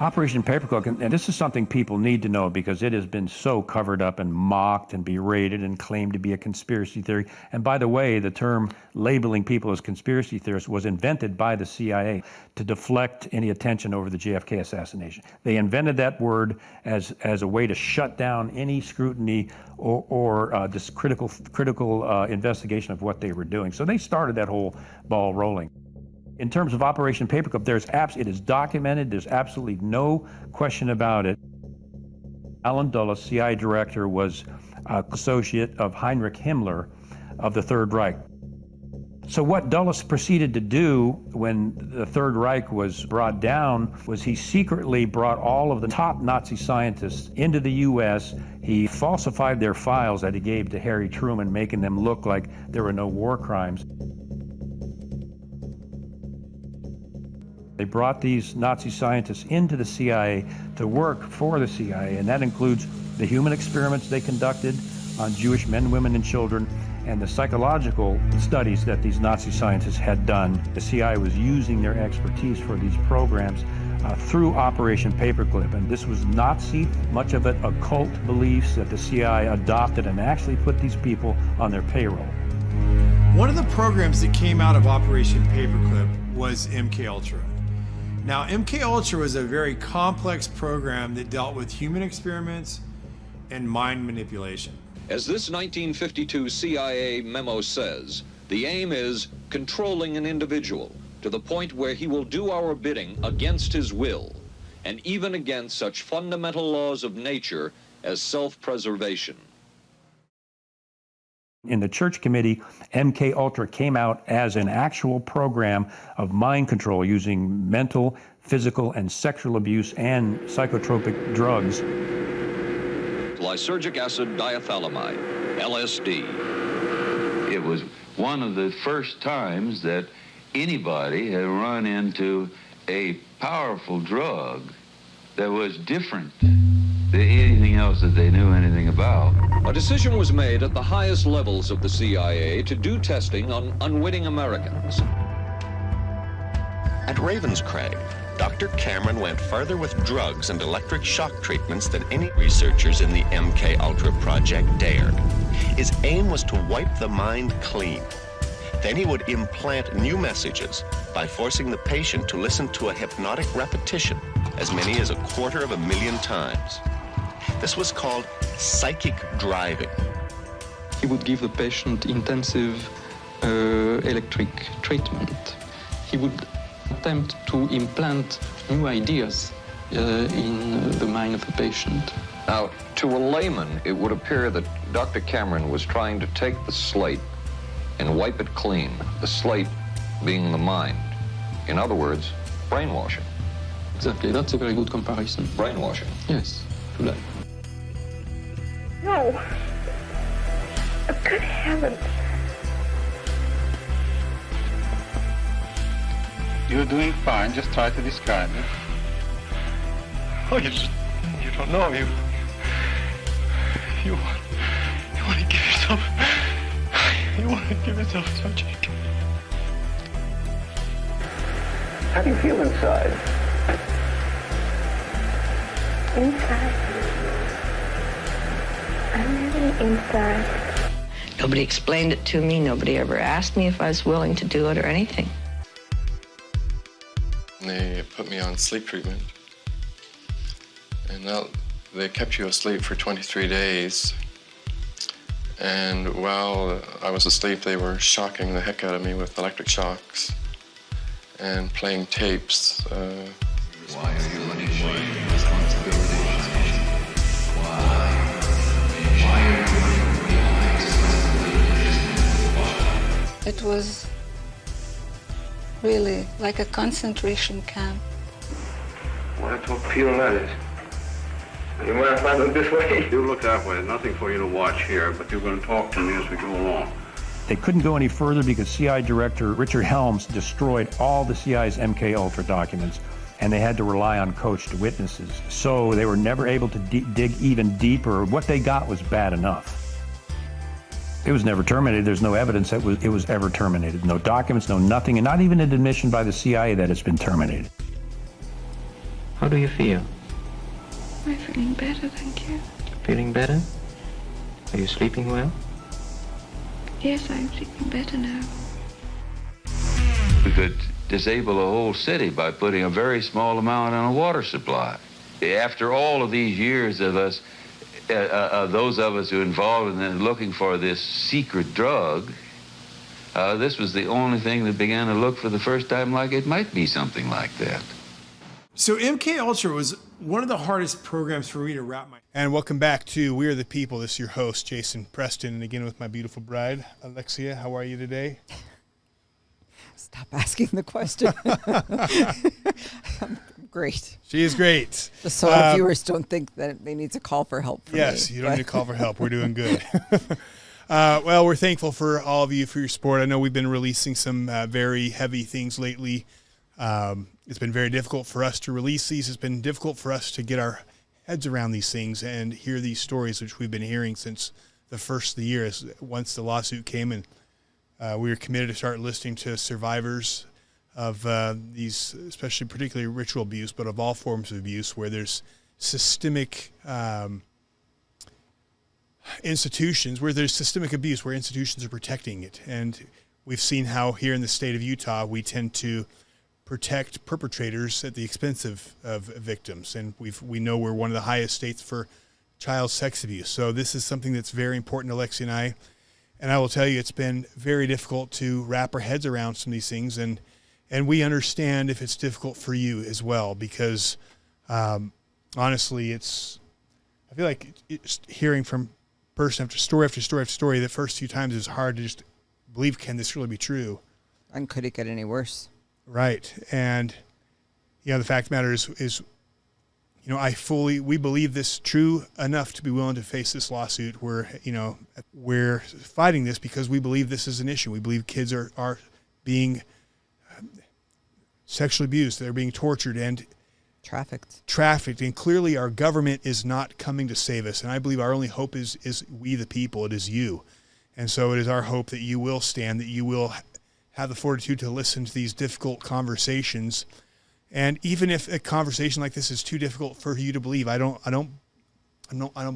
Operation Paperclip, and this is something people need to know because it has been so covered up and mocked and berated and claimed to be a conspiracy theory. And by the way, the term labeling people as conspiracy theorists was invented by the CIA to deflect any attention over the JFK assassination. They invented that word as a way to shut down any scrutiny or this critical investigation of what they were doing. So they started that whole ball rolling. In terms of Operation Paperclip, it is documented. There's absolutely no question about it. Allen Dulles, CIA director, was an associate of Heinrich Himmler of the Third Reich. So what Dulles proceeded to do when the Third Reich was brought down was he secretly brought all of the top Nazi scientists into the U.S. He falsified their files that he gave to Harry Truman, making them look like there were no war crimes. They brought these Nazi scientists into the CIA to work for the CIA, and that includes the human experiments they conducted on Jewish men, women, and children, and the psychological studies that these Nazi scientists had done. The CIA was using their expertise for these programs through Operation Paperclip, and this was Nazi, much of it occult beliefs that the CIA adopted and actually put these people on their payroll. One of the programs that came out of Operation Paperclip was MKUltra. Now, MKUltra was a very complex program that dealt with human experiments and mind manipulation. As this 1952 CIA memo says, the aim is controlling an individual to the point where he will do our bidding against his will, and even against such fundamental laws of nature as self-preservation. In the Church Committee, MKUltra came out as an actual program of mind control using mental, physical, and sexual abuse and psychotropic drugs. Lysergic acid diethylamide, LSD. It was one of the first times that anybody had run into a powerful drug that was different than anything else that they knew anything about. A decision was made at the highest levels of the CIA to do testing on unwitting Americans. At Ravenscraig, Dr. Cameron went further with drugs and electric shock treatments than any researchers in the MKUltra project dared. His aim was to wipe the mind clean. Then he would implant new messages by forcing the patient to listen to a hypnotic repetition as many as 250,000 times. This was called psychic driving. He would give the patient intensive electric treatment. He would attempt to implant new ideas in the mind of the patient. Now, to a layman, it would appear that Dr. Cameron was trying to take the slate and wipe it clean, the slate being the mind. In other words, brainwashing. Exactly, that's a very good comparison. Brainwashing. Yes, to that. No. Oh, good heavens. You're doing fine, just try to describe it. Oh, you don't know. You want to give yourself... You want to give yourself surgery. How do you feel inside? Inside? I'm living inside. Nobody explained it to me. Nobody ever asked me if I was willing to do it or anything. They put me on sleep treatment. And now they kept you asleep for 23 days. And while I was asleep, they were shocking the heck out of me with electric shocks and playing tapes. Why are you punishing responsibility? It was really like a concentration camp. Why torpedo letters? You mind if I look this way? You look that way. There's nothing for you to watch here, but you're going to talk to me as we go along. They couldn't go any further because CIA Director Richard Helms destroyed all the CIA's MKUltra documents, and they had to rely on coached witnesses. So they were never able to dig even deeper. What they got was bad enough. It was never terminated. There's no evidence that it was ever terminated. No documents, no nothing, and not even an admission by the CIA that it's been terminated. How do you feel? I'm feeling better, thank you. Feeling better? Are you sleeping well? Yes, I'm sleeping better now. We could disable a whole city by putting a very small amount on a water supply. After all of these years of us, those of us who are involved in looking for this secret drug, this was the only thing that began to look for the first time like it might be something like that. So MK Ultra was one of the hardest programs for me to wrap my... And welcome back to We Are the People. This is your host, Jason Preston, and again with my beautiful bride, Alexia. How are you today? Stop asking the question. I'm great. She is great. Just so our viewers don't think that they need to call for help from yes, me. You don't need to call for help. We're doing good. Well, we're thankful for all of you for your support. I know we've been releasing some very heavy things lately. It's been very difficult for us to release these. It's been difficult for us to get our heads around these things and hear these stories, which we've been hearing since the first of the year. Once the lawsuit came and we were committed to start listening to survivors of these, especially particularly ritual abuse, but of all forms of abuse where there's systemic institutions, where there's systemic abuse, where institutions are protecting it. And we've seen how here in the state of Utah, we tend to protect perpetrators at the expense of victims. And we know we're one of the highest states for child sex abuse. So this is something that's very important to Lexi and I. And I will tell you, it's been very difficult to wrap our heads around some of these things. And we understand if it's difficult for you as well, because honestly, I feel like it's hearing from person after story after story after story, the first few times it's hard to just believe, can this really be true? And could it get any worse? Right. And, the fact of the matter is, we believe this true enough to be willing to face this lawsuit. We're fighting this because we believe this is an issue. We believe kids are being sexually abused. They're being tortured and trafficked. And clearly our government is not coming to save us. And I believe our only hope is we the people. It is you. And so it is our hope that you will stand, that you will have the fortitude to listen to these difficult conversations. And even if a conversation like this is too difficult for you to believe, I don't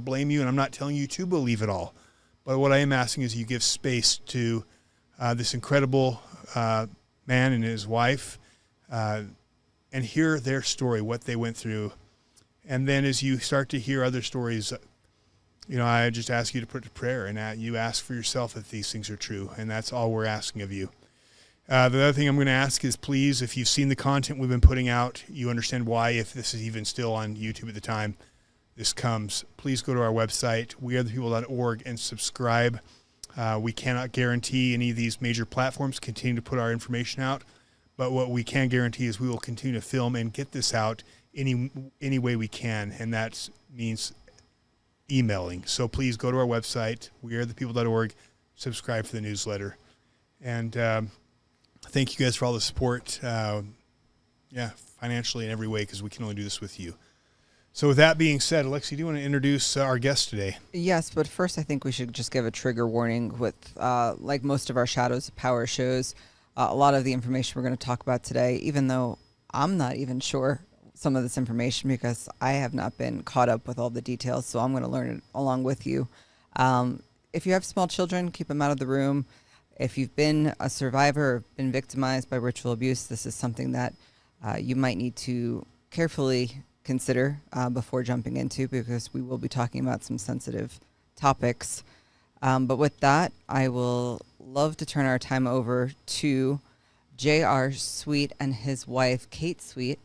blame you, and I'm not telling you to believe it all. But what I am asking is you give space to this incredible man and his wife, and hear their story, what they went through. And then as you start to hear other stories, I just ask you to put it to prayer, and you ask for yourself if these things are true. And that's all we're asking of you. The other thing I'm going to ask is, please, if you've seen the content we've been putting out, you understand why, if this is even still on YouTube at the time this comes, please go to our website, wearethepeople.org, and subscribe. We cannot guarantee any of these major platforms continue to put our information out, but what we can guarantee is we will continue to film and get this out any way we can, and that means emailing. So please go to our website, wearethepeople.org, subscribe for the newsletter. And thank you guys for all the support, financially in every way, because we can only do this with you. So with that being said, Alexi, do you want to introduce our guest today? Yes, but first I think we should just give a trigger warning with, like most of our Shadows of Power shows, a lot of the information we're going to talk about today, even though I'm not even sure some of this information because I have not been caught up with all the details, so I'm going to learn it along with you. If you have small children, keep them out of the room. If you've been a survivor or been victimized by ritual abuse, this is something that you might need to carefully consider before jumping into, because we will be talking about some sensitive topics. But with that, I will love to turn our time over to J.R. Sweet and his wife, Kate Sweet.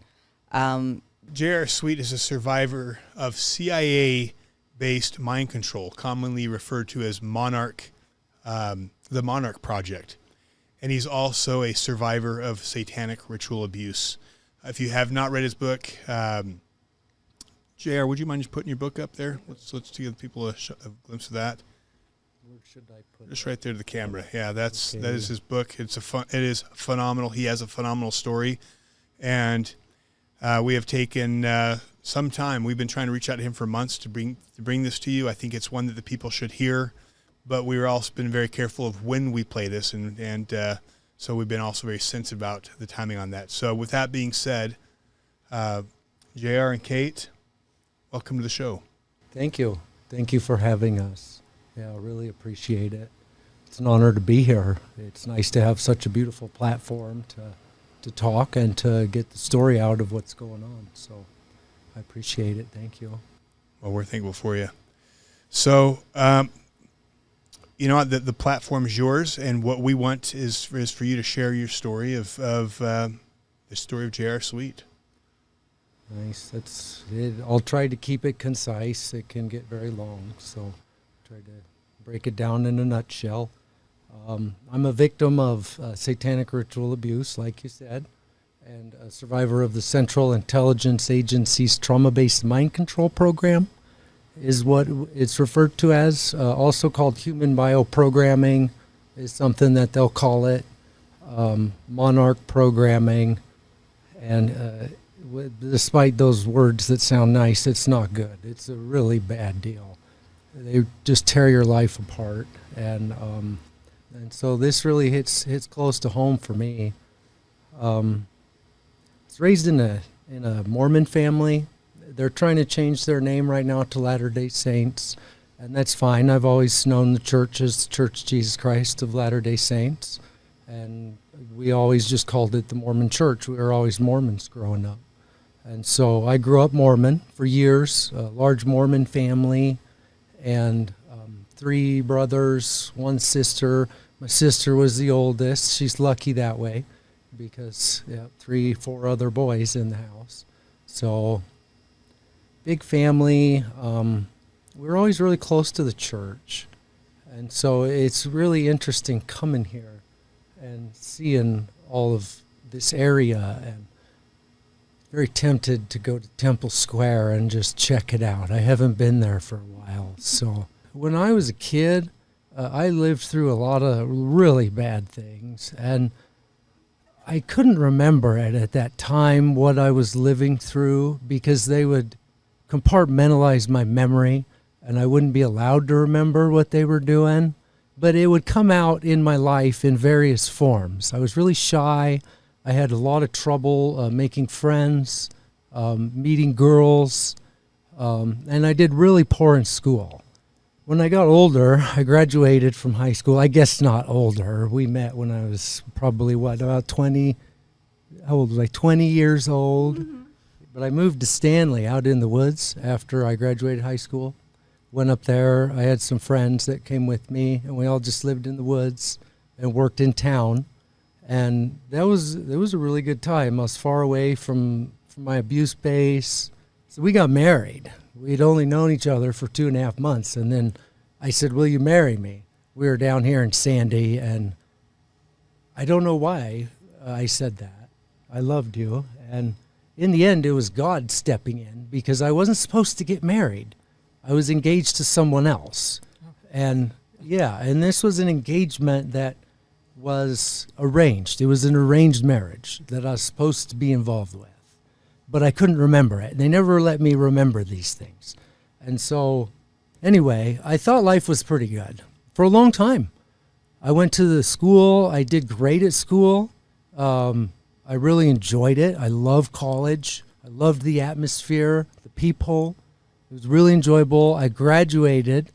J.R. Sweet is a survivor of CIA-based mind control, commonly referred to as Monarch, the Monarch Project. And he's also a survivor of satanic ritual abuse. If you have not read his book, JR, would you mind just putting your book up there? Let's give people a glimpse of that. Where should I put it? Just right there to the camera. Yeah, that is his book. It is phenomenal. He has a phenomenal story, and we have taken some time. We've been trying to reach out to him for months to bring this to you. I think it's one that the people should hear, but we've also been very careful of when we play this, and so we've been also very sensitive about the timing on that. So with that being said, JR and Kate, welcome to the show. Thank you. Thank you for having us. Yeah, I really appreciate it. It's an honor to be here. It's nice to have such a beautiful platform to talk and to get the story out of what's going on. So I appreciate it. Thank you. Well, we're thankful for you. So, you know, the platform is yours, and what we want is for you to share your story of the story of J.R. Sweet. Nice. That's it. I'll try to keep it concise. It can get very long, so try to break it down in a nutshell. I'm a victim of satanic ritual abuse, like you said, and a survivor of the Central Intelligence Agency's trauma-based mind control program is what it's referred to as, also called human bioprogramming is something that they'll call it, Monarch programming, and despite those words that sound nice, it's not good. It's a really bad deal. They just tear your life apart, and so this really hits close to home for me. I was raised in a Mormon family. They're trying to change their name right now to Latter-day Saints, and that's fine. I've always known the church as the Church of Jesus Christ of Latter-day Saints, and we always just called it the Mormon Church. We were always Mormons growing up. And so I grew up Mormon for years, a large Mormon family, and 3 brothers, 1 sister. My sister was the oldest. She's lucky that way because 3, 4 other boys in the house. So big family. We were always really close to the church. And so it's really interesting coming here and seeing all of this area, and very tempted to go to Temple Square and just check it out. I haven't been there for a while. So when I was a kid, I lived through a lot of really bad things, and I couldn't remember it at that time what I was living through because they would compartmentalize my memory and I wouldn't be allowed to remember what they were doing, but it would come out in my life in various forms. I was really shy. I had a lot of trouble making friends, meeting girls, and I did really poor in school. When I got older, I graduated from high school. I guess not older. We met when I was probably, about 20, how old was I, 20 years old. Mm-hmm. But I moved to Stanley out in the woods after I graduated high school. Went up there. I had some friends that came with me, and we all just lived in the woods and worked in town. And it was a really good time. I was far away from my abuse base. So we got married. We'd only known each other for 2.5 months. And then I said, will you marry me? We were down here in Sandy, and I don't know why I said that. I loved you. And in the end, it was God stepping in because I wasn't supposed to get married. I was engaged to someone else. And and this was an engagement that was arranged. It was an arranged marriage that I was supposed to be involved with, but I couldn't remember it. They never let me remember these things. And so anyway, I thought life was pretty good for a long time. I went to the school. I did great at school. I really enjoyed it. I loved college. I loved the atmosphere, the people. It was really enjoyable. I graduated,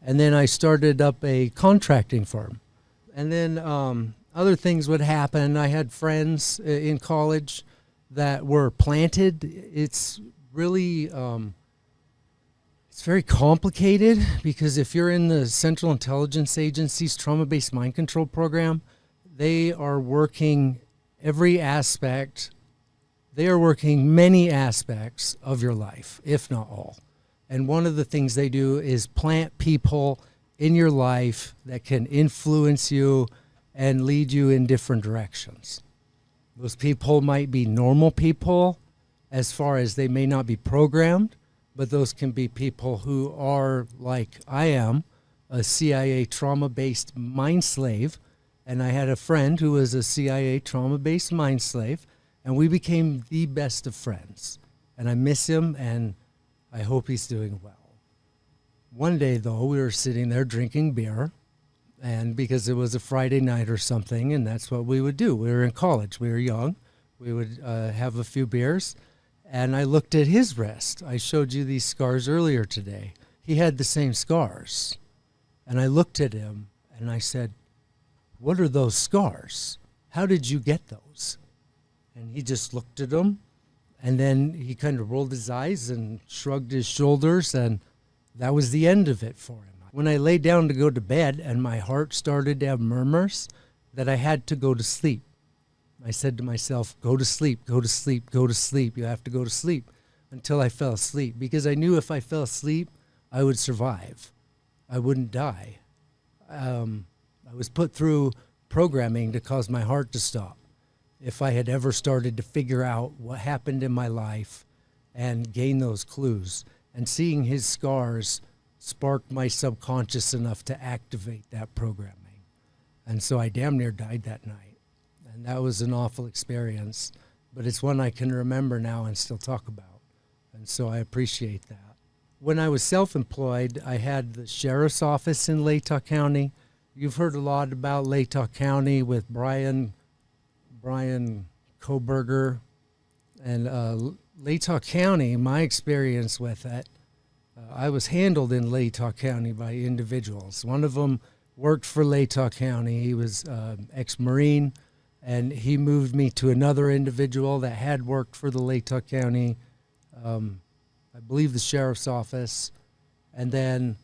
and then I started up a contracting firm. And then other things would happen. I had friends in college that were planted. It's really, it's very complicated because if you're in the Central Intelligence Agency's trauma-based mind control program, they are working every aspect. They are working many aspects of your life, if not all. And one of the things they do is plant people in your life that can influence you and lead you in different directions. Those people might be normal people as far as they may not be programmed, but those can be people who are like I am, a CIA trauma-based mind slave. And I had a friend who was a CIA trauma-based mind slave, and we became the best of friends. And I miss him, and I hope he's doing well. One day, though, we were sitting there drinking beer, and because it was a Friday night or something, and that's what we would do. We were in college. We were young. We would have a few beers, And I looked at his wrist. I showed you these scars earlier today. He had the same scars. And I looked at him and I said, "What are those scars? How did you get those?" And he just looked at them, and then he kind of rolled his eyes and shrugged his shoulders, and that was the end of it for him. When I lay down to go to bed and my heart started to have murmurs, that I had to go to sleep. I said to myself, "Go to sleep, go to sleep, go to sleep. You have to go to sleep," until I fell asleep, because I knew if I fell asleep, I would survive. I wouldn't die. I was put through programming to cause my heart to stop. If I had ever started to figure out what happened in my life and gain those clues, and seeing his scars sparked my subconscious enough to activate that programming. And so I damn near died that night. And that was an awful experience, but it's one I can remember now and still talk about. And so I appreciate that. When I was self-employed, I had the sheriff's office in Latah County. You've heard a lot about Latah County with Brian Koberger. And Latah County, my experience with it, I was handled in Latah County by individuals. One of them worked for Latah County. He was ex-Marine, and he moved me to another individual that had worked for the Latah County, I believe the sheriff's office. And then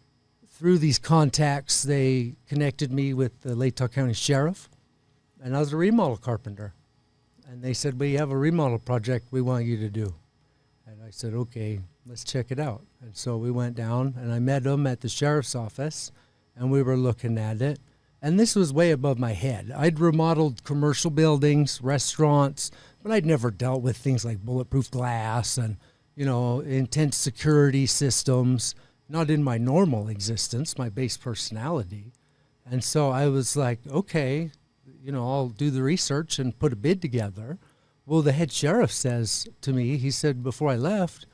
through these contacts, they connected me with the Latah County Sheriff, and I was a remodel carpenter. And they said, "We have a remodel project we want you to do." And I said, "Okay, let's check it out." And so we went down, and I met them at the sheriff's office, and we were looking at it. And this was way above my head. I'd remodeled commercial buildings, restaurants, but I'd never dealt with things like bulletproof glass and, intense security systems, not in my normal existence, my base personality. And so I was like, okay, I'll do the research and put a bid together. Well, the head sheriff says to me, he said, before I left,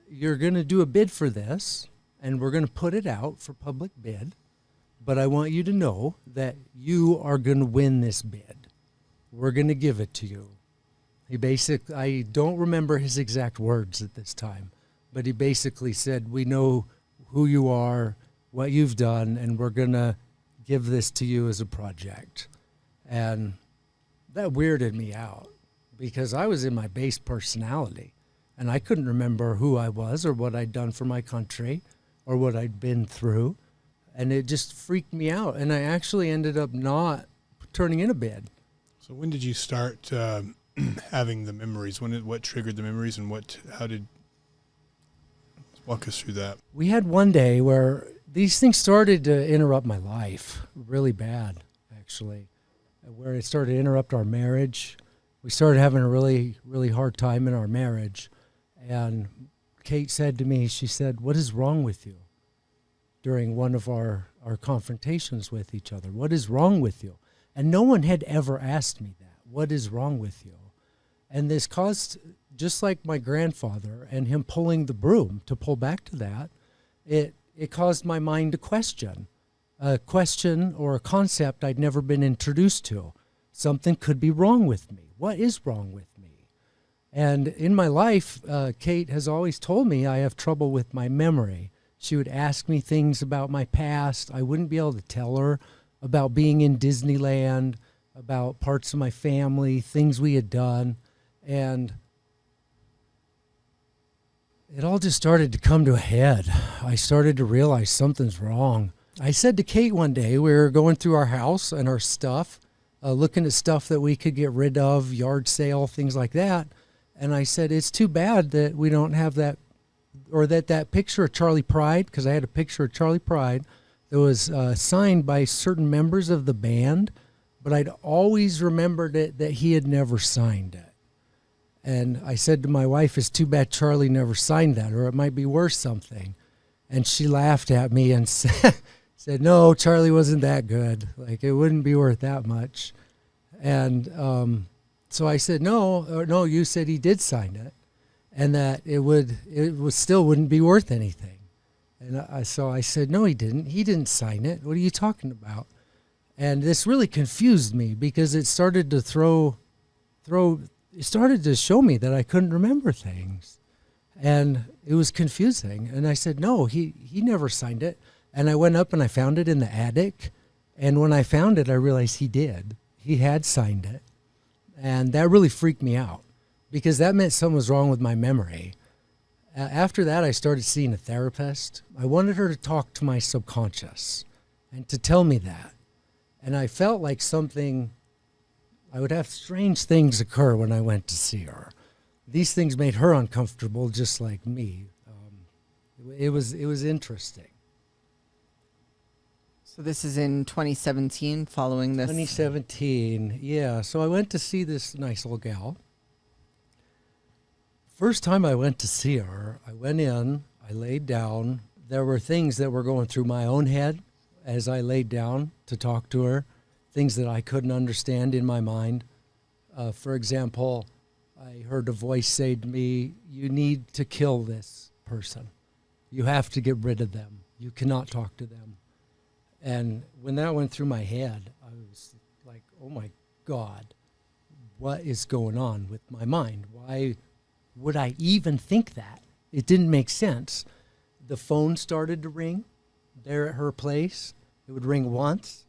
"You're going to do a bid for this, and we're going to put it out for public bid. But I want you to know that you are going to win this bid. We're going to give it to you." I don't remember his exact words at this time, but he basically said, "We know who you are, what you've done, and we're going to give this to you as a project." And that weirded me out, because I was in my base personality, and I couldn't remember who I was or what I'd done for my country or what I'd been through. And it just freaked me out, and I actually ended up not turning in a bid. So when did you start having the memories? What triggered the memories, and walk us through that? We had one day where these things started to interrupt my life really bad, actually, where it started to interrupt our marriage. We started having a really, really hard time in our marriage. And Kate said to me, she said, "What is wrong with you?" During one of our confrontations with each other. "What is wrong with you?" And no one had ever asked me that. What is wrong with you? And this caused, just like my grandfather and him pulling the broom, to pull back to that, it caused my mind to question. A question or a concept I'd never been introduced to. Something could be wrong with me. What is wrong with me? And in my life, Kate has always told me I have trouble with my memory. She would ask me things about my past. I wouldn't be able to tell her about being in Disneyland, about parts of my family, things we had done. And it all just started to come to a head. I started to realize something's wrong. I said to Kate one day, we were going through our house and our stuff, looking at stuff that we could get rid of, yard sale, things like that. And I said, "It's too bad that we don't have that, or that picture of Charley Pride," because I had a picture of Charley Pride that was signed by certain members of the band, but I'd always remembered that he had never signed it. And I said to my wife, "It's too bad Charley never signed that, or it might be worth something." And she laughed at me and said, "No, Charley wasn't that good. Like, it wouldn't be worth that much." And so I said, no, you said he did sign it, and that it still wouldn't be worth anything. And so I said, "No, he didn't. He didn't sign it. What are you talking about?" And this really confused me, because it started to throw it started to show me that I couldn't remember things. And it was confusing. And I said, no, he never signed it. And I went up and I found it in the attic. And when I found it, I realized he did. He had signed it. And that really freaked me out because that meant something was wrong with my memory. After that, I started seeing a therapist. I wanted her to talk to my subconscious and to tell me that. And I felt like I would have strange things occur when I went to see her. These things made her uncomfortable, just like me. It was interesting. So this is in 2017, following this? 2017, yeah. So I went to see this nice little gal. First time I went to see her, I went in, I laid down. There were things that were going through my own head as I laid down to talk to her, things that I couldn't understand in my mind. For example, I heard a voice say to me, you need to kill this person. You have to get rid of them. You cannot talk to them. And when that went through my head, I was like, oh my God, what is going on with my mind? Why would I even think that? It didn't make sense. The phone started to ring there at her place. It would ring once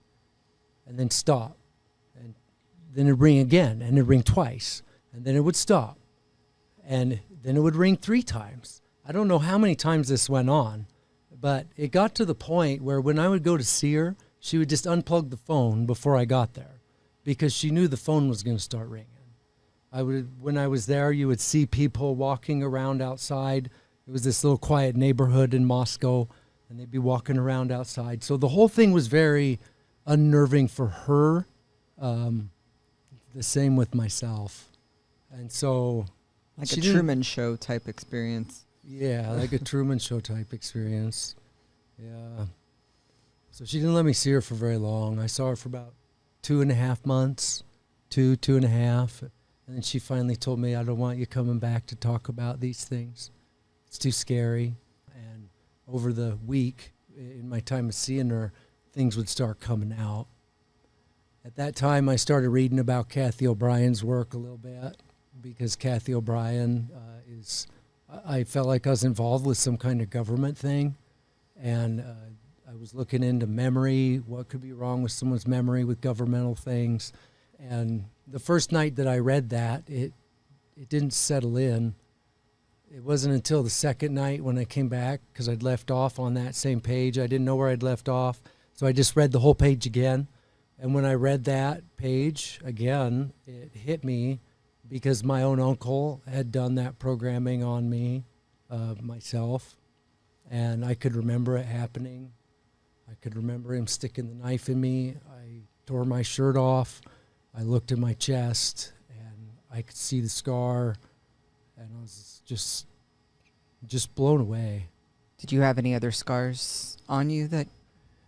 and then stop. And then it'd ring again and it'd ring twice. And then it would stop. And then it would ring 3 times. I don't know how many times this went on, but it got to the point where when I would go to see her, she would just unplug the phone before I got there because she knew the phone was going to start ringing. When I was there, you would see people walking around outside. It was this little quiet neighborhood in Moscow, and they'd be walking around outside. So the whole thing was very unnerving for her. The same with myself. And so... Like a Truman Show type experience. Yeah, like a Truman Show type experience. Yeah. So she didn't let me see her for very long. I saw her for about 2.5 months, 2.5. And then she finally told me, I don't want you coming back to talk about these things. It's too scary. And over the week, in my time of seeing her, things would start coming out. At that time, I started reading about Kathy O'Brien's work a little bit because Kathy O'Brien I felt like I was involved with some kind of government thing. And I was looking into memory, what could be wrong with someone's memory with governmental things. And the first night that I read that, it didn't settle in. It wasn't until the second night when I came back, because I'd left off on that same page. I didn't know where I'd left off, so I just read the whole page again. And when I read that page again, it hit me because my own uncle had done that programming on me, myself, and I could remember it happening. I could remember him sticking the knife in me. I tore my shirt off. I looked at my chest, and I could see the scar, and I was just blown away. Did you have any other scars on you that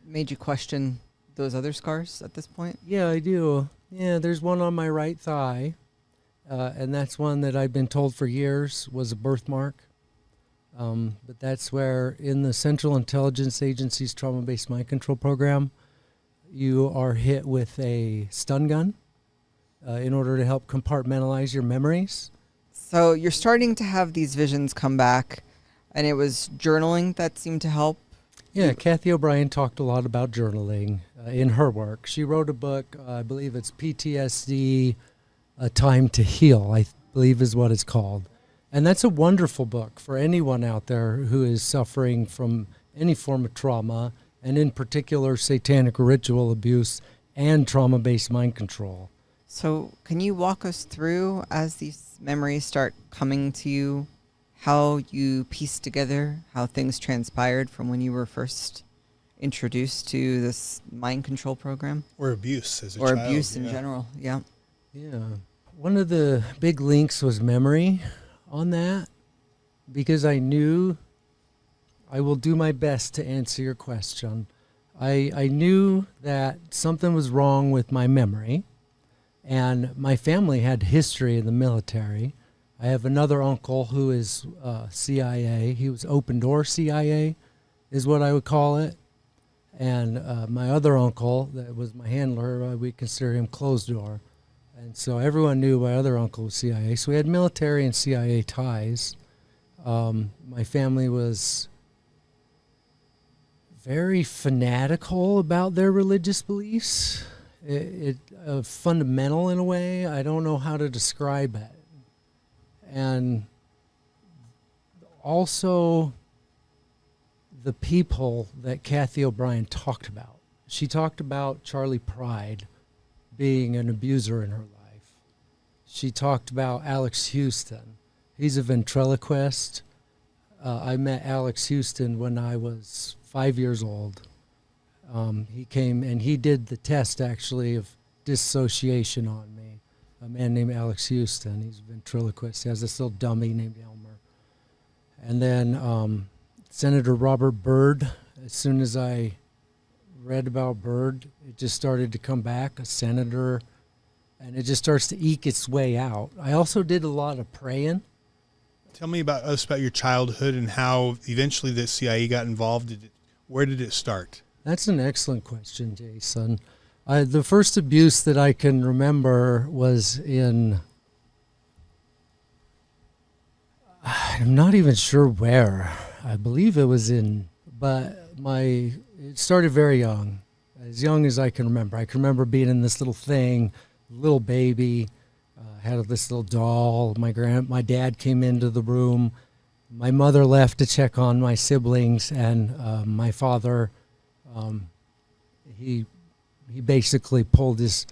made you question those other scars at this point? Yeah, I do. Yeah, there's one on my right thigh, and that's one that I've been told for years was a birthmark. But that's where in the Central Intelligence Agency's trauma-based mind control program, you are hit with a stun gun in order to help compartmentalize your memories. So you're starting to have these visions come back, and it was journaling that seemed to help? Yeah, Kathy O'Brien talked a lot about journaling in her work. She wrote a book, I believe it's PTSD, A Time to Heal, I believe is what it's called. And that's a wonderful book for anyone out there who is suffering from any form of trauma, and in particular satanic ritual abuse and trauma-based mind control. So can you walk us through, as these memories start coming to you, how you piece together how things transpired from when you were first introduced to this mind control program? Or abuse as a child. Or child, abuse in general, yeah. Yeah. One of the big links was memory on that, because I knew I will do my best to answer your question. I knew that something was wrong with my memory, and my family had history in the military. I have another uncle who is CIA. He was open door CIA, is what I would call it. And my other uncle, that was my handler, we consider him closed door. And so everyone knew my other uncle was CIA. So we had military and CIA ties. My family was very fanatical about their religious beliefs. Fundamental in a way. I don't know how to describe it. And also the people that Kathy O'Brien talked about. She talked about Charley Pride being an abuser in her life. She talked about Alex Houston. He's a ventriloquist. I met Alex Houston when I was 5 years old. He came and he did the test actually of dissociation on me. A man named Alex Houston. He's a ventriloquist. He has this little dummy named Elmer. And then Senator Robert Byrd. As soon as I read about Byrd, it just started to come back, a senator, and it just starts to eke its way out. I also did a lot of praying. Tell me about your childhood and how eventually the CIA got involved. Where did it start? That's an excellent question, Jason. The first abuse that I can remember was in, I'm not even sure where. I believe it was in, but it started very young, as young as I can remember. I can remember being in this little thing, little baby, had this little doll. My dad came into the room. My mother left to check on my siblings, and my father, he basically pulled his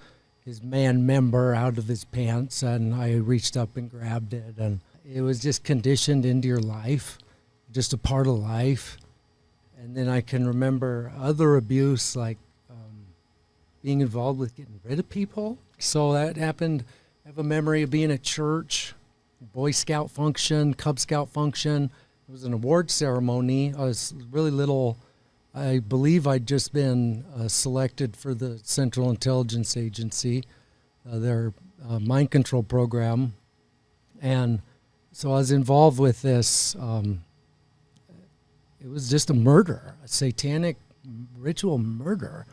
man member out of his pants, and I reached up and grabbed it, and it was just conditioned into your life, just a part of life. And then I can remember other abuse, like being involved with getting rid of people. So that happened. I have a memory of being at church, Boy Scout function, Cub Scout function. It was an award ceremony. I was really little. I believe I'd just been selected for the Central Intelligence Agency, their mind control program. And so I was involved with this. It was just a murder, a satanic ritual murder.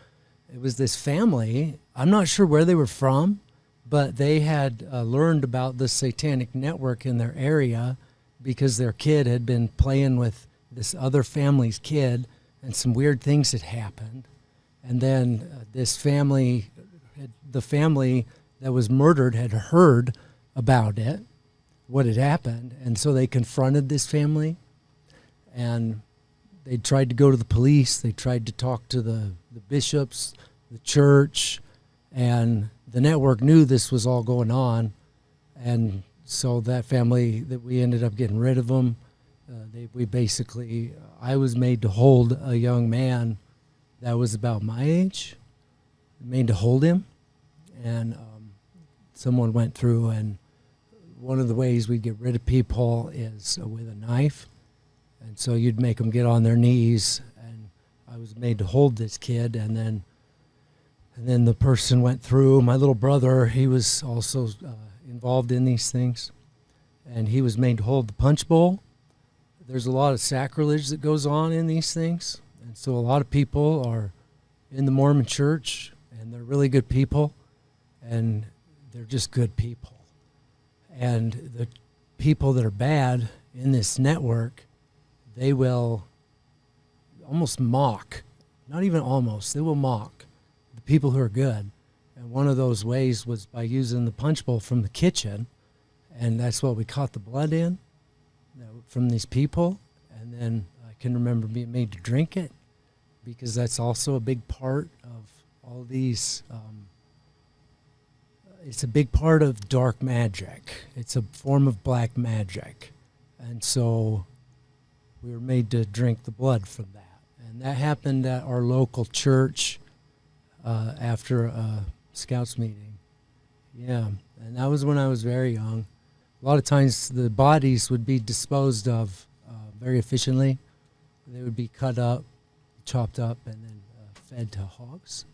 It was this family. I'm not sure where they were from, but they had learned about the satanic network in their area because their kid had been playing with this other family's kid, and some weird things had happened. And then this family, the family that was murdered, had heard about it, what had happened, and so they confronted this family, and they tried to go to the police. They tried to talk to the bishops, the church, and the network knew this was all going on. And so that family, that we ended up getting rid of them. I was made to hold a young man that was about my age, made to hold him. And someone went through, and one of the ways we get rid of people is with a knife. And so you'd make them get on their knees, and I was made to hold this kid, and then the person went through. My little brother, he was also involved in these things, and he was made to hold the punch bowl. There's a lot of sacrilege that goes on in these things, and so a lot of people are in the Mormon Church, and they're really good people, and they're just good people. And the people that are bad in this network, they will almost mock, not even almost, they will mock the people who are good. And one of those ways was by using the punch bowl from the kitchen, and that's what we caught the blood in from these people. And then I can remember being made to drink it, because that's also a big part of all these, it's a big part of dark magic. It's a form of black magic. And so we were made to drink the blood from that. And that happened at our local church after a scouts meeting. Yeah, and that was when I was very young. A lot of times the bodies would be disposed of very efficiently. They would be cut up, chopped up, and then fed to hogs,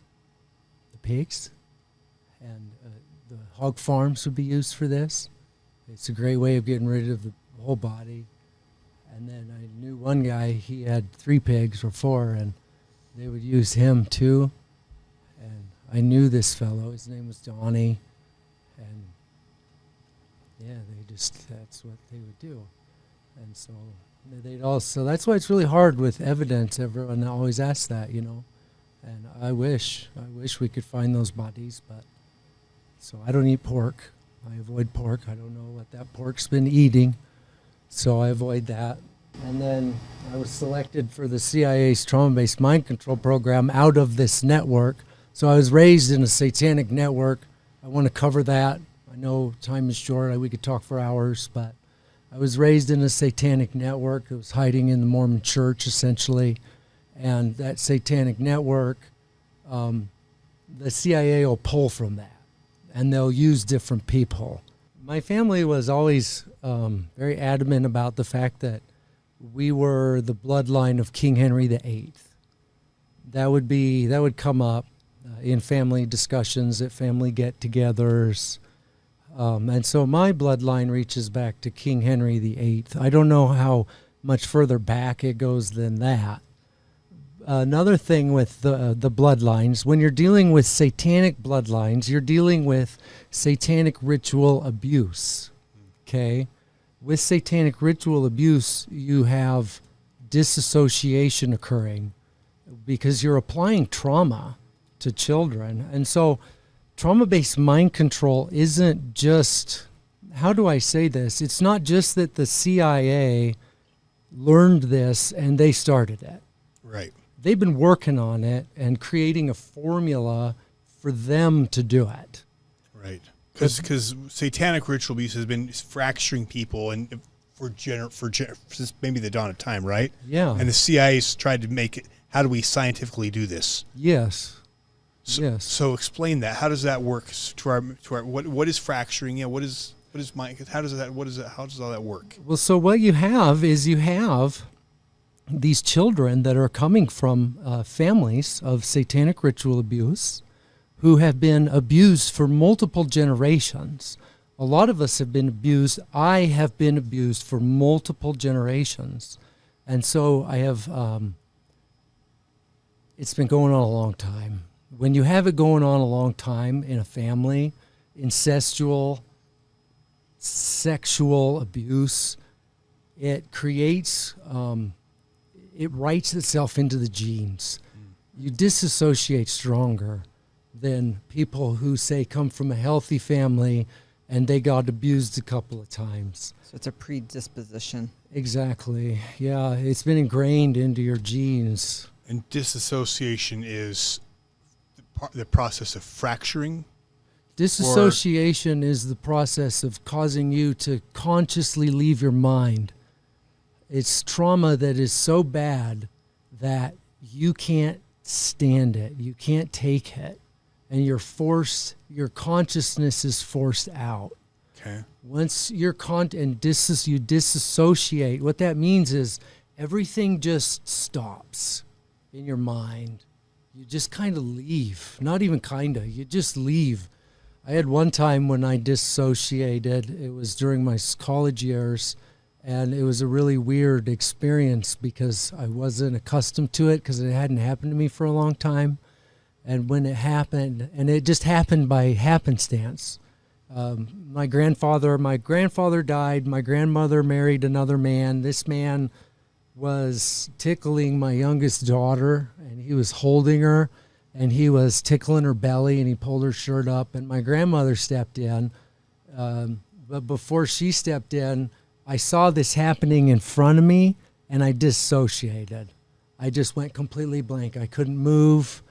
the pigs. And the hog farms would be used for this. It's a great way of getting rid of the whole body. And then I knew one guy, he had 3 pigs or 4, and they would use him too. And I knew this fellow, his name was Donnie, And yeah, that's what they would do. And so they'd also, that's why it's really hard with evidence. Everyone always asks that, you know. And I wish we could find those bodies, but so I don't eat pork. I avoid pork. I don't know what that pork's been eating, so I avoid that. And then I was selected for the CIA's trauma-based mind control program out of this network. So I was raised in a satanic network. I want to cover that. I know time is short. We could talk for hours, but I was raised in a satanic network that was hiding in the Mormon Church, essentially. And that satanic network, the CIA will pull from that, and they'll use different people. My family was always very adamant about the fact that we were the bloodline of King Henry VIII. That would come up in family discussions at family get-togethers. And so my bloodline reaches back to King Henry VIII. I don't know how much further back it goes than that. Another thing with the bloodlines, when you're dealing with satanic bloodlines, you're dealing with satanic ritual abuse, okay? With satanic ritual abuse, you have disassociation occurring because you're applying trauma to children. And so trauma-based mind control isn't just, how do I say this? It's not just that the CIA learned this and they started it. Right. They've been working on it and creating a formula for them to do it. Right. Because satanic ritual abuse has been fracturing people and since maybe the dawn of time, right? Yeah. And the CIA's tried to make it, how do we scientifically do this? Yes. Yes. So explain that. How does that work to our what is fracturing? Yeah, what is mind? How does all that work? Well, so what you have is these children that are coming from families of satanic ritual abuse who have been abused for multiple generations. A lot of us have been abused. I have been abused for multiple generations. And so I have, it's been going on a long time. When you have it going on a long time in a family, incestual, sexual abuse, it creates, it writes itself into the genes. You disassociate stronger than people who say come from a healthy family and they got abused a couple of times. So it's a predisposition. Exactly. Yeah, it's been ingrained into your genes. And disassociation is the process of fracturing? Disassociation is the process of causing you to consciously leave your mind. It's trauma that is so bad that you can't stand it. You can't take it. And your consciousness is forced out. Okay. Once you disassociate, what that means is everything just stops in your mind. You just kind of leave. Not even kind of. You just leave. I had one time when I dissociated. It was during my college years. And it was a really weird experience because I wasn't accustomed to it because it hadn't happened to me for a long time. And when it happened, and it just happened by happenstance. My grandfather died. My grandmother married another man. This man was tickling my youngest daughter, and he was holding her, and he was tickling her belly, and he pulled her shirt up. And my grandmother stepped in. But before she stepped in, I saw this happening in front of me, and I dissociated. I just went completely blank. I couldn't move.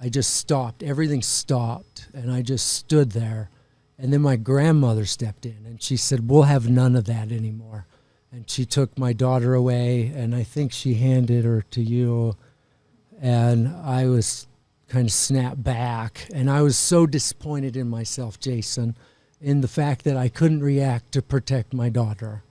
I just stopped. Everything stopped, and I just stood there. And then my grandmother stepped in, and she said, "We'll have none of that anymore." And she took my daughter away, and I think she handed her to you. And I was kind of snapped back, and I was so disappointed in myself, Jason, in the fact that I couldn't react to protect my daughter.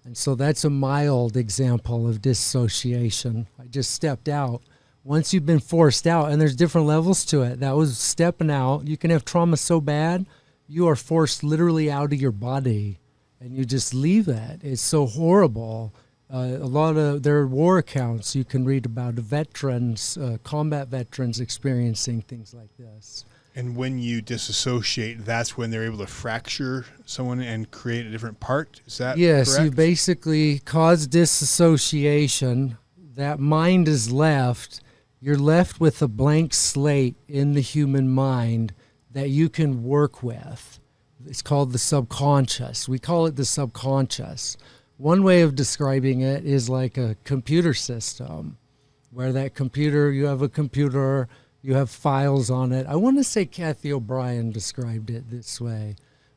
And so that's a mild example of dissociation. I just stepped out. Once you've been forced out, and there's different levels to it, that was stepping out. You can have trauma so bad, you are forced literally out of your body, and you just leave it. It's so horrible. There are war accounts you can read about veterans, combat veterans experiencing things like this. And when you disassociate, that's when they're able to fracture someone and create a different part? Is that yes, correct? you basically cause disassociation. That mind is left. You're left with a blank slate in the human mind that you can work with. It's called the subconscious. We call it the subconscious. One way of describing it is like a computer system, where that computer, you have a computer, you have files on it. I want to say Kathy O'Brien described it this way,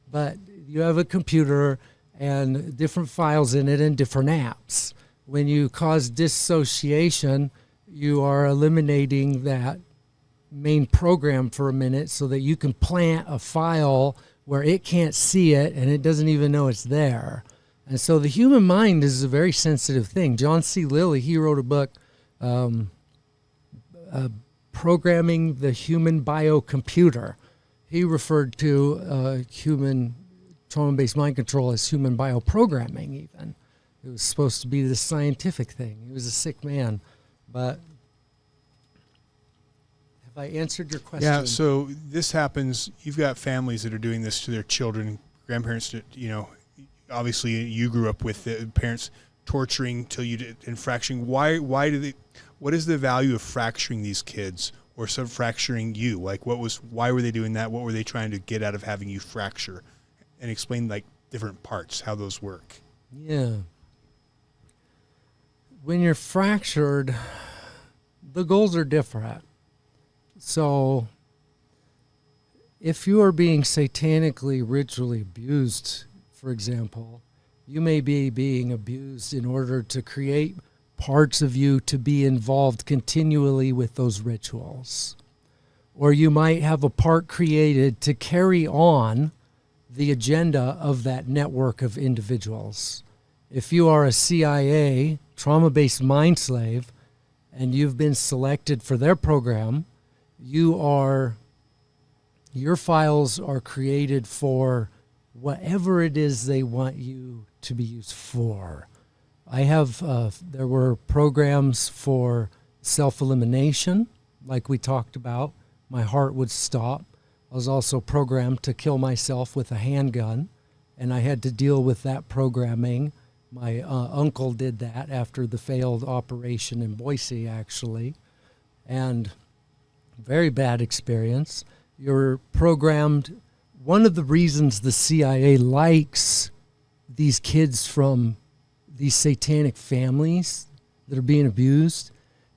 but you have a computer and different files in it and different apps. When you cause dissociation, you are eliminating that main program for a minute so that you can plant a file where it can't see it and it doesn't even know it's there. And so the human mind is a very sensitive thing. John C. Lilly, he wrote a book, Programming the Human Biocomputer. He referred to human trauma-based mind control as human bioprogramming even. It was supposed to be this scientific thing. He was a sick man. But have I answered your question? Yeah, so this happens, you've got families that are doing this to their children, grandparents that, you know, obviously you grew up with the parents torturing till you did and fracturing. Why do they, what is the value of fracturing these kids or fracturing you? Like why were they doing that? What were they trying to get out of having you fracture? And explain like different parts, how those work. Yeah. When you're fractured, the goals are different. So if you are being satanically, ritually abused, for example, you may be being abused in order to create parts of you to be involved continually with those rituals. Or you might have a part created to carry on the agenda of that network of individuals. If you are a CIA trauma-based mind slave and you've been selected for their program, your files are created for whatever it is they want you to be used for. I have, there were programs for self-elimination, like we talked about. My heart would stop. I was also programmed to kill myself with a handgun, and I had to deal with that programming. My uncle did that after the failed operation in Boise, actually, and very bad experience. You're programmed. One of the reasons the CIA likes these kids from these satanic families that are being abused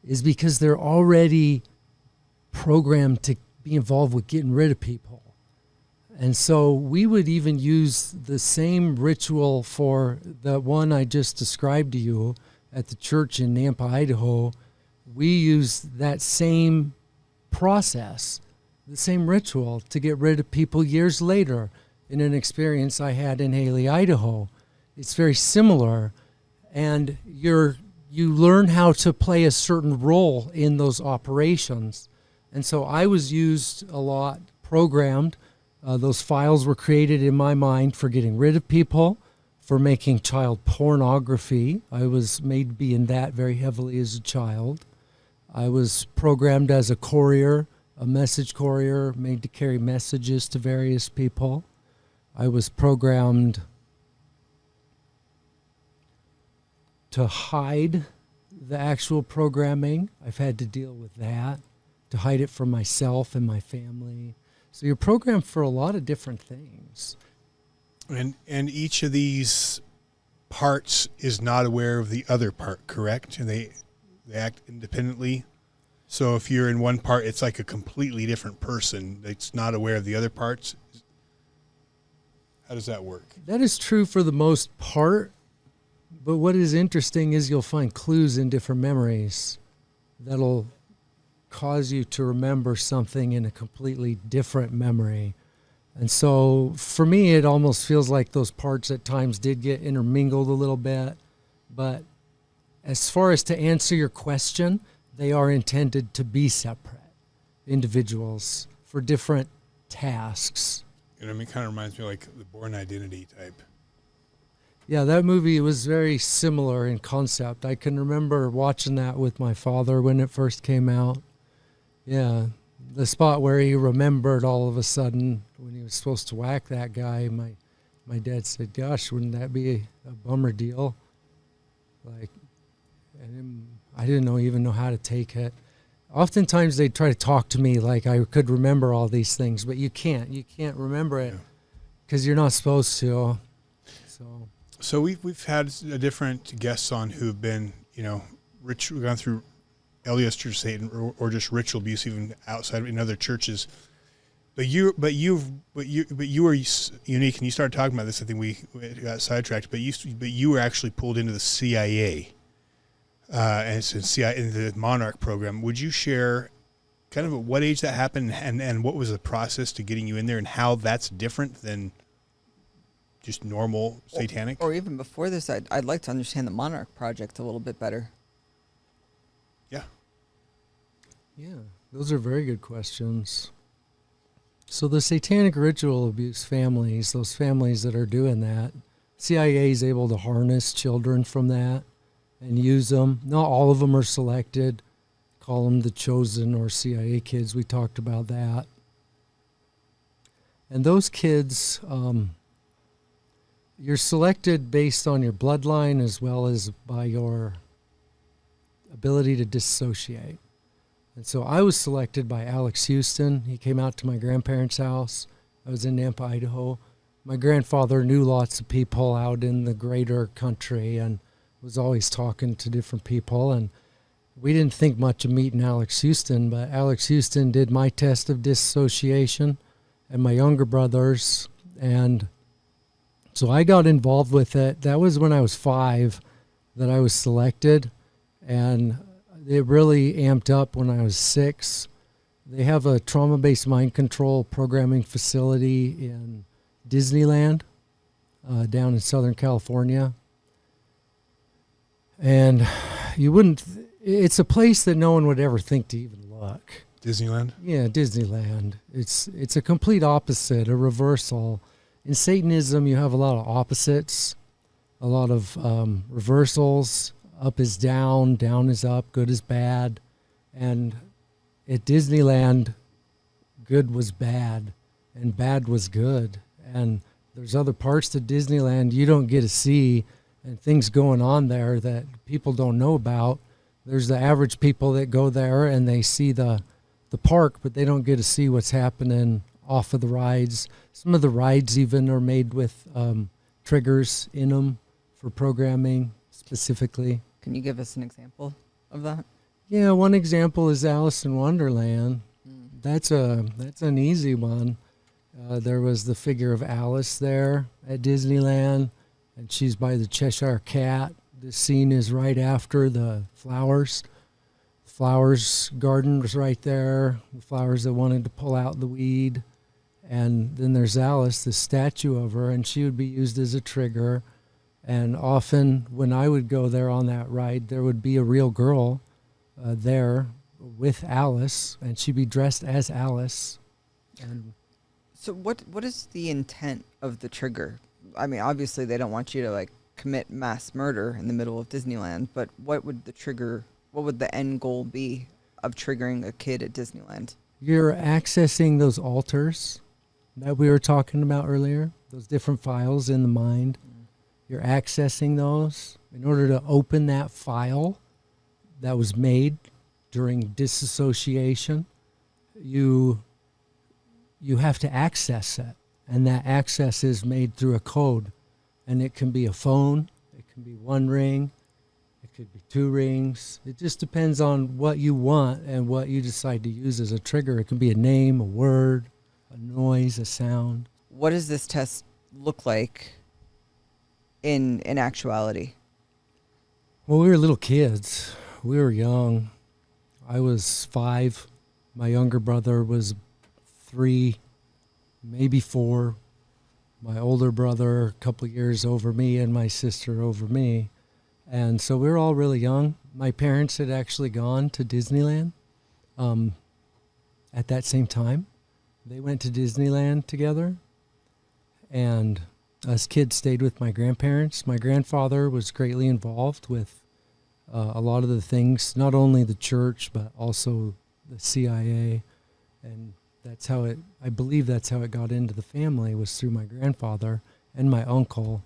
is because they're already programmed to be involved with getting rid of people. And so we would even use the same ritual for the one I just described to you at the church in Nampa, Idaho. We use that same process, the same ritual to get rid of people years later in an experience I had in Haley, Idaho. It's very similar, and you learn how to play a certain role in those operations. And so I was used a lot, programmed. Those files were created in my mind for getting rid of people, for making child pornography. I was made to be in that very heavily as a child. I was programmed as a courier, a message courier, made to carry messages to various people. I was programmed to hide the actual programming. I've had to deal with that, to hide it from myself and my family. So you're programmed for a lot of different things. And each of these parts is not aware of the other part, correct? And they act independently. So if you're in one part, it's like a completely different person that's not aware of the other parts. How does that work? That is true for the most part. But what is interesting is you'll find clues in different memories that'll cause you to remember something in a completely different memory. And so for me, it almost feels like those parts at times did get intermingled a little bit. But as far as to answer your question, they are intended to be separate individuals for different tasks. You know, I mean, it kind of reminds me of like the Bourne Identity type. Yeah, that movie was very similar in concept. I can remember watching that with my father when it first came out. Yeah, the spot where he remembered all of a sudden when he was supposed to whack that guy, my dad said, "Gosh, wouldn't that be a bummer deal?" Like, and I didn't even know how to take it. Oftentimes they try to talk to me like I could remember all these things, but you can't. You can't remember it because you're not supposed to. So we've had different guests on who've been, we've gone through LDS Church Satan or just ritual abuse even outside in other churches. But you were unique, and you started talking about this. I think we got sidetracked. But you were actually pulled into the CIA, and it's in the Monarch program. Would you share kind of at what age that happened, and what was the process to getting you in there, and how that's different than just normal satanic? Or even before this, I'd like to understand the Monarch Project a little bit better. Yeah, those are very good questions. So the satanic ritual abuse families, those families that are doing that, CIA is able to harness children from that and use them. Not all of them are selected. Call them the chosen or CIA kids. We talked about that. And those kids, you're selected based on your bloodline as well as by your ability to dissociate. And so I was selected by Alex Houston. He came out to my grandparents' house. I was in Nampa, Idaho. My grandfather knew lots of people out in the greater country and was always talking to different people. And we didn't think much of meeting Alex Houston, but Alex Houston did my test of dissociation and my younger brother's. And so I got involved with it. That was when I was 5 that I was selected. And it really amped up when I was 6. They have a trauma-based mind control programming facility in Disneyland down in Southern California. And it's a place that no one would ever think to even look. Disneyland? Yeah, Disneyland. It's a complete opposite, a reversal. In Satanism, you have a lot of opposites, a lot of reversals. Up is down, down is up, good is bad. And at Disneyland, good was bad and bad was good. And there's other parts to Disneyland you don't get to see and things going on there that people don't know about. There's the average people that go there and they see the park, but they don't get to see what's happening off of the rides. Some of the rides even are made with triggers in them for programming specifically. Can you give us an example of that? Yeah, one example is Alice in Wonderland. That's an easy one. There was the figure of Alice there at Disneyland, and she's by the Cheshire Cat. The scene is right after the flowers. The flowers garden was right there. The flowers that wanted to pull out the weed. And then there's Alice, the statue of her, and she would be used as a trigger. And often when I would go there on that ride, there would be a real girl there with Alice, and she'd be dressed as Alice. And so what is the intent of the trigger? I mean, obviously they don't want you to commit mass murder in the middle of Disneyland, but what would the end goal be of triggering a kid at Disneyland? You're accessing those altars that we were talking about earlier, those different files in the mind. You're accessing those. In order to open that file that was made during disassociation, you have to access it. And that access is made through a code. And it can be a phone, it can be 1 ring, it could be 2 rings. It just depends on what you want and what you decide to use as a trigger. It can be a name, a word, a noise, a sound. What does this test look like in actuality? Well, we were little kids. We were young. I was 5. My younger brother was 3, maybe 4. My older brother, a couple of years over me, and my sister over me. And so we were all really young. My parents had actually gone to Disneyland at that same time. They went to Disneyland together. And us kids stayed with my grandparents. My grandfather was greatly involved with a lot of the things, not only the church, but also the CIA. And that's how I believe that's how it got into the family, was through my grandfather and my uncle.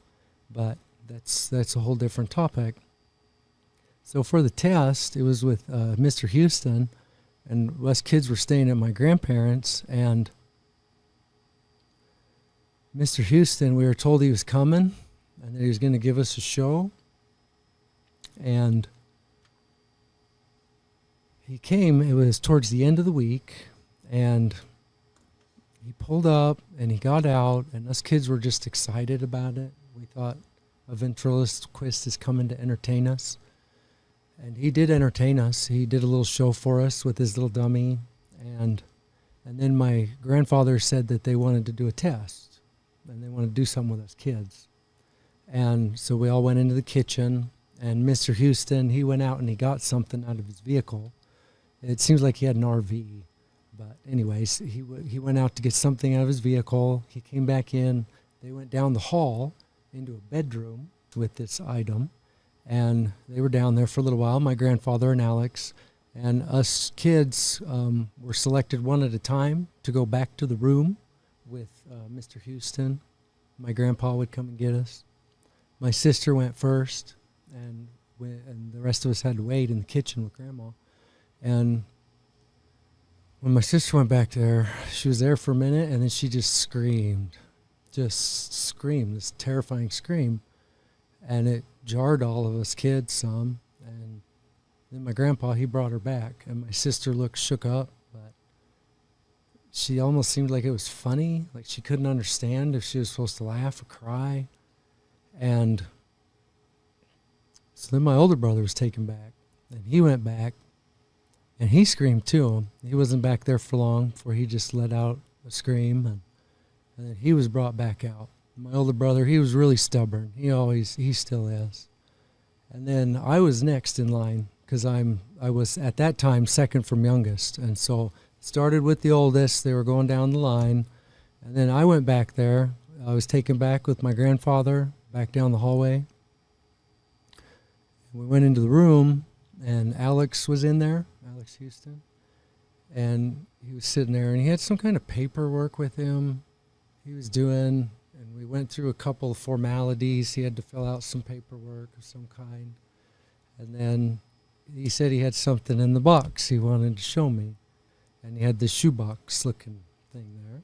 But that's a whole different topic. So for the test, it was with Mr. Houston, and us kids were staying at my grandparents', and Mr. Houston, we were told he was coming and that he was going to give us a show. And he came, it was towards the end of the week, and he pulled up and he got out, and us kids were just excited about it. We thought a ventriloquist is coming to entertain us. And he did entertain us. He did a little show for us with his little dummy. And then my grandfather said that they wanted to do a test, and they wanted to do something with us kids. And so we all went into the kitchen, and Mr. Houston, he went out and he got something out of his vehicle. It seems like he had an RV. But anyways, he went out to get something out of his vehicle. He came back in. They went down the hall into a bedroom with this item. And they were down there for a little while, my grandfather and Alex. And us kids were selected one at a time to go back to the room with Mr. Houston. My grandpa would come and get us. My sister went first, and the rest of us had to wait in the kitchen with Grandma. And when my sister went back there, she was there for a minute, and then she just screamed, this terrifying scream. And it jarred all of us kids some. And then my grandpa, he brought her back, and my sister looked shook up, but she almost seemed like it was funny, like she couldn't understand if she was supposed to laugh or cry. And so then my older brother was taken back, and he went back, and he screamed too. He wasn't back there for long before he just let out a scream, and then he was brought back out. My older brother, he was really stubborn. He still is. And then I was next in line, because I was at that time second from youngest. And so started with the oldest. They were going down the line. And then I went back there. I was taken back with my grandfather back down the hallway. We went into the room, and Alex was in there, Alex Houston. And he was sitting there, and he had some kind of paperwork with him he was doing. And we went through a couple of formalities. He had to fill out some paperwork of some kind. And then he said he had something in the box he wanted to show me. And he had this shoebox looking thing there.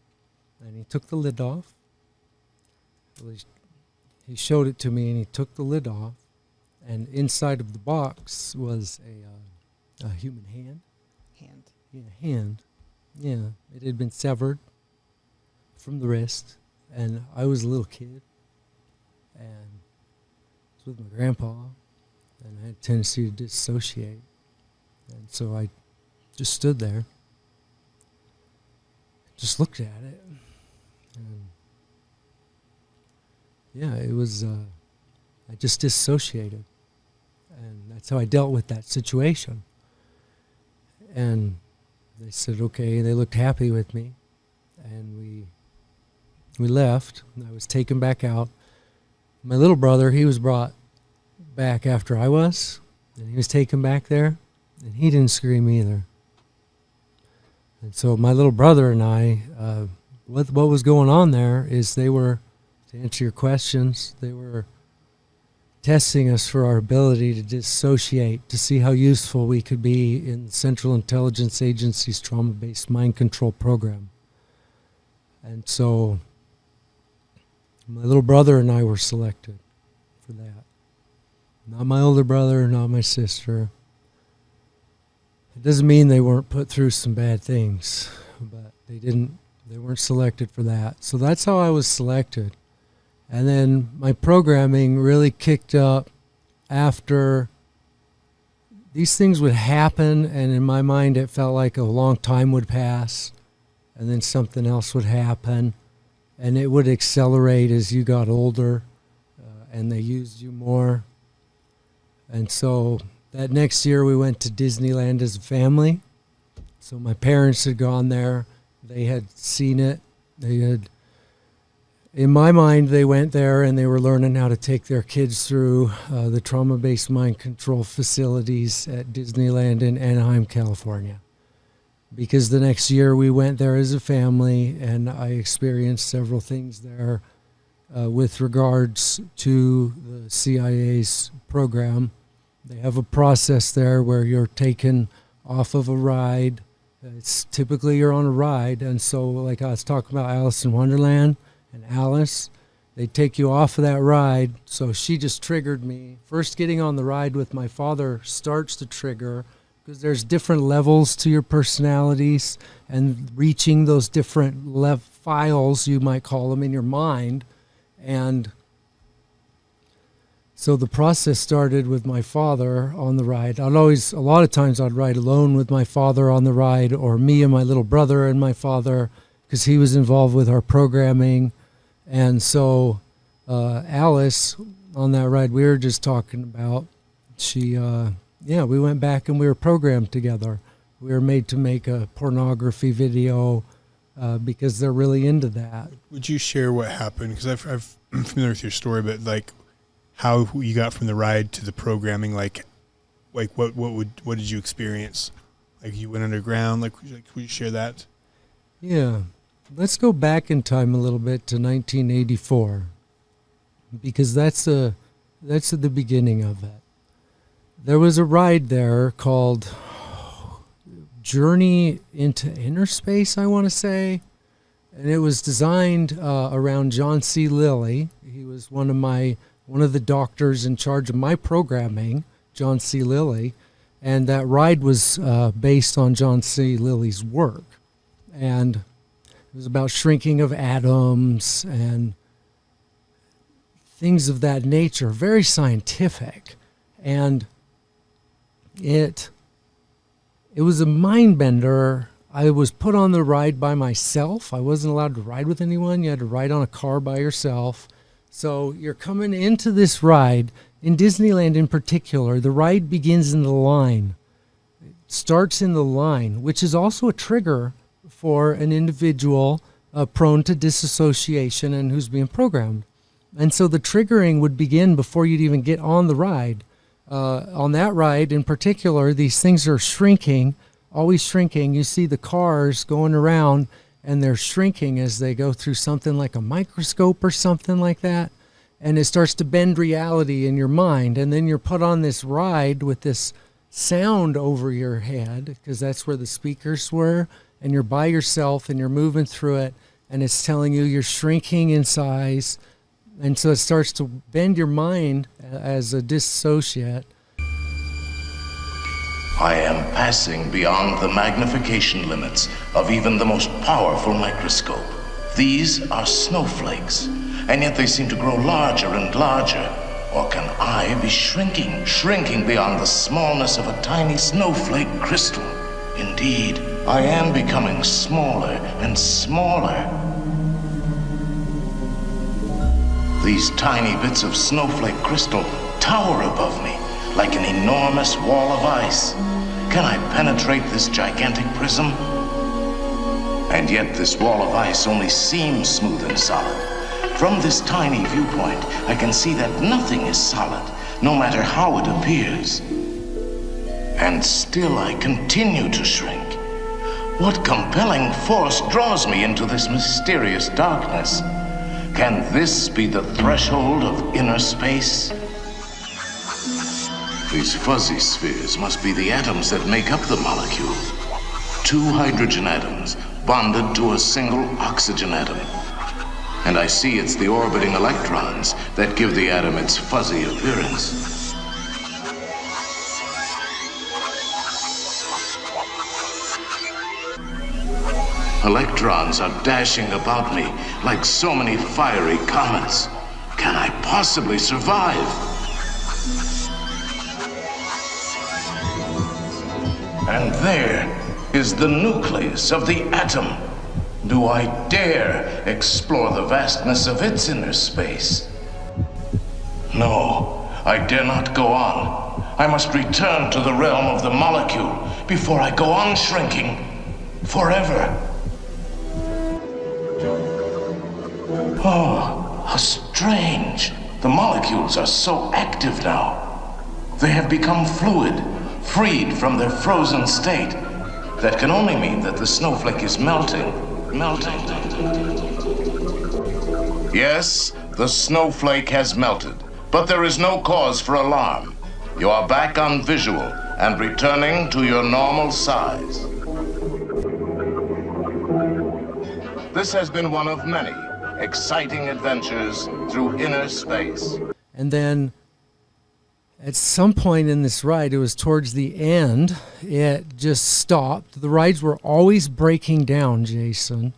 And he took the lid off. Well, he showed it to me, and he took the lid off. And inside of the box was a human hand. Yeah, hand. Yeah, it had been severed from the wrist. And I was a little kid, and I was with my grandpa, and I had a tendency to dissociate. And so I just stood there, just looked at it, and yeah, it was, I just dissociated. And that's how I dealt with that situation. And they said, okay, they looked happy with me, and we left, and I was taken back out. My little brother, he was brought back after I was, and he was taken back there, and he didn't scream either. And so my little brother and I, what was going on there is they were, to answer your questions, they were testing us for our ability to dissociate, to see how useful we could be in the Central Intelligence Agency's trauma-based mind control program. And so my little brother and I were selected for that. Not my older brother, not my sister. It doesn't mean they weren't put through some bad things, but they weren't selected for that. So that's how I was selected. And then my programming really kicked up after these things would happen, and in my mind it felt like a long time would pass, and then something else would happen, and it would accelerate as you got older, and they used you more. And so that next year we went to Disneyland as a family. So my parents had gone there. They had seen it. In my mind, they went there and they were learning how to take their kids through the trauma-based mind control facilities at Disneyland in Anaheim, California. because the next year we went there as a family, and I experienced several things there with regards to the CIA's program. They have a process there where you're taken off of a ride. It's typically you're on a ride, and so like I was talking about Alice in Wonderland and Alice, they take you off of that ride. So she just triggered me. First, getting on the ride with my father starts to trigger, because there's different levels to your personalities, and reaching those different files, you might call them, in your mind. And so the process started with my father on the ride. A lot of times I'd ride alone with my father on the ride, or me and my little brother and my father, because he was involved with our programming. And so Alice, on that ride we were just talking about, she, we went back and we were programmed together. We were made to make a pornography video because they're really into that. Would you share what happened? Because I'm familiar with your story, but like how you got from the ride to the programming, like what did you experience? Like you went underground, like would you share that? Yeah. Let's go back in time a little bit to 1984, because that's the beginning of it. There was a ride there called Journey into Inner Space, I want to say, and it was designed around John C. Lilly. He was one of the doctors in charge of my programming, John C. Lilly, and that ride was based on John C. Lilly's work, and it was about shrinking of atoms and things of that nature, very scientific, and it was a mind bender. I was put on the ride by myself. I wasn't allowed to ride with anyone. You had to ride on a car by yourself. So you're coming into this ride. In Disneyland in particular, the ride begins in the line. It starts in the line, which is also a trigger for an individual prone to disassociation and who's being programmed. And so the triggering would begin before you'd even get on the ride. On that ride in particular, these things are shrinking, always shrinking. You see the cars going around, and they're shrinking as they go through something like a microscope or something like that. And it starts to bend reality in your mind. And then you're put on this ride with this sound over your head, because that's where the speakers were. And you're by yourself and you're moving through it, and it's telling you you're shrinking in size. And so it starts to bend your mind as a dissociate. I am passing beyond the magnification limits of even the most powerful microscope. These are snowflakes, and yet they seem to grow larger and larger. Or can I be shrinking beyond the smallness of a tiny snowflake crystal? Indeed, I am becoming smaller and smaller. These tiny bits of snowflake crystal tower above me like an enormous wall of ice. Can I penetrate this gigantic prism? And yet this wall of ice only seems smooth and solid. From this tiny viewpoint, I can see that nothing is solid, no matter how it appears. And still I continue to shrink. What compelling force draws me into this mysterious darkness? Can this be the threshold of inner space? These fuzzy spheres must be the atoms that make up the molecule. 2 hydrogen atoms bonded to a single oxygen atom. And I see it's the orbiting electrons that give the atom its fuzzy appearance. Electrons are dashing about me like so many fiery comets. Can I possibly survive? And there is the nucleus of the atom. Do I dare explore the vastness of its inner space? No, I dare not go on. I must return to the realm of the molecule before I go on shrinking forever. Oh, how strange. The molecules are so active now. They have become fluid, freed from their frozen state. that can only mean that the snowflake is melting. Yes, the snowflake has melted, but there is no cause for alarm. You are back on visual and returning to your normal size. This has been one of many exciting adventures through inner space. And then at some point in this ride, it was towards the end, it just stopped. The rides were always breaking down, Jason.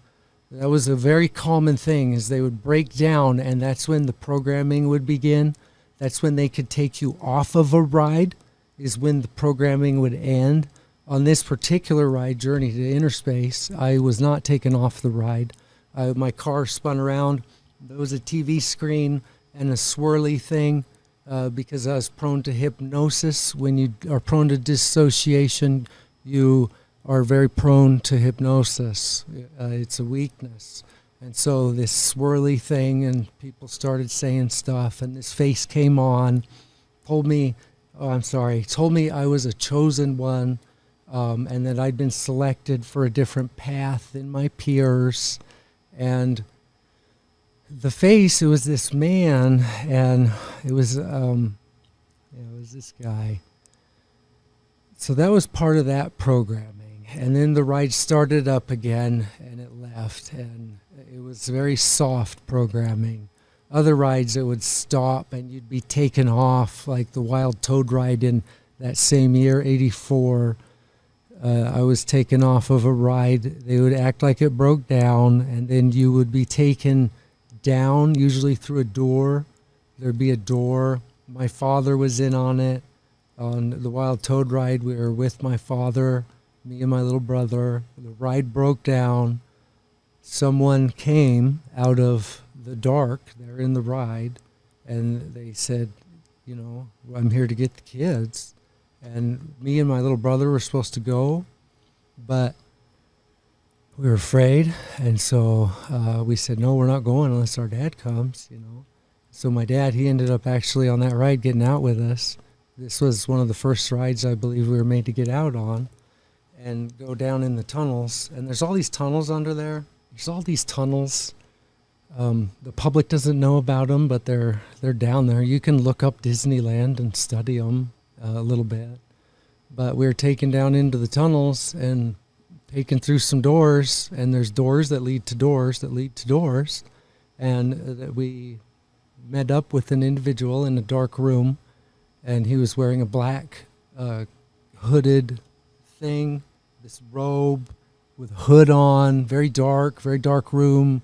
That was a very common thing, is they would break down, and that's when the programming would begin. That's when they could take you off of a ride, is when the programming would end. On this particular ride, Journey to Inner Space, I was not taken off the ride. My car spun around. There was a TV screen and a swirly thing. Because I was prone to hypnosis. When you are prone to dissociation, you are very prone to hypnosis. It's a weakness. And so this swirly thing, and people started saying stuff, and this face came on, told me I was a chosen one, and that I'd been selected for a different path than my peers. And the face, it was this man, and it was this guy. So that was part of that programming. And then the ride started up again, and it left, and it was very soft programming. Other rides, it would stop, and you'd be taken off, like the Wild Toad ride in that same year, 84. I was taken off of a ride. They would act like it broke down, and then you would be taken down, usually through a door. There'd be a door. My father was in on it. On the Wild Toad ride, we were with my father, me and my little brother. The ride broke down. Someone came out of the dark there in the ride, and they said, I'm here to get the kids. And me and my little brother were supposed to go, but we were afraid, and so we said, no, we're not going unless our dad comes, So my dad, he ended up actually on that ride getting out with us. This was one of the first rides I believe we were made to get out on and go down in the tunnels. And there's all these tunnels under there. There's all these tunnels. The public doesn't know about them, but they're down there. You can look up Disneyland and study them a little bit. But we were taken down into the tunnels and taken through some doors, and there's doors that lead to doors that lead to doors, and we met up with an individual in a dark room, and he was wearing a black hooded thing, this robe with a hood on, very dark room,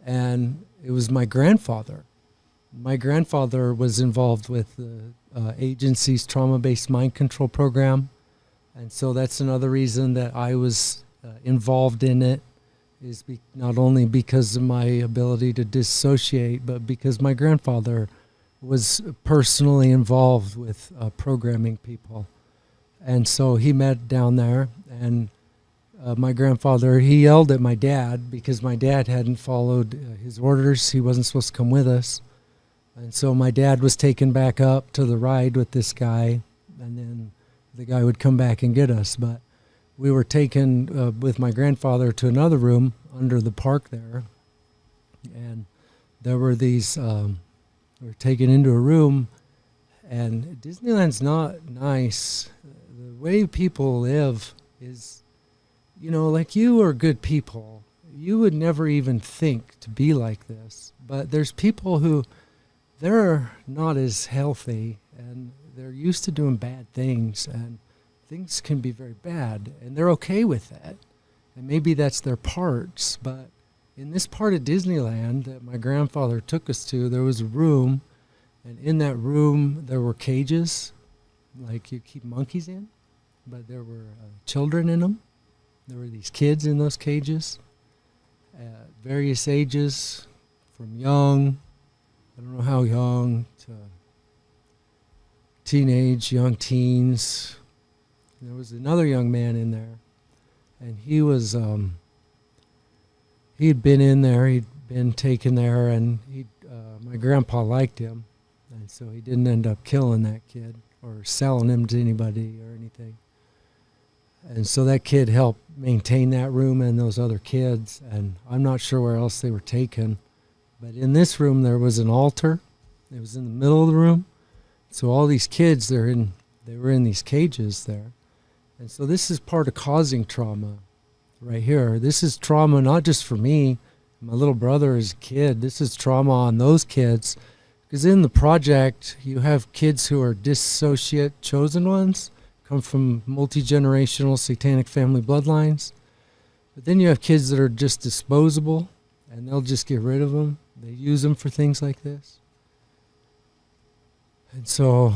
and it was my grandfather. My grandfather was involved with the agency's trauma-based mind control program. And so that's another reason that I was involved in it, is not only because of my ability to dissociate, but because my grandfather was personally involved with programming people. And so he met down there, and my grandfather, he yelled at my dad because my dad hadn't followed his orders. He wasn't supposed to come with us. And so my dad was taken back up to the ride with this guy, and then the guy would come back and get us. But we were taken with my grandfather to another room under the park there, and there were these, we were taken into a room, and Disneyland's not nice. The way people live is, like you are good people. You would never even think to be like this. But there's people who, they're not as healthy, and they're used to doing bad things, and things can be very bad, and they're okay with that. And maybe that's their parts, but in this part of Disneyland that my grandfather took us to, there was a room, and in that room there were cages, like you keep monkeys in, but there were children in them. There were these kids in those cages, various ages, from young, I don't know how young, to teenage, young teens. There was another young man in there, and he was, he'd been in there, he'd been taken there, and my grandpa liked him, and so he didn't end up killing that kid or selling him to anybody or anything. And so that kid helped maintain that room and those other kids. And I'm not sure where else they were taken. But in this room, there was an altar. It was in the middle of the room. So all these kids, they were in these cages there. And so this is part of causing trauma right here. This is trauma not just for me, my little brother as a kid. This is trauma on those kids. Because in the project, you have kids who are dissociate chosen ones, come from multi-generational satanic family bloodlines. But then you have kids that are just disposable, and they'll just get rid of them. They use them for things like this. And so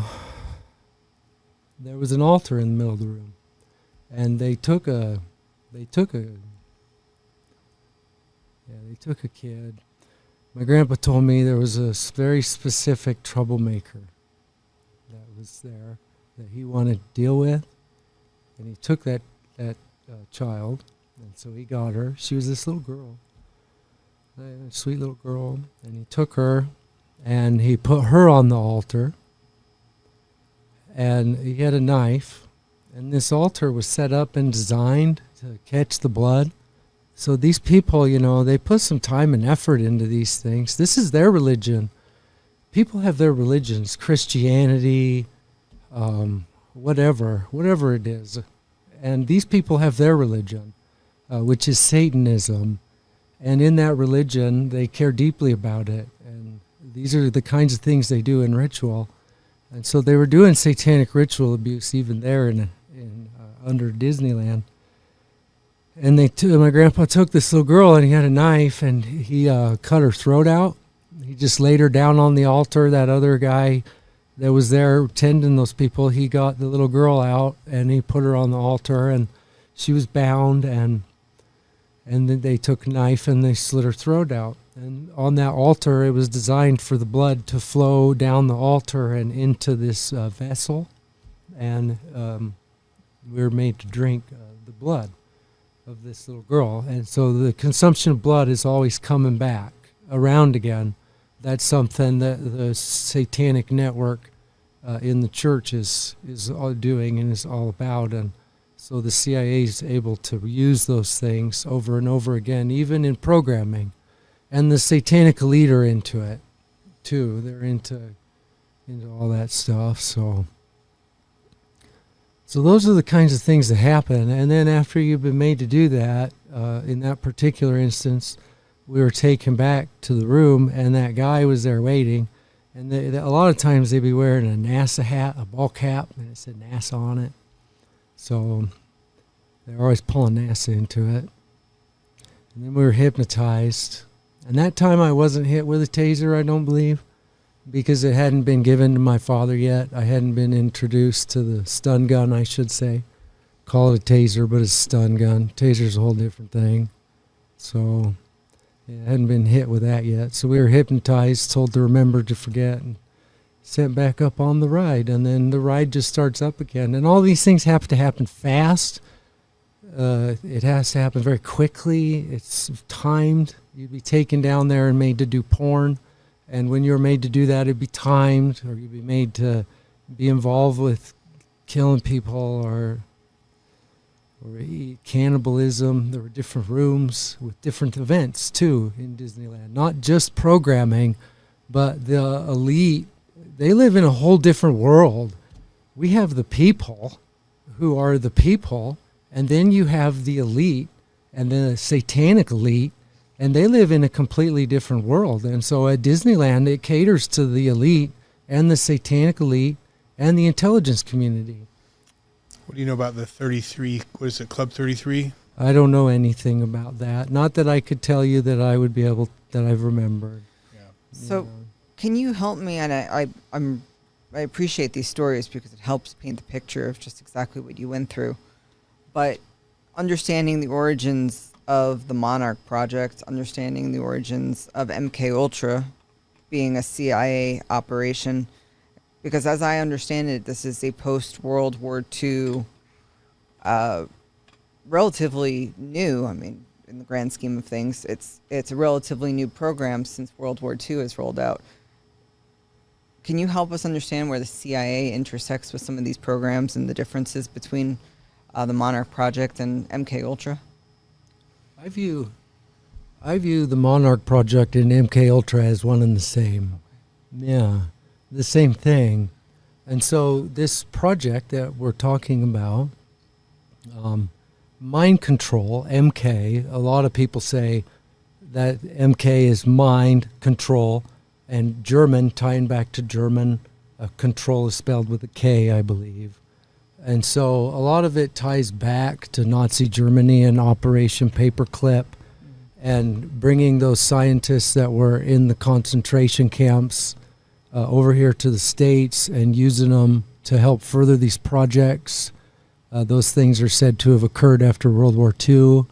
there was an altar in the middle of the room. And they took a kid. My grandpa told me there was a very specific troublemaker that was there that he wanted to deal with. And he took that child, and so he got her. She was this little girl, a sweet little girl. And he took her, and he put her on the altar. And he had a knife. And this altar was set up and designed to catch the blood. So these people, you know, they put some time and effort into these things. This is their religion. People have their religions, Christianity, whatever it is. And these people have their religion, which is Satanism. And in that religion, they care deeply about it. And these are the kinds of things they do in ritual. And so they were doing satanic ritual abuse even there in under Disneyland. And my grandpa took this little girl, and he had a knife, and he cut her throat out. He just laid her down on the altar. That other guy that was there tending those people, he got the little girl out, and he put her on the altar, and she was bound, and then they took a knife, and they slit her throat out. And on that altar, it was designed for the blood to flow down the altar and into this vessel, and we were made to drink the blood of this little girl. And so the consumption of blood is always coming back around again. That's something that the satanic network in the church is all doing and is all about. And so the CIA is able to use those things over and over again, even in programming. And the satanic elite are into it too. They're into all that stuff. So those are the kinds of things that happen. And then after you've been made to do that, in that particular instance, we were taken back to the room, and that guy was there waiting. And a lot of times they'd be wearing a NASA hat, a ball cap, and it said NASA on it. So they're always pulling NASA into it. And then we were hypnotized. And that time I wasn't hit with a taser, I don't believe, because it hadn't been given to my father yet. I hadn't been introduced to the stun gun, I should say. Call it a taser, but it's a stun gun. Taser's a whole different thing. So I hadn't been hit with that yet. So we were hypnotized, told to remember to forget, and sent back up on the ride. And then the ride just starts up again. And all these things have to happen fast. It has to happen very quickly. It's timed. You'd be taken down there and made to do porn. And when you're made to do that, it'd be timed, or you'd be made to be involved with killing people or cannibalism. There were different rooms with different events, too, in Disneyland. Not just programming, but the elite, they live in a whole different world. We have the people who are the people, and then you have the elite and the satanic elite, and they live in a completely different world. And so at Disneyland, it caters to the elite and the satanic elite and the intelligence community. What do you know about the 33, what is it, Club 33? I don't know anything about that. Not that I could tell you that I would be able, that I've remembered. Yeah. So can you help me? And I appreciate these stories because it helps paint the picture of just exactly what you went through. But understanding the origins of the Monarch project, understanding the origins of MK Ultra being a CIA operation, because as I understand it, this is a post-World War II, relatively new. I mean, in the grand scheme of things, it's a relatively new program since World War II has rolled out. Can you help us understand where the CIA intersects with some of these programs and the differences between the Monarch Project and MK Ultra? I view the Monarch Project and MK Ultra as one and the same. Yeah, the same thing. And so this project that we're talking about, mind control, MK, a lot of people say that MK is mind control, and German, tying back to German, control is spelled with a K, I believe. And so a lot of it ties back to Nazi Germany and Operation Paperclip, and bringing those scientists that were in the concentration camps over here to the States and using them to help further these projects. Those things are said to have occurred after World War II.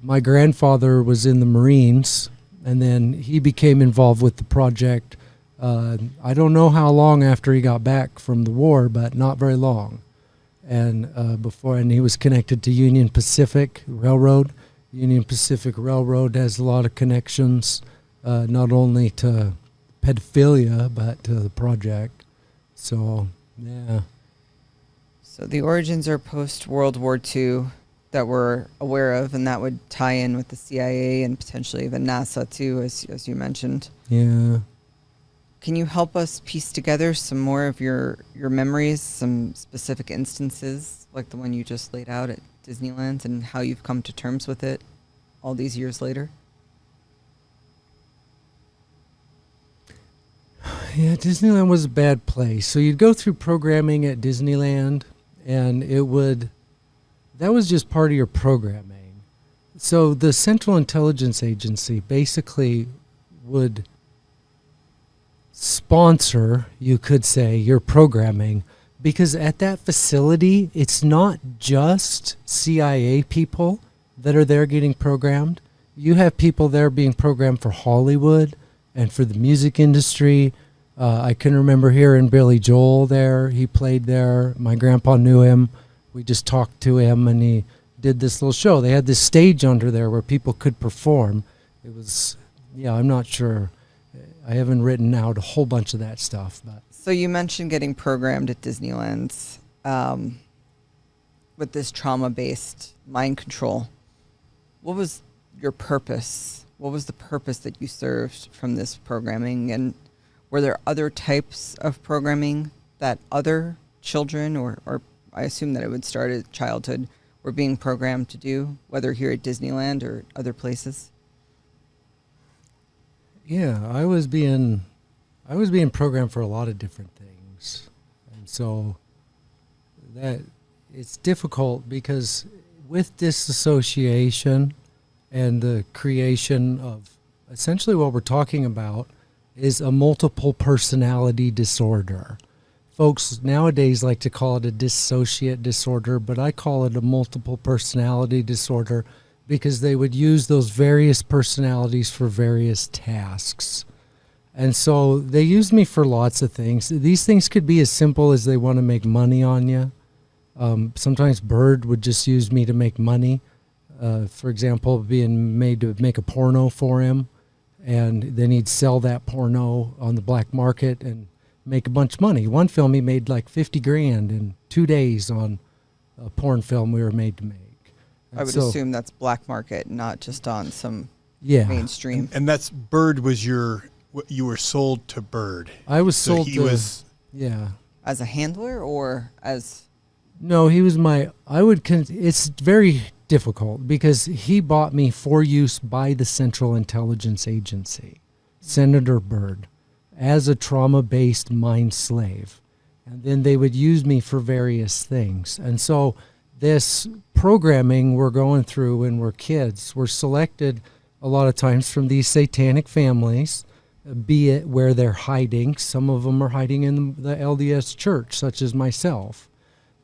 My grandfather was in the Marines, and then he became involved with the project. I don't know how long after he got back from the war, but not very long. And and he was connected to Union Pacific Railroad. Union Pacific Railroad has a lot of connections, not only to pedophilia, but to the project. So, yeah. So the origins are post-World War II that we're aware of, and that would tie in with the CIA and potentially even NASA too, as you mentioned. Yeah. Can you help us piece together some more of your memories, some specific instances like the one you just laid out at Disneyland, and how you've come to terms with it all these years later? Yeah, Disneyland was a bad place. So you'd go through programming at Disneyland, and that was just part of your programming. So the Central Intelligence Agency basically would sponsor, you could say, your programming, because at that facility, it's not just CIA people that are there getting programmed. You have people there being programmed for Hollywood and for the music industry. I can remember hearing Billy Joel there. He played there. My grandpa knew him. We just talked to him, and he did this little show. They had this stage under there where people could perform. It was, I'm not sure. I haven't written out a whole bunch of that stuff. But So you mentioned getting programmed at Disneyland with this trauma-based mind control. What was your purpose? What was the purpose that you served from this programming? And were there other types of programming that other children, or I assume that it would start at childhood, were being programmed to do, whether here at Disneyland or other places? Yeah, I was being programmed for a lot of different things. And so that it's difficult because with disassociation and the creation of essentially what we're talking about is a multiple personality disorder. Folks nowadays like to call it a dissociate disorder, but I call it a multiple personality disorder because they would use those various personalities for various tasks. And so they used me for lots of things. These things could be as simple as they want to make money on you. Sometimes Byrd would just use me to make money. For example, being made to make a porno for him, and then he'd sell that porno on the black market and make a bunch of money. One film he made like $50,000 in 2 days on a porn film we were made to make. And I would assume that's black market, not just on some mainstream. And that's Byrd was you were sold to Byrd. I was so sold he to, was as a handler or as... No, he was it's very difficult because he bought me for use by the Central Intelligence Agency, Senator Byrd, as a trauma-based mind slave. And then they would use me for various things. And so this programming we're going through when we're kids, we're selected a lot of times from these satanic families, be it where they're hiding. Some of them are hiding in the LDS Church, such as myself.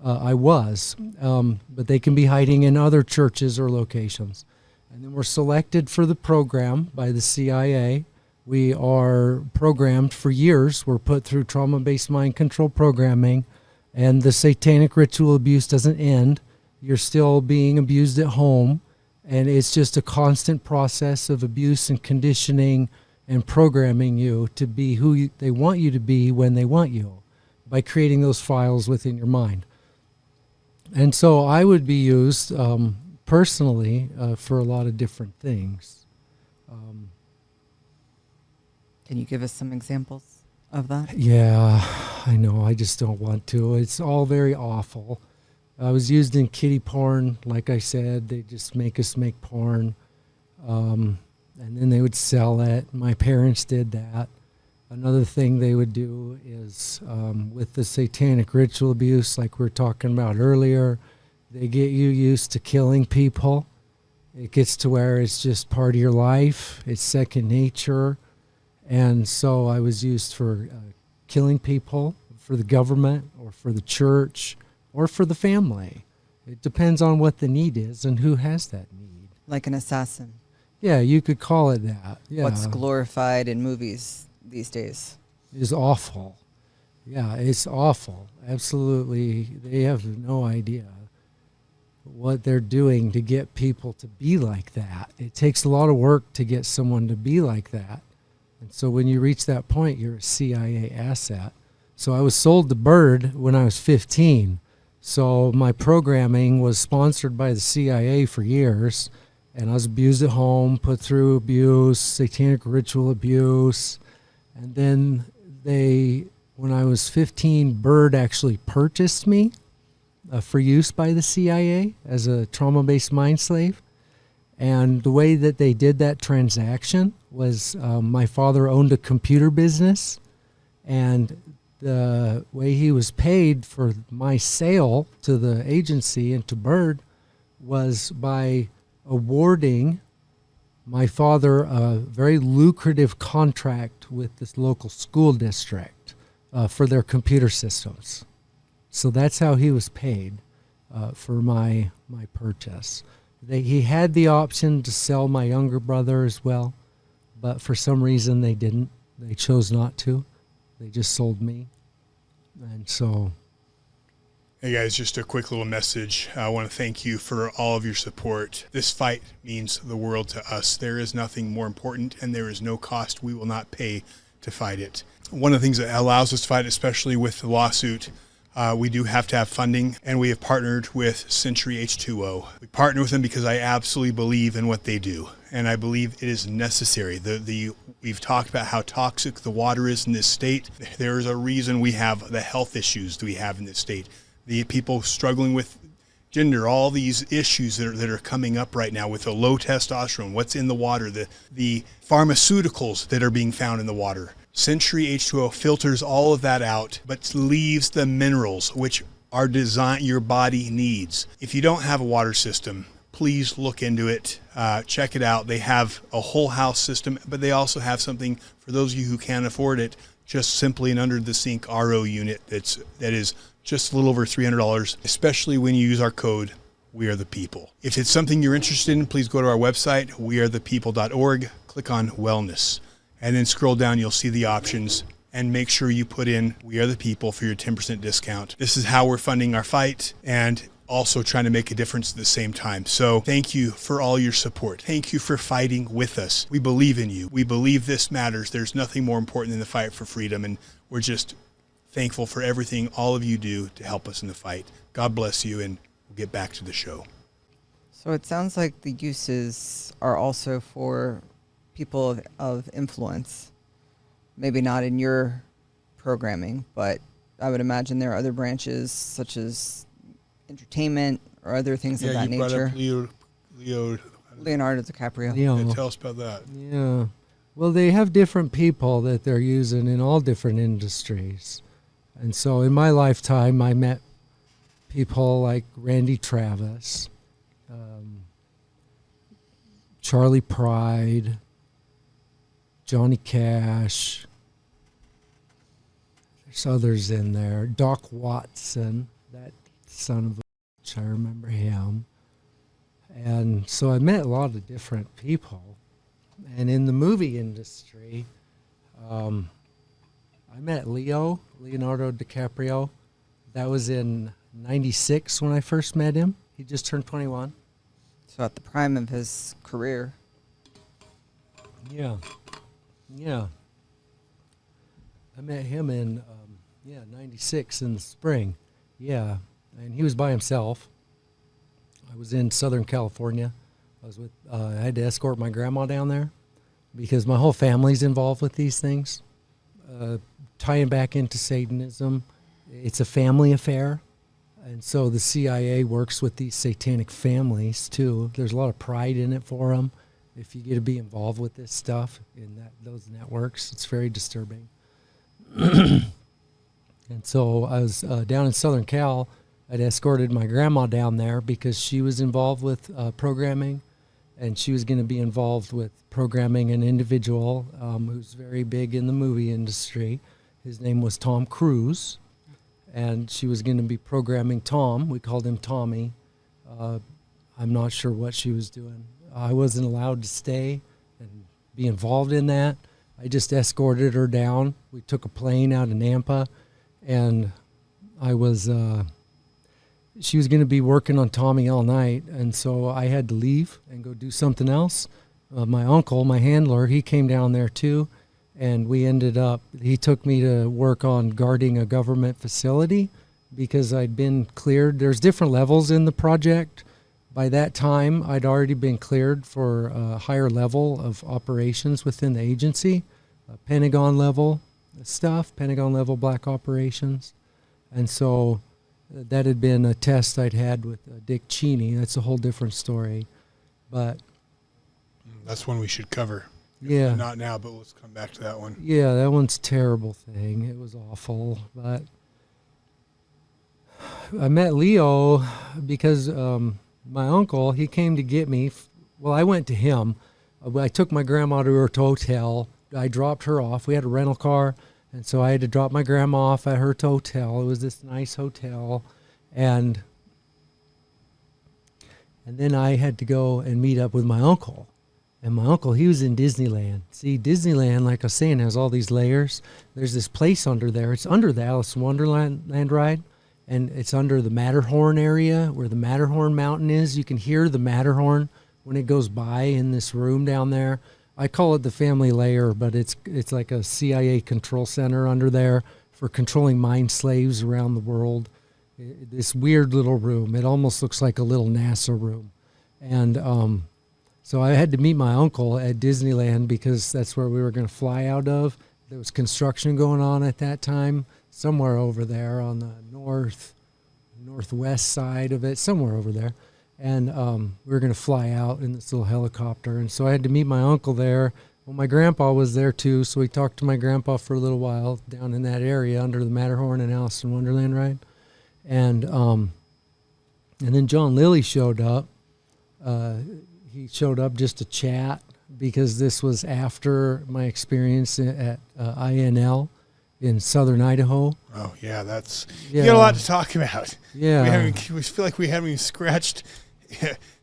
I was, but they can be hiding in other churches or locations. And then we're selected for the program by the CIA. We are programmed for years. We're put through trauma-based mind control programming, and the satanic ritual abuse doesn't end. You're still being abused at home, and it's just a constant process of abuse and conditioning and programming you to be who they want you to be when they want you by creating those files within your mind. And so I would be used personally for a lot of different things. Can you give us some examples of that? Yeah, I know. I just don't want to. It's all very awful. I was used in kiddie porn. Like I said, they just make us make porn. And then they would sell it. My parents did that. Another thing they would do is with the satanic ritual abuse, like we were talking about earlier, they get you used to killing people. It gets to where it's just part of your life. It's second nature. And so I was used for killing people, for the government, or for the church, or for the family. It depends on what the need is and who has that need. Like an assassin. Yeah, you could call it that. Yeah. What's glorified in movies these days is awful. Yeah, it's awful. Absolutely. They have no idea what they're doing to get people to be like that. It takes a lot of work to get someone to be like that. And so when you reach that point, you're a CIA asset. So I was sold to Byrd when I was 15. So my programming was sponsored by the CIA for years. And I was abused at home, put through abuse, satanic ritual abuse. And then when I was 15, Byrd actually purchased me for use by the CIA as a trauma-based mind slave. And the way that they did that transaction was my father owned a computer business, and the way he was paid for my sale to the agency and to Byrd was by awarding my father a very lucrative contract with this local school district for their computer systems. So that's how he was paid for my purchase. He had the option to sell my younger brother as well, but for some reason they didn't. They chose not to. They just sold me. And so... Hey guys, just a quick little message. I want to thank you for all of your support. This fight means the world to us. There is nothing more important, and there is no cost we will not pay to fight it. One of the things that allows us to fight, especially with the lawsuit, we do have to have funding, and we have partnered with Century H2O. We partner with them because I absolutely believe in what they do, and I believe it is necessary. We've talked about how toxic the water is in this state. There is a reason we have the health issues that we have in this state. The people struggling with gender, all these issues that are coming up right now with the low testosterone, what's in the water, the pharmaceuticals that are being found in the water. Century H2O filters all of that out, but leaves the minerals which are designed your body needs. If you don't have a water system, please look into it. Check it out. They have a whole house system, but they also have something for those of you who can't afford it, just simply an under the sink RO unit that is just a little over $300, especially when you use our code, We Are the People. If it's something you're interested in, please go to our website, wearethepeople.org, click on Wellness, and then scroll down. You'll see the options, and make sure you put in We Are the People for your 10% discount. This is how we're funding our fight and also trying to make a difference at the same time. So thank you for all your support. Thank you for fighting with us. We believe in you. We believe this matters. There's nothing more important than the fight for freedom, and we're just thankful for everything all of you do to help us in the fight. God bless you, and we'll get back to the show. So it sounds like the uses are also for people of influence. Maybe not in your programming, but I would imagine there are other branches such as entertainment or other things of that nature. Leonardo DiCaprio. Yeah, tell us about that. Yeah. Well, they have different people that they're using in all different industries. And so in my lifetime, I met people like Randy Travis, Charley Pride, Johnny Cash. There's others in there. Doc Watson, that son of a bitch, I remember him. And so I met a lot of different people. And in the movie industry, I met Leonardo DiCaprio. That was in 96 when I first met him. He just turned 21. So at the prime of his career. Yeah. Yeah. I met him in, 96 in the spring. Yeah. and he was by himself. I was in Southern California. I had to escort my grandma down there because my whole family's involved with these things. Tying back into Satanism, it's a family affair. And so the CIA works with these satanic families too. There's a lot of pride in it for them. If you get to be involved with this stuff in those networks, it's very disturbing. And so I was down in Southern Cal. I'd escorted my grandma down there because she was involved with programming, and she was going to be involved with programming an individual who's very big in the movie industry. His name was Tom Cruise, and she was going to be programming Tom. We called him Tommy. I'm not sure what she was doing. I wasn't allowed to stay and be involved in that. I just escorted her down. We took a plane out of Nampa, and she was going to be working on Tommy all night, and so I had to leave and go do something else. My uncle, my handler, he came down there too, and he took me to work on guarding a government facility because I'd been cleared. There's different levels in the project. By that time, I'd already been cleared for a higher level of operations within the agency, Pentagon level stuff, Pentagon level black operations. And so that had been a test I'd had with Dick Cheney. That's a whole different story. But that's one we should cover. Yeah. Not now, but let's come back to that one. Yeah, that one's a terrible thing. It was awful. But I met Leo because my uncle, he came to get me. Well, I went to him. I took my grandma to her hotel. I dropped her off. We had a rental car, and so I had to drop my grandma off at her hotel. It was this nice hotel, and then I had to go and meet up with my uncle. And my uncle, he was in Disneyland. See, Disneyland, like I was saying, has all these layers. There's this place under there. It's under the Alice in Wonderland ride. And it's under the Matterhorn area where the Matterhorn mountain is. You can hear the Matterhorn when it goes by in this room down there. I call it the family layer, but it's like a CIA control center under there for controlling mind slaves around the world. This weird little room. It almost looks like a little NASA room. And so I had to meet my uncle at Disneyland because that's where we were going to fly out of. There was construction going on at that time. Somewhere over there on the northwest side of it, somewhere over there. And we were going to fly out in this little helicopter. And so I had to meet my uncle there. Well, my grandpa was there too, so we talked to my grandpa for a little while down in that area under the Matterhorn and Alice in Wonderland ride. And then John Lilly showed up. He showed up just to chat because this was after my experience at INL. In southern Idaho. Oh yeah, you got a lot to talk about. Yeah, we feel like we haven't even scratched.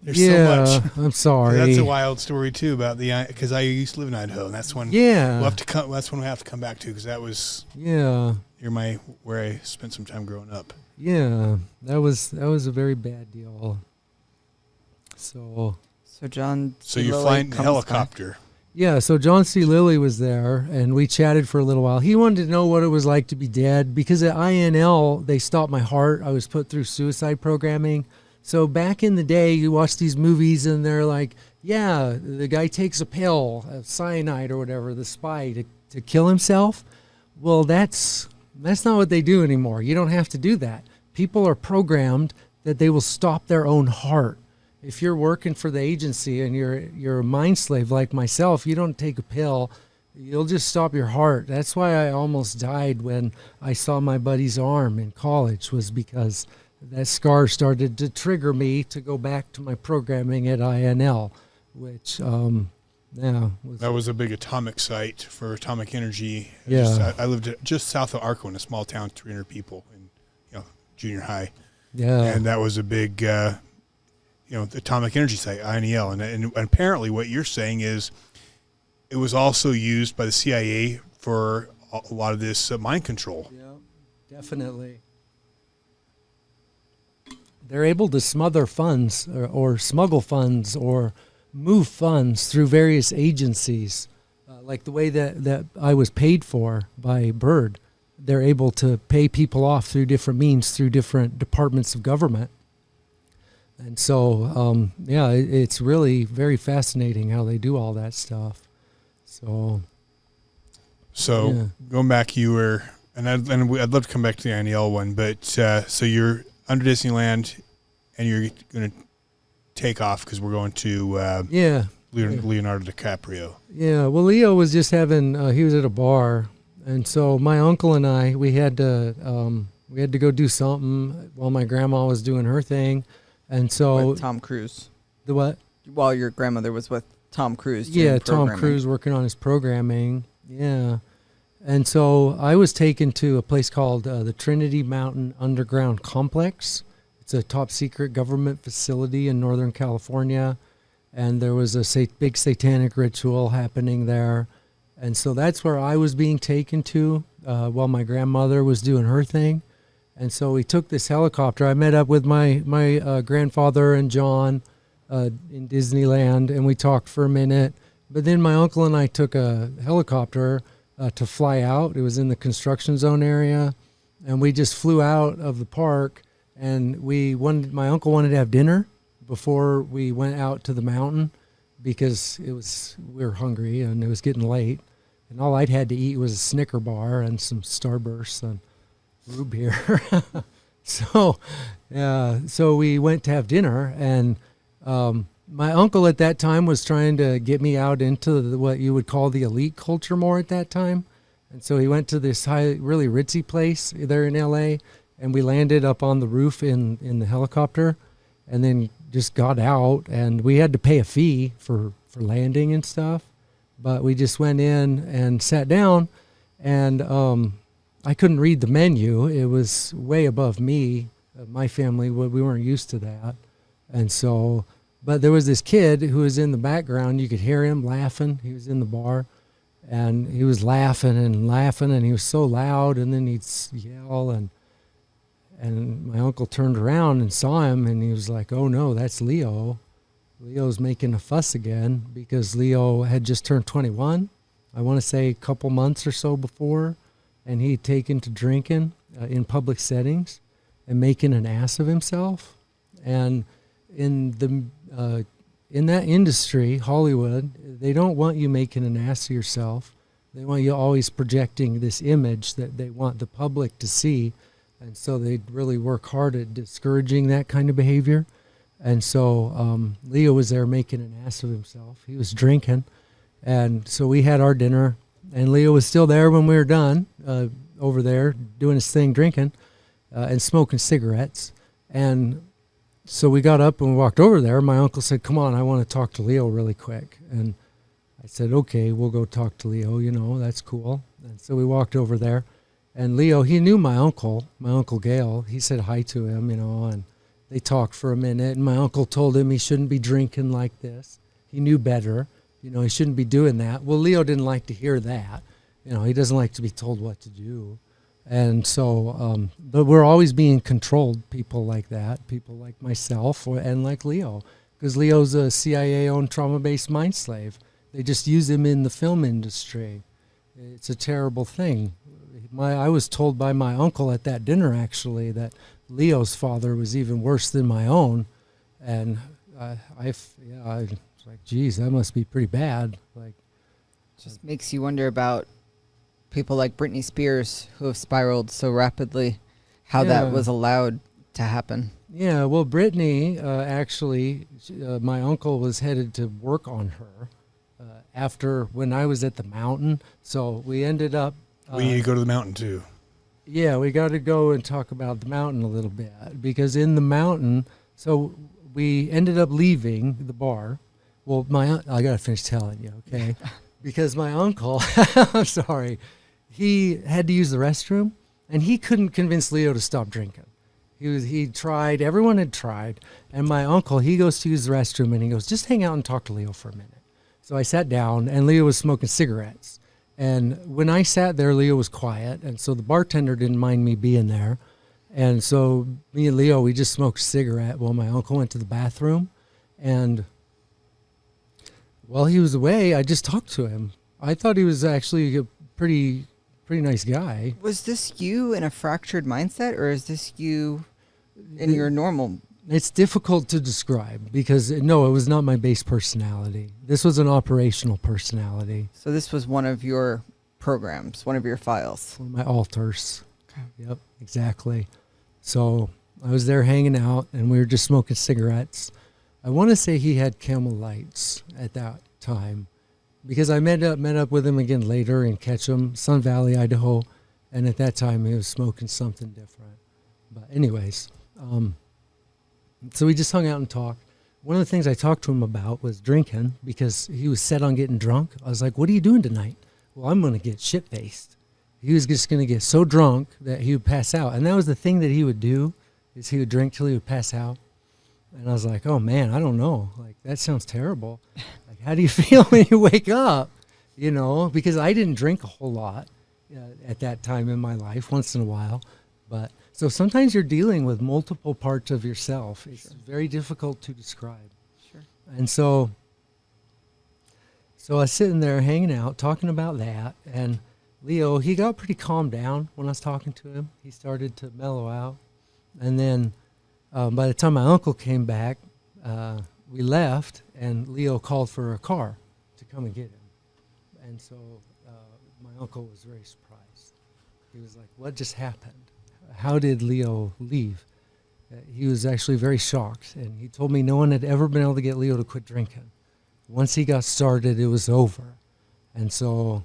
There's so much. I'm sorry. That's a wild story too about because I used to live in Idaho, and that's when we'll have to come. That's when we have to come back to because that was where I spent some time growing up. Yeah, that was a very bad deal. So John. So you're flying the helicopter. By. Yeah, so John C. Lilly was there, and we chatted for a little while. He wanted to know what it was like to be dead, because at INL, they stopped my heart. I was put through suicide programming. So back in the day, you watch these movies, and they're like, yeah, the guy takes a pill, cyanide or whatever, the spy, to kill himself. Well, that's not what they do anymore. You don't have to do that. People are programmed that they will stop their own heart. If you're working for the agency and you're a mind slave like myself, you don't take a pill, you'll just stop your heart. That's why I almost died when I saw my buddy's arm in college, was because that scar started to trigger me to go back to my programming at INL, which that was a big atomic site for atomic energy. Yeah, I lived just south of Arco in a small town, 300 people in junior high. Yeah, and that was a big. The atomic energy site, INL. And apparently what you're saying is it was also used by the CIA for a lot of this mind control. Yeah, definitely. They're able to smother funds or smuggle funds or move funds through various agencies, like the way that I was paid for by Byrd. they're able to pay people off through different means, through different departments of government. And so, it's really very fascinating how they do all that stuff. So going back, you were, and I'd love to come back to the INL one, but so you're under Disneyland, and you're going to take off because we're going to Leonardo DiCaprio. Yeah, well, Leo was just having he was at a bar, and so my uncle and I we had to go do something while my grandma was doing her thing, and so with Tom Cruise. The what? While your grandmother was with Tom Cruise. Yeah, Tom Cruise working on his programming. Yeah. And so I was taken to a place called the Trinity Mountain Underground Complex. It's a top secret government facility in Northern California. And there was a big satanic ritual happening there. And so that's where I was being taken to while my grandmother was doing her thing. And so we took this helicopter. I met up with my grandfather and John in Disneyland, and we talked for a minute. But then my uncle and I took a helicopter to fly out. It was in the construction zone area, and we just flew out of the park. And my uncle wanted to have dinner before we went out to the mountain because we were hungry and it was getting late. And all I'd had to eat was a Snicker bar and some Starbursts and root beer. So we went to have dinner, and my uncle at that time was trying to get me out into what you would call the elite culture more at that time. And so he went to this really ritzy place there in LA, and we landed up on the roof in the helicopter, and then just got out, and we had to pay a fee for landing and stuff. But we just went in and sat down, and I couldn't read the menu. It was way above me, my family. We weren't used to that. And so, but there was this kid who was in the background. You could hear him laughing. He was in the bar, and he was laughing, and he was so loud, and then he'd yell, and my uncle turned around and saw him, and he was like, "Oh no, that's Leo. Leo's making a fuss again," because Leo had just turned 21, I want to say a couple months or so before, and he'd taken to drinking in public settings and making an ass of himself. And in that industry, Hollywood, they don't want you making an ass of yourself. They want you always projecting this image that they want the public to see. And so they really work hard at discouraging that kind of behavior. And so Leo was there making an ass of himself. He was drinking. And so we had our dinner, and Leo was still there when we were done, over there doing his thing, drinking and smoking cigarettes. And so we got up and we walked over there. My uncle said, "Come on, I want to talk to Leo really quick." And I said, "Okay, we'll go talk to Leo, that's cool." And so we walked over there. And Leo, he knew my uncle Gail. He said hi to him, and they talked for a minute. And my uncle told him he shouldn't be drinking like this. He knew better. He shouldn't be doing that. Well, Leo didn't like to hear that. He doesn't like to be told what to do. And so, but we're always being controlled, people like that, people like myself and like Leo, because Leo's a CIA-owned trauma-based mind slave. They just use him in the film industry. It's a terrible thing. I was told by my uncle at that dinner, actually, that Leo's father was even worse than my own. And I was like, geez, that must be pretty bad. Just makes you wonder about people like Britney Spears who have spiraled so rapidly, how that was allowed to happen. Yeah, well, Britney, actually, my uncle was headed to work on her after when I was at the mountain. So we ended up... we need to go to the mountain, too. Yeah, we got to go and talk about the mountain a little bit, because in the mountain, so we ended up leaving the bar. Well, I got to finish telling you, okay? Because my uncle, I'm sorry, he had to use the restroom, and he couldn't convince Leo to stop drinking. He tried, everyone had tried, and my uncle, he goes to use the restroom, and he goes, "Just hang out and talk to Leo for a minute." So I sat down, and Leo was smoking cigarettes. And when I sat there, Leo was quiet, and so the bartender didn't mind me being there. And so me and Leo, we just smoked a cigarette while my uncle went to the bathroom. And while he was away, I just talked to him. I thought he was actually a pretty pretty nice guy. Was this you in a fractured mindset, or is this you in your normal? It's difficult to describe because, no, it was not my base personality. This was an operational personality. So this was one of your programs, one of your files. One of my altars. Okay. Yep, exactly. So I was there hanging out, and we were just smoking cigarettes. I want to say he had Camel Lights at that time, because I met up with him again later in Ketchum, Sun Valley, Idaho, and at that time he was smoking something different. But anyways, so we just hung out and talked. One of the things I talked to him about was drinking, because he was set on getting drunk. I was like, "What are you doing tonight?" "Well, I'm going to get shit-faced." He was just going to get so drunk that he would pass out. And that was the thing that he would do, is he would drink till he would pass out. And I was like, "Oh man, I don't know. Like, that sounds terrible. Like, how do you feel when you wake up?" You know, because I didn't drink a whole lot at that time in my life, once in a while. But so sometimes you're dealing with multiple parts of yourself. It's very difficult to describe. Sure. And so I was sitting there hanging out, talking about that, and Leo, he got pretty calmed down when I was talking to him. He started to mellow out. And then by the time my uncle came back, we left, and Leo called for a car to come and get him. And so my uncle was very surprised. He was like, "What just happened? How did Leo leave?" He was actually very shocked, and he told me no one had ever been able to get Leo to quit drinking. Once he got started, it was over. And so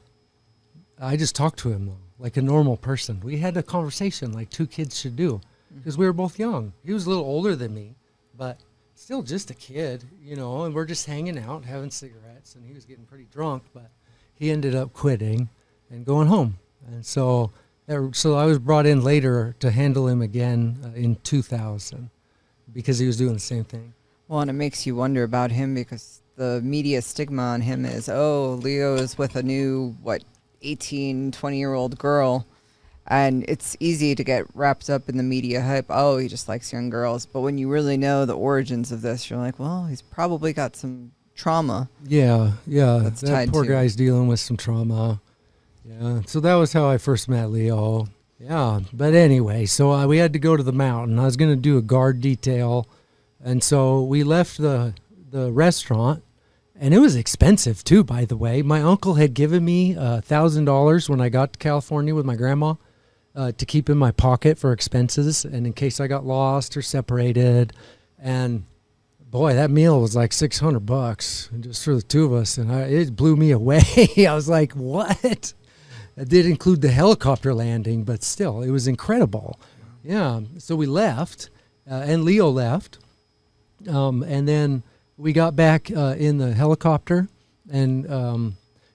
I just talked to him, though, like a normal person. We had a conversation like two kids should do, because we were both young. He was a little older than me, but still just a kid, you know, and we're just hanging out, having cigarettes, and he was getting pretty drunk, but he ended up quitting and going home. And so I was brought in later to handle him again in 2000, because he was doing the same thing. Well, and it makes you wonder about him, because the media stigma on him is, oh, Leo is with a new, 18, 20-year-old girl. And it's easy to get wrapped up in the media hype. Oh, he just likes young girls. But when you really know the origins of this, you're like, well, he's probably got some trauma. Yeah. That's that tied poor to. guy's dealing with some trauma. Yeah. So that was how I first met Leo. Yeah. But anyway, so we had to go to the mountain. I was going to do a guard detail. And so we left the restaurant. And it was expensive, too, by the way. My uncle had given me $1,000 when I got to California with my grandma to keep in my pocket for expenses and in case I got lost or separated. And, boy, that meal was like $600 just for the two of us. And it blew me away. I was like, what? It did include the helicopter landing, but still, it was incredible. Yeah. So we left, and Leo left. And then we got back in the helicopter, and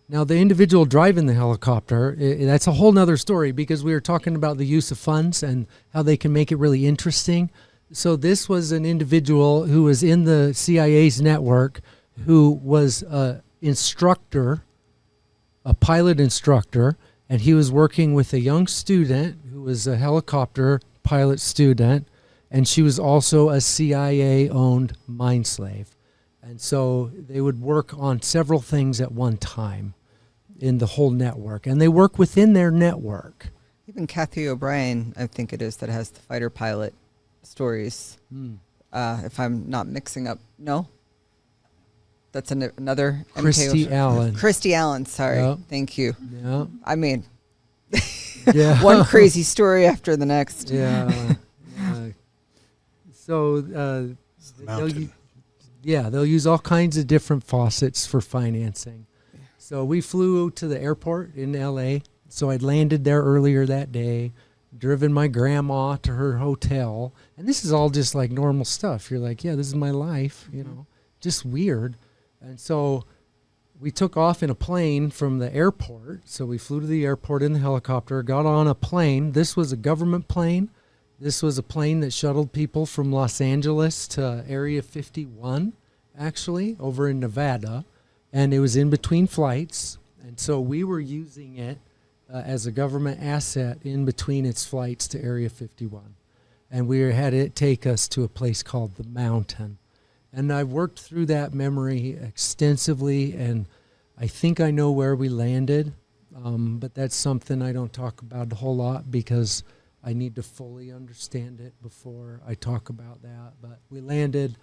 now the individual driving the helicopter, that's a whole nother story, because we were talking about the use of funds and how they can make it really interesting. So this was an individual who was in the CIA's network, who was an instructor, a pilot instructor, and he was working with a young student who was a helicopter pilot student, and she was also a CIA-owned mind slave. And so they would work on several things at one time in the whole network. And they work within their network. Even Kathy O'Brien, I think it is, that has the fighter pilot stories. If I'm not mixing up. No? That's another Christy Allen. Christy Allen, sorry. Yep. Thank you. Yeah. I mean, yeah. one crazy story after the next. Yeah. So they'll use all kinds of different faucets for financing. So we flew to the airport in LA. So I'd landed there earlier that day, driven my grandma to her hotel. And this is all just like normal stuff. You're like, yeah, this is my life, you know, just weird. And so we took off in a plane from the airport. So we flew to the airport in the helicopter, got on a plane. This was a government plane. This was a plane that shuttled people from Los Angeles to Area 51, actually, over in Nevada. And it was in between flights. And so we were using it as a government asset in between its flights to Area 51. And we had it take us to a place called the Mountain. And I worked through that memory extensively, and I think I know where we landed. But that's something I don't talk about a whole lot because I need to fully understand it before I talk about that. But we landed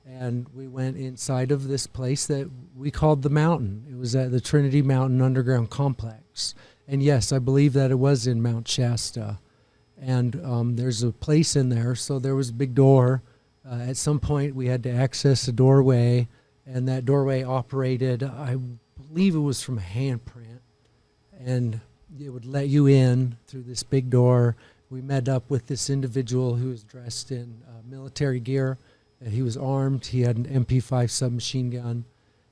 and we went inside of this place that we called the Mountain. It was at the Trinity Mountain Underground Complex. And yes, I believe that it was in Mount Shasta. And there's a place in there, so there was a big door. At some point, we had to access a doorway, and that doorway operated, I believe it was from a handprint, and it would let you in through this big door. We met up with this individual who was dressed in military gear. He was armed. He had an MP5 submachine gun,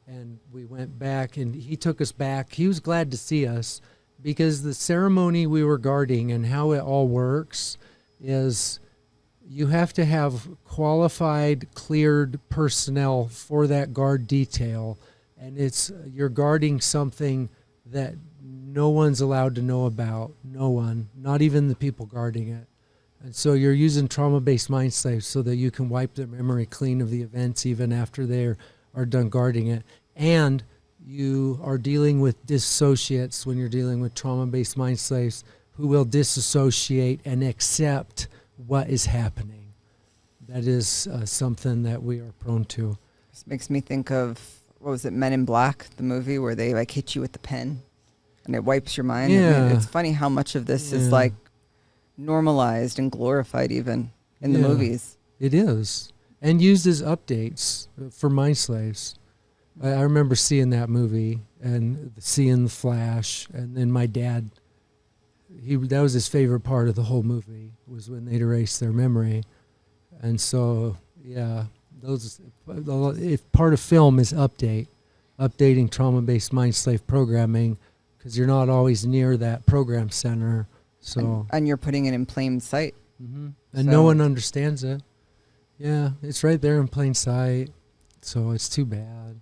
and we went back, and he took us back. He was glad to see us because the ceremony we were guarding and how it all works is you have to have qualified, cleared personnel for that guard detail, and you're guarding something that no one's allowed to know about. No one, not even the people guarding it. And so you're using trauma-based mind slaves so that you can wipe their memory clean of the events even after they are done guarding it. And you are dealing with dissociates when you're dealing with trauma-based mind slaves who will disassociate and accept what is happening. That is something that we are prone to. This makes me think of, what was it, Men in Black, the movie where they like hit you with the pen and it wipes your mind. Yeah. I mean, it's funny how much of this is like normalized and glorified even in the movies. It is. And used as updates for mind slaves. I remember seeing that movie and seeing the Flash, and then my dad, that was his favorite part of the whole movie, was when they'd erase their memory. And so, yeah, if part of film is updating trauma-based mind slave programming, because you're not always near that program center. So and you're putting it in plain sight. Mm-hmm. And no one understands it. Yeah, it's right there in plain sight. So it's too bad.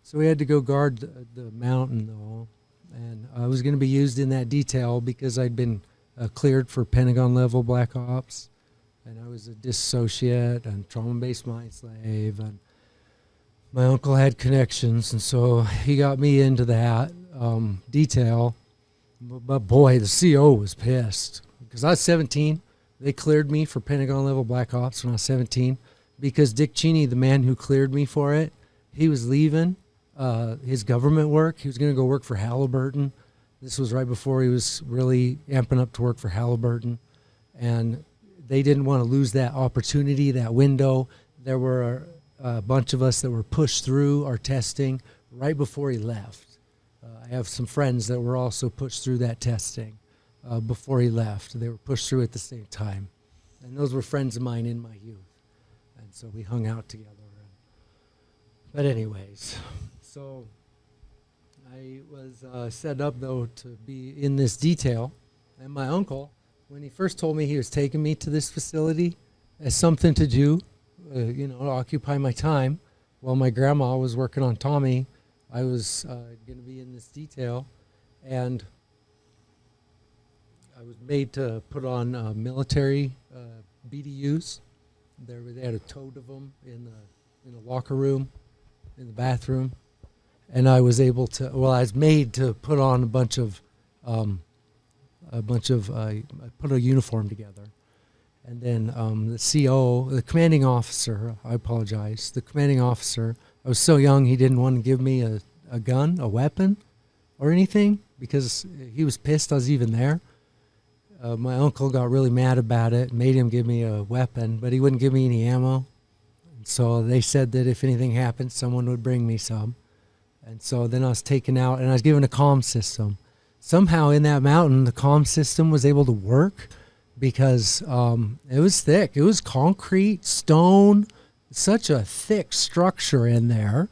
So we had to go guard the mountain, though, and I was going to be used in that detail because I'd been cleared for Pentagon-level Black Ops, and I was a dissociate and trauma-based mind slave, and my uncle had connections, and so he got me into that detail. But boy, the CO was pissed because I was 17. They cleared me for Pentagon-level Black Ops when I was 17 because Dick Cheney, the man who cleared me for it, he was leaving his government work. He was going to go work for Halliburton. This was right before he was really amping up to work for Halliburton. And they didn't want to lose that opportunity, that window. There were a bunch of us that were pushed through our testing right before he left. I have some friends that were also pushed through that testing before he left. They were pushed through at the same time. And those were friends of mine in my youth. And so we hung out together. But anyways, so I was set up, though, to be in this detail. And my uncle, when he first told me he was taking me to this facility as something to do, to occupy my time, while my grandma was working on Tommy, I was going to be in this detail. And I was made to put on military BDUs. They had a tote of them in the locker room, in the bathroom, and I was made to put on I put a uniform together. And then the CO, the commanding officer, I apologize, the commanding officer, I was so young he didn't want to give me a gun, a weapon, or anything because he was pissed I was even there. My uncle got really mad about it, made him give me a weapon, but he wouldn't give me any ammo. So they said that if anything happened, someone would bring me some. And so then I was taken out, and I was given a comm system. Somehow in that mountain, the comm system was able to work because it was thick. It was concrete, stone, such a thick structure in there.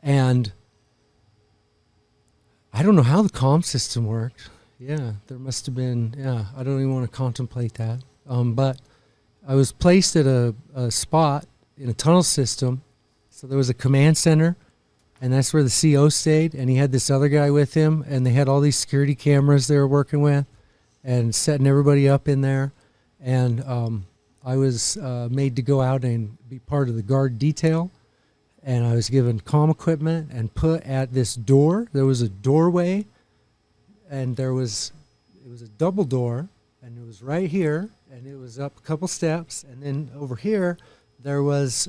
And I don't know how the comm system worked. Yeah, there must have been, I don't even want to contemplate that. But I was placed at a spot in a tunnel system. So there was a command center, and that's where the CO stayed, and he had this other guy with him, and they had all these security cameras they were working with and setting everybody up in there. And I was made to go out and be part of the guard detail, and I was given comm equipment and put at this door. There was a doorway and it was a double door, and it was right here, and it was up a couple steps, and then over here there was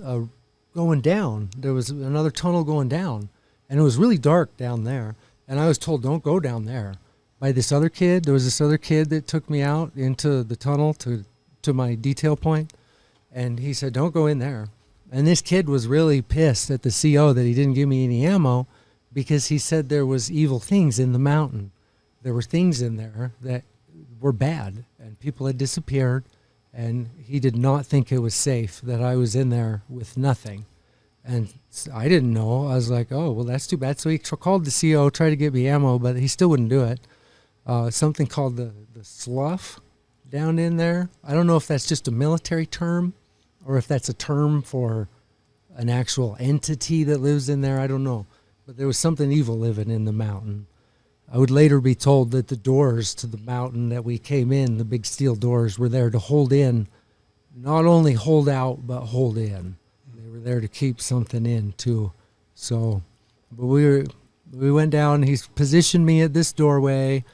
going down. There was another tunnel going down, and it was really dark down there. And I was told, don't go down there. By this other kid, there was this other kid that took me out into the tunnel to my detail point, and he said, don't go in there. And this kid was really pissed at the CO that he didn't give me any ammo, because he said there was evil things in the mountain. There were things in there that were bad, and people had disappeared, and he did not think it was safe that I was in there with nothing. And I didn't know. I was like, oh, well, that's too bad. So he called the CO, tried to get me ammo, but he still wouldn't do it. Something called the slough down in there. I don't know if that's just a military term or if that's a term for an actual entity that lives in there. I don't know. But there was something evil living in the mountain. I would later be told that the doors to the mountain that we came in, the big steel doors, were there to hold in, not only hold out, but hold in. They were there to keep something in, too. So, but we went down. He's positioned me at this doorway,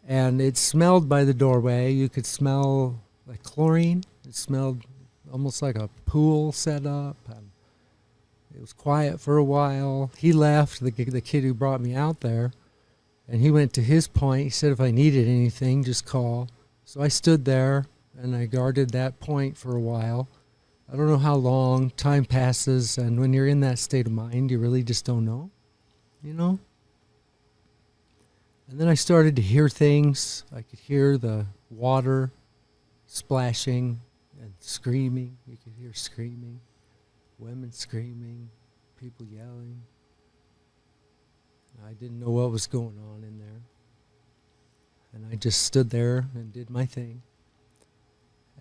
and it smelled by the doorway. You could smell like chlorine. It smelled almost like a pool set up. And it was quiet for a while. He left, the kid who brought me out there. And he went to his point. He said if I needed anything, just call. So I stood there, and I guarded that point for a while. I don't know how long. Time passes, and when you're in that state of mind, you really just don't know, you know? And then I started to hear things. I could hear the water splashing and screaming. You could hear screaming, women screaming, people yelling. I didn't know what was going on in there. And I just stood there and did my thing.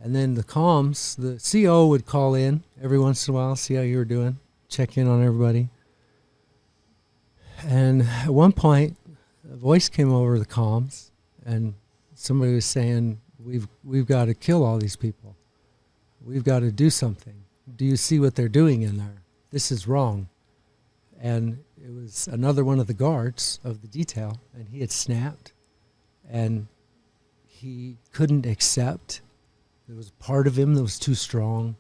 And then the comms, the CO would call in every once in a while, see how you were doing, check in on everybody. And at one point, a voice came over the comms, and somebody was saying, we've got to kill all these people. We've got to do something. Do you see what they're doing in there? This is wrong. And it was another one of the guards of the detail, and he had snapped, and he couldn't accept. There was a part of him that was too strong,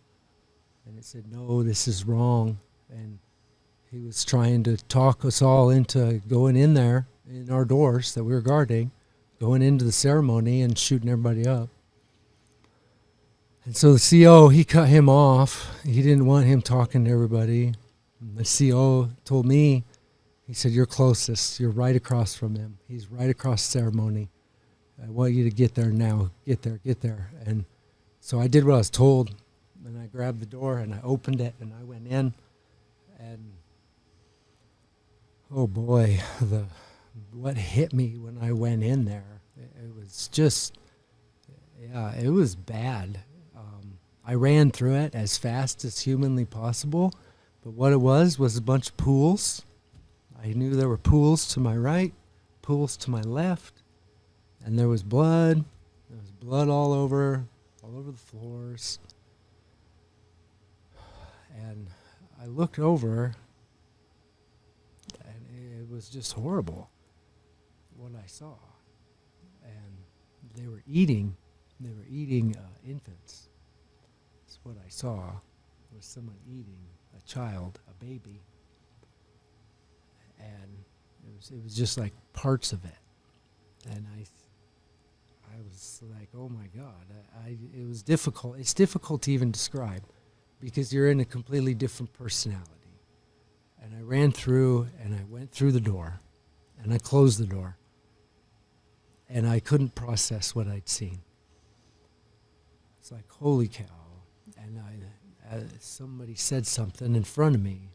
and it said, no, this is wrong. And he was trying to talk us all into going in there, in our doors that we were guarding, going into the ceremony and shooting everybody up. And so the CO, he cut him off. He didn't want him talking to everybody. The CO told me, he said, you're closest. You're right across from him. He's right across ceremony. I want you to get there now. Get there, get there. And so I did what I was told, and I grabbed the door, and I opened it, and I went in. And, oh boy, what hit me when I went in there, it was just, yeah, it was bad. I ran through it as fast as humanly possible. But what it was a bunch of pools. I knew there were pools to my right, pools to my left, and there was blood. There was blood all over the floors. And I looked over, and it was just horrible what I saw. And they were eating infants. That's what I saw, was someone eating a child, a baby, and it was just like parts of it, and I was like, oh my God, it was difficult. It's difficult to even describe because you're in a completely different personality. And I ran through, and I went through the door, and I closed the door, and I couldn't process what I'd seen. It's like, holy cow. And somebody said something in front of me,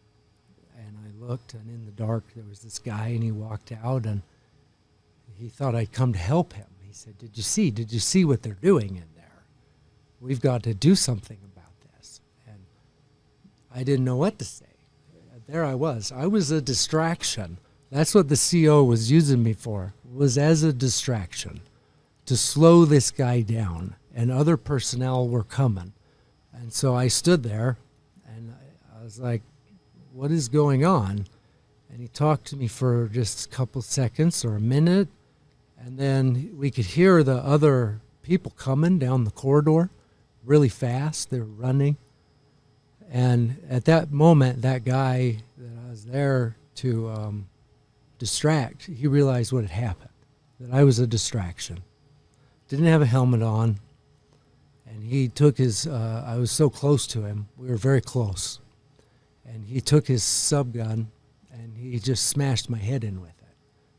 and I looked, and in the dark there was this guy, and he walked out, and he thought I'd come to help him. He said, did you see what they're doing in there? We've got to do something about this. And I didn't know what to say. There I was a distraction. That's what the CO was using me for, was as a distraction to slow this guy down, and other personnel were coming. And so I stood there, and I was like, what is going on? And he talked to me for just a couple seconds or a minute, And then we could hear the other people coming down the corridor really fast. They were running. And at that moment, that guy that I was there to distract, he realized what had happened, that I was a distraction. Didn't have a helmet on. And he took his, I was so close to him. We were very close. And he took his subgun and he just smashed my head in with it.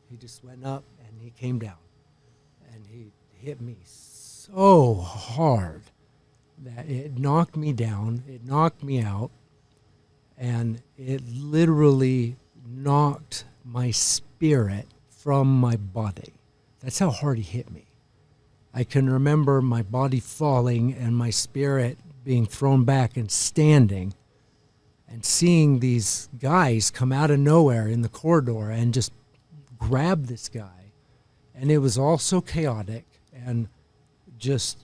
He just went up and he came down. And he hit me so hard that it knocked me down, it knocked me out, and it literally knocked my spirit from my body. That's how hard he hit me. I can remember my body falling and my spirit being thrown back and standing and seeing these guys come out of nowhere in the corridor and just grab this guy. And it was all so chaotic and just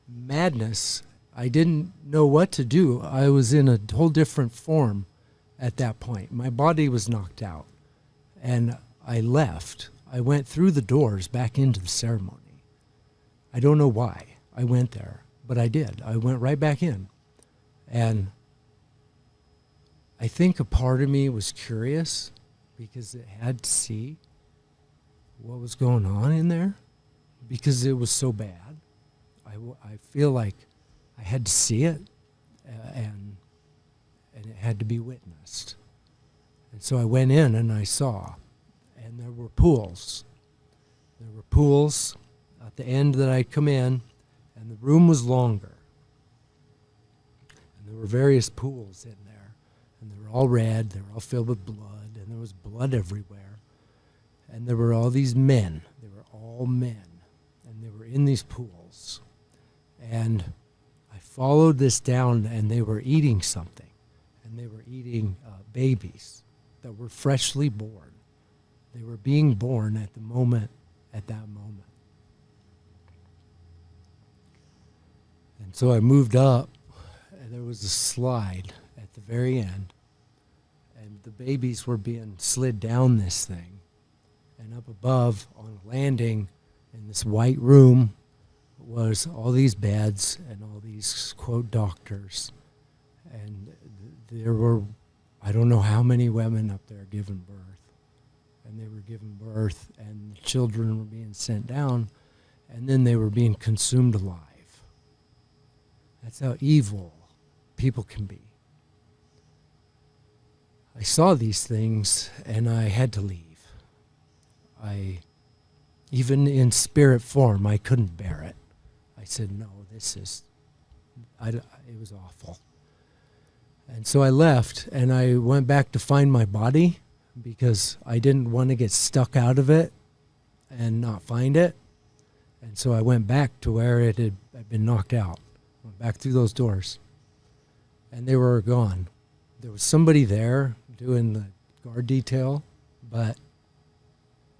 madness. I didn't know what to do. I was in a whole different form at that point. My body was knocked out. And I left. I went through the doors back into the ceremony. I don't know why I went there, but I did. I went right back in. And I think a part of me was curious because it had to see what was going on in there because it was so bad. I feel like I had to see it and it had to be witnessed. And so I went in and I saw, and there were pools. There were pools at the end that I'd come in, and the room was longer. And there were various pools in there, and they were all red, they were all filled with blood, and there was blood everywhere. And there were all these men. They were all men, and they were in these pools. And I followed this down, and they were eating something. And they were eating babies that were freshly born. They were being born at that moment. And so I moved up, and there was a slide at the very end. And the babies were being slid down this thing. And up above on a landing in this white room was all these beds and all these, quote, doctors. And there were, I don't know how many women up there giving birth. And they were giving birth, and the children were being sent down, and then they were being consumed alive. That's how evil people can be. I saw these things, and I had to leave. Even in spirit form, I couldn't bear it. I said, no, it was awful. And so I left, and I went back to find my body because I didn't want to get stuck out of it and not find it. And so I went back to where it had been knocked out. Went back through those doors. And they were gone. There was somebody there doing the guard detail, but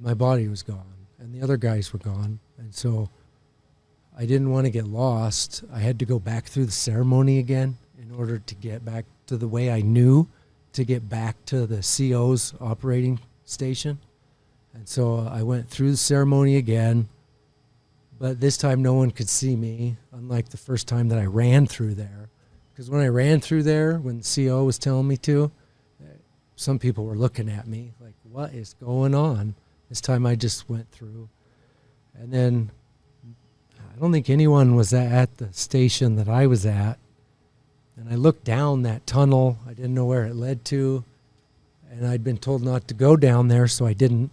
my body was gone. And the other guys were gone. And so I didn't want to get lost. I had to go back through the ceremony again in order to get back to the way I knew to get back to the CO's operating station. And so I went through the ceremony again, but this time no one could see me, unlike the first time that I ran through there. Because when I ran through there, when the CO was telling me to, some people were looking at me like, what is going on? This time I just went through. And then I don't think anyone was at the station that I was at. And I looked down that tunnel. I didn't know where it led to. And I'd been told not to go down there, so I didn't.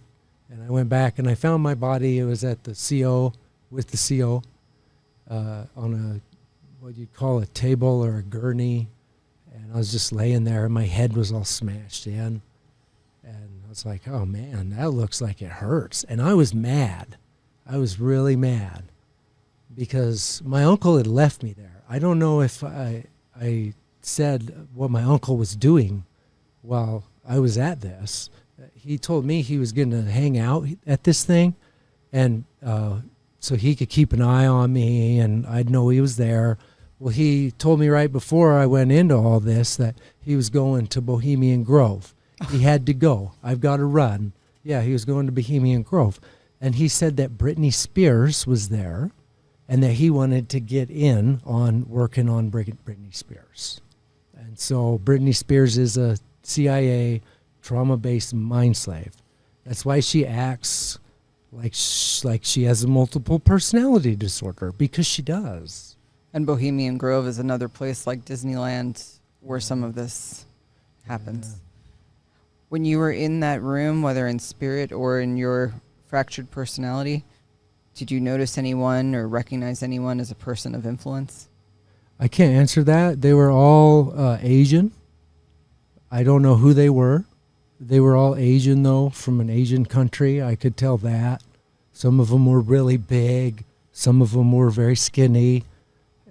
And I went back and I found my body. It was at the CO, with the CO, on what you'd call a table or a gurney. And I was just laying there, and my head was all smashed in. And I was like, oh man, that looks like it hurts. And I was mad. I was really mad because my uncle had left me there. I don't know if I said what my uncle was doing while I was at this. He told me he was going to hang out at this thing, and so he could keep an eye on me, and I'd know he was there. Well, he told me right before I went into all this that he was going to Bohemian Grove. He had to go. I've got to run. Yeah, he was going to Bohemian Grove. And he said that Britney Spears was there and that he wanted to get in on working on Britney Spears. And so Britney Spears is a CIA trauma-based mind slave. That's why she acts like she has a multiple personality disorder, because she does. And Bohemian Grove is another place like Disneyland where some of this happens. Yeah. When you were in that room, whether in spirit or in your fractured personality, did you notice anyone or recognize anyone as a person of influence? I can't answer that. They were all Asian. I don't know who they were. They were all Asian, though, from an Asian country. I could tell that. Some of them were really big. Some of them were very skinny,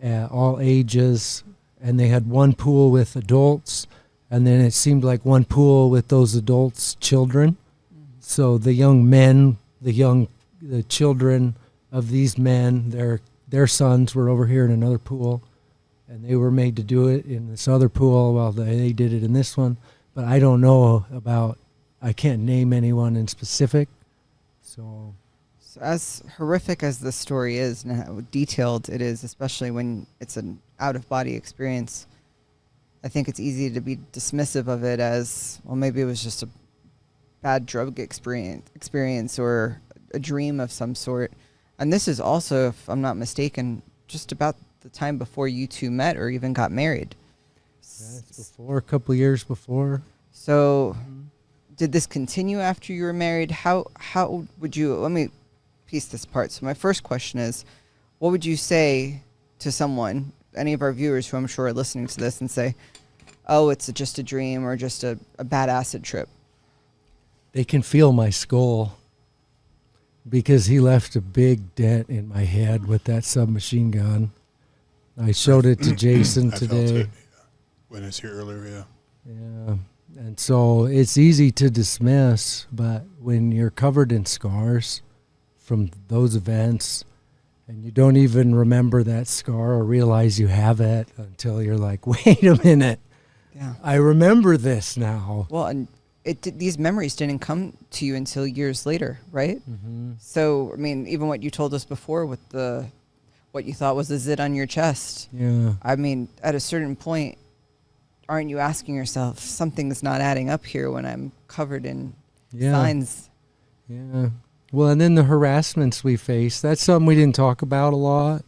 all ages. And they had one pool with adults, and then it seemed like one pool with those adults' children. So the young men, the children of these men, their sons were over here in another pool, and they were made to do it in this other pool while they did it in this one. But I don't know I can't name anyone in specific. So as horrific as this story is and how detailed it is, especially when it's an out-of-body experience, I think it's easy to be dismissive of it as, well, maybe it was just a bad drug experience or a dream of some sort. And this is also, if I'm not mistaken, just about the time before you two met or even got married. Yeah, it's before, a couple of years before. So did this continue after you were married? How would you, let me piece this apart. So my first question is, what would you say to someone, any of our viewers who I'm sure are listening to this, and say, oh, it's just a dream or just a bad acid trip? They can feel my skull, because he left a big dent in my head with that submachine gun. I showed it to Jason today. Felt it when I was here earlier, yeah. Yeah, and so it's easy to dismiss, but when you're covered in scars from those events, and you don't even remember that scar or realize you have it until you're like, wait a minute, yeah, I remember this now. Well, and these memories didn't come to you until years later, right? Mm-hmm. So, I mean, even what you told us before with what you thought was a zit on your chest. Yeah. I mean, at a certain point, aren't you asking yourself, something's not adding up here when I'm covered in signs? Yeah. Well, and then the harassments we face, that's something we didn't talk about a lot,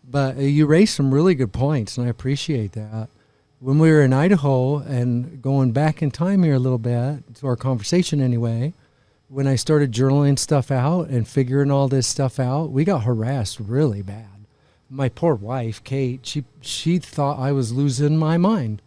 but you raised some really good points, and I appreciate that. When we were in Idaho, and going back in time here a little bit, to our conversation anyway, when I started journaling stuff out and figuring all this stuff out, we got harassed really bad. My poor wife, Kate, she thought I was losing my mind.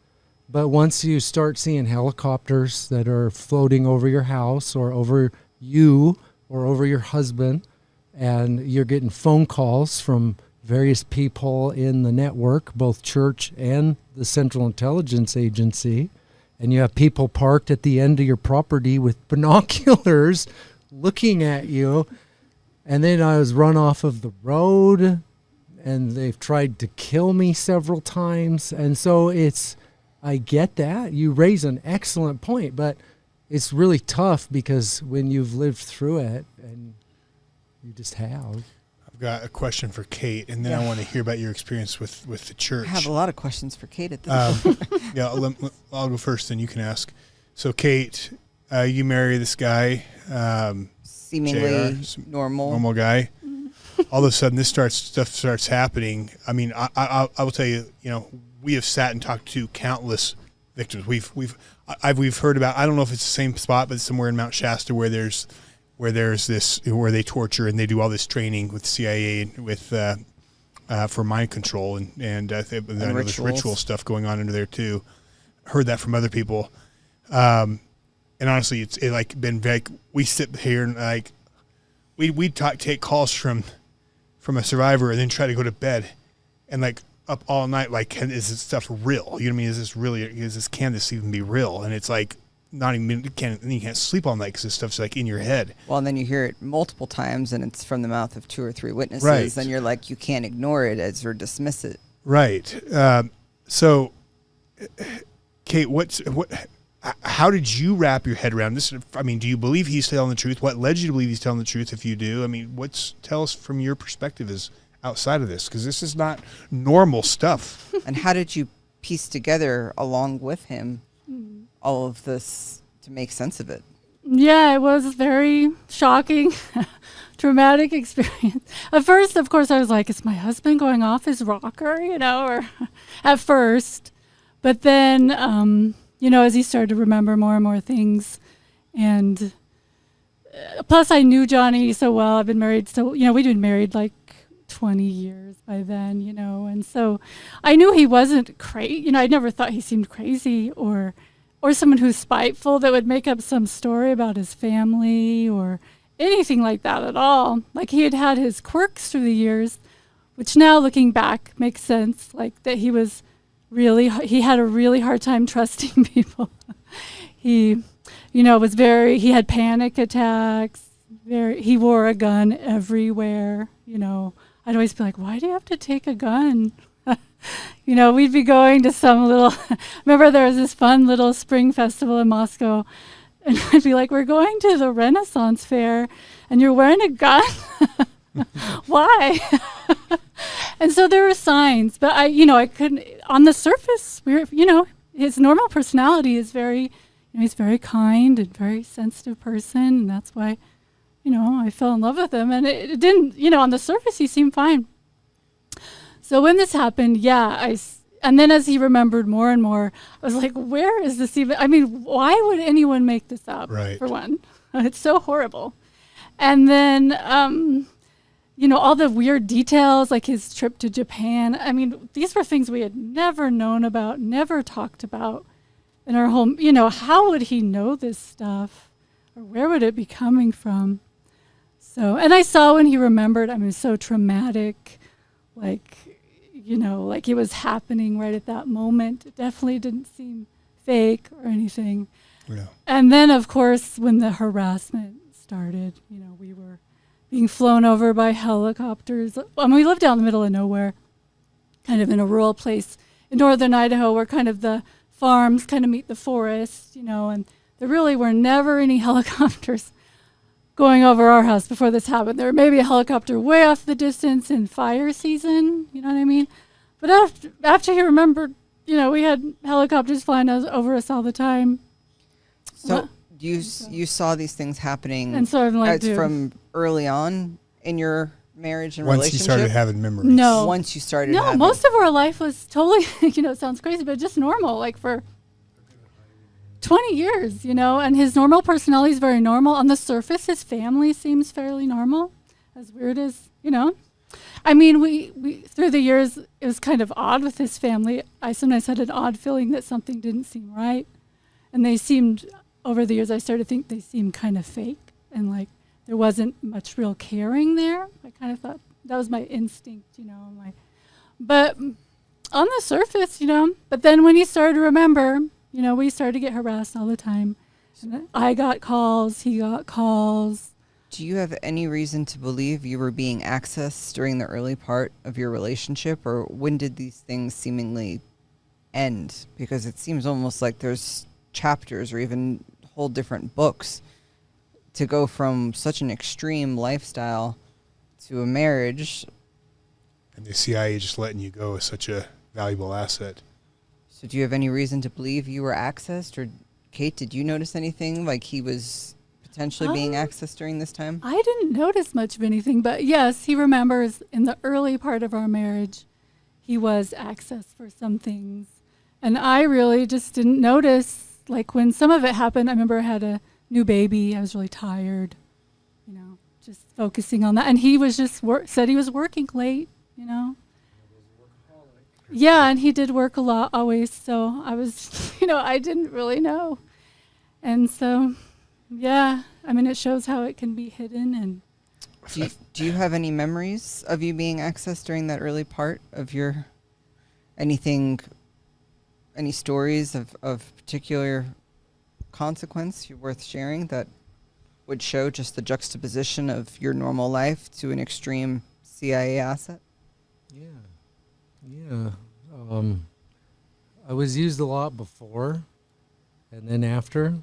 But once you start seeing helicopters that are floating over your house or over you or over your husband, and you're getting phone calls from various people in the network, both church and the Central Intelligence Agency, and you have people parked at the end of your property with binoculars looking at you, and then I was run off of the road, and they've tried to kill me several times. And so I get that. You raise an excellent point, but it's really tough because when you've lived through it, and you just have. I've got a question for Kate, and then I want to hear about your experience with the church. I have a lot of questions for Kate at this point. Yeah, I'll go first, then you can ask. So, Kate, you marry this guy, seemingly normal guy. All of a sudden, stuff starts happening. I mean, I will tell you, we have sat and talked to countless victims. We've heard about, I don't know if it's the same spot, but somewhere in Mount Shasta where they torture and they do all this training with CIA with for mind control and I know there's ritual stuff going on under there too. Heard that from other people, and honestly, it's been like we sit here and like we take calls from a survivor and then try to go to bed and like up all night like, is this stuff real? You know what I mean? Can this even be real? And it's like not even you can't sleep all night because this stuff's like in your head. Well, and then you hear it multiple times and it's from the mouth of 2 or 3 witnesses. Right. Then you're like, you can't ignore it or dismiss it. Right. So, Kate, How did you wrap your head around this? I mean, do you believe he's telling the truth? What led you to believe he's telling the truth? If you do, I mean, tell us from your perspective is outside of this, because this is not normal stuff. And how did you piece together, along with him, all of this to make sense of it? Yeah, it was very shocking, traumatic experience. At first, of course, I was like, is my husband going off his rocker, or at first. But then, as he started to remember more and more things. And plus, I knew Johnny so well. I've been married. So, we'd been married like 20 years by then, And so I knew he wasn't crazy. I never thought he seemed crazy or someone who's spiteful that would make up some story about his family or anything like that at all. Like, he had his quirks through the years, which now looking back makes sense. Like, that he had a really hard time trusting people. He had panic attacks. He wore a gun everywhere. I'd always be like, why do you have to take a gun? We'd be going to some remember there was this fun little spring festival in Moscow, and I'd be like, we're going to the Renaissance Fair, and you're wearing a gun? Why? And so there were signs, but I couldn't, on the surface, his normal personality is very, he's very kind and very sensitive person, and that's why, I fell in love with him, and it didn't, on the surface, he seemed fine. So when this happened, and then as he remembered more and more, I was like, where is this even? I mean, why would anyone make this up, right, for one? It's so horrible. And then, all the weird details, like his trip to Japan. I mean, these were things we had never known about, never talked about in our home. How would he know this stuff? Or where would it be coming from? So, and I saw when he remembered, it was so traumatic, like it was happening right at that moment. It definitely didn't seem fake or anything. Yeah. And then, of course, when the harassment started, we were being flown over by helicopters. We lived out in the middle of nowhere, kind of in a rural place in northern Idaho where kind of the farms kind of meet the forest, and there really were never any helicopters going over our house before this happened. There may be a helicopter way off the distance in fire season, you know what I mean? But after he remembered, we had helicopters flying over us all the time. So you saw these things happening, and so I'm like, from early on in your marriage and once relationship? you started having memories. No. Once you started No, having. most of our life was totally, it sounds crazy, but just normal, like for 20 years, and his normal personality is very normal. On the surface, his family seems fairly normal, as weird as, I mean, we through the years, it was kind of odd with his family. I sometimes had an odd feeling that something didn't seem right. And they seemed, over the years, I started to think they seemed kind of fake. And like, there wasn't much real caring there. I kind of thought, that was my instinct, But on the surface, but then when he started to remember, we started to get harassed all the time. And I got calls, he got calls. Do you have any reason to believe you were being accessed during the early part of your relationship, or when did these things seemingly end? Because it seems almost like there's chapters or even whole different books to go from such an extreme lifestyle to a marriage. And the CIA just letting you go is such a valuable asset. So do you have any reason to believe you were accessed? Or Kate, did you notice anything like he was potentially being accessed during this time? I didn't notice much of anything, but yes, he remembers in the early part of our marriage, he was accessed for some things. And I really just didn't notice, like when some of it happened, I remember I had a new baby. I was really tired, just focusing on that. And he was just said he was working late, Yeah, and he did work a lot always. So I was, I didn't really know. And so, yeah, it shows how it can be hidden. And do you have any memories of you being accessed during that early part of your, any stories of particular consequence you're worth sharing that would show just the juxtaposition of your normal life to an extreme CIA asset? Yeah. I was used a lot before, And then after,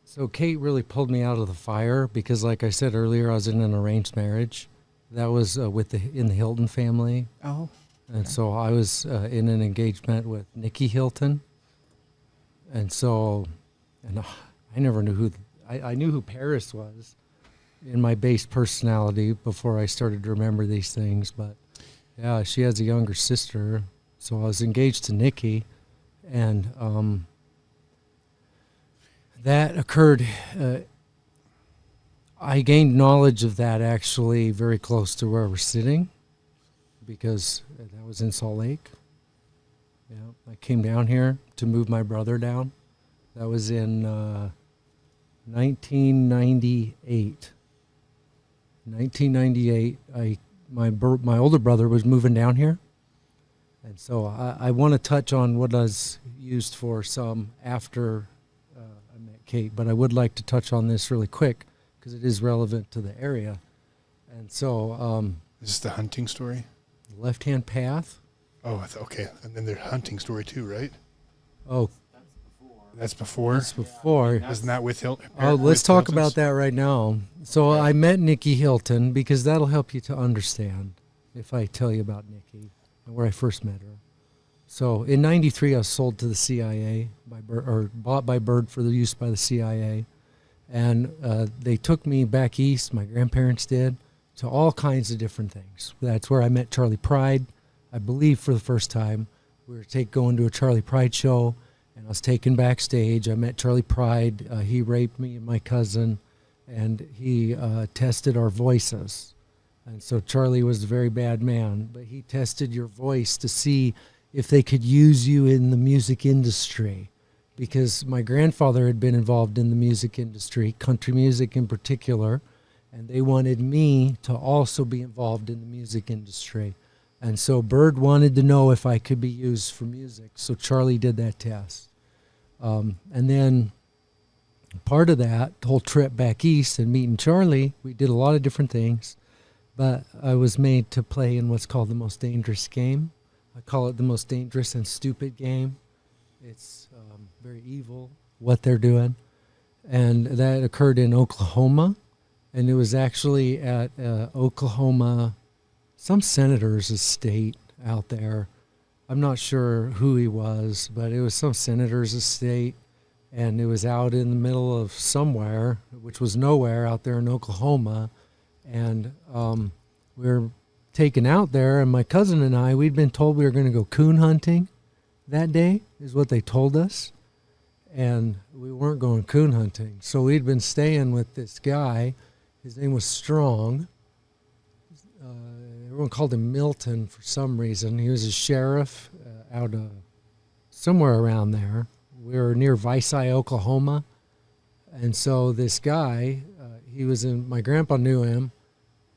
so Kate really pulled me out of the fire because, like I said earlier, I was in an arranged marriage. That was in the Hilton family. Oh. And so I was in an engagement with Nicky Hilton. And so, I never knew who, I knew who Paris was in my base personality before I started to remember these things. But yeah, she has a younger sister. So I was engaged to Nicky. And that occurred, I gained knowledge of that actually very close to where we're sitting, because that was in Salt Lake. Yeah, I came down here to move my brother down. That was in 1998. 1998, my older brother was moving down here. And so I want to touch on what I was used for some after I met Kate, but I would like to touch on this really quick because it is relevant to the area. And so... is this the hunting story? The left-hand path. Oh, okay. And then there's hunting story too, right? Oh. That's before? That's before. Wasn't that with Hilton? Oh, let's talk about that right now. So I met Nicky Hilton because that'll help you to understand if I tell you about Nicky and where I first met her. So in '93, I was sold to the CIA bought by Byrd for the use by the CIA, and they took me back east. My grandparents did, to all kinds of different things. That's where I met Charley Pride, I believe, for the first time. We were going to a Charley Pride show, and I was taken backstage. I met Charley Pride. He raped me and my cousin, and he tested our voices. And so Charley was a very bad man, but he tested your voice to see if they could use you in the music industry, because my grandfather had been involved in the music industry, country music in particular, and they wanted me to also be involved in the music industry. And so Byrd wanted to know if I could be used for music, so Charley did that test. And then part of that whole trip back east and meeting Charley, we did a lot of different things, but I was made to play in what's called the most dangerous game. I call it the most dangerous and stupid game. It's very evil what they're doing. And that occurred in Oklahoma. And it was actually at Oklahoma, some senator's estate out there. I'm not sure who he was, but it was some senator's estate. And it was out in the middle of somewhere, which was nowhere out there in Oklahoma. And we were taken out there, and my cousin and I, we'd been told we were going to go coon hunting that day, is what they told us. And we weren't going coon hunting. So we'd been staying with this guy. His name was Strong. Everyone called him Milton for some reason. He was a sheriff out somewhere around there. We were near Vicey, Oklahoma. And so this guy, my grandpa knew him,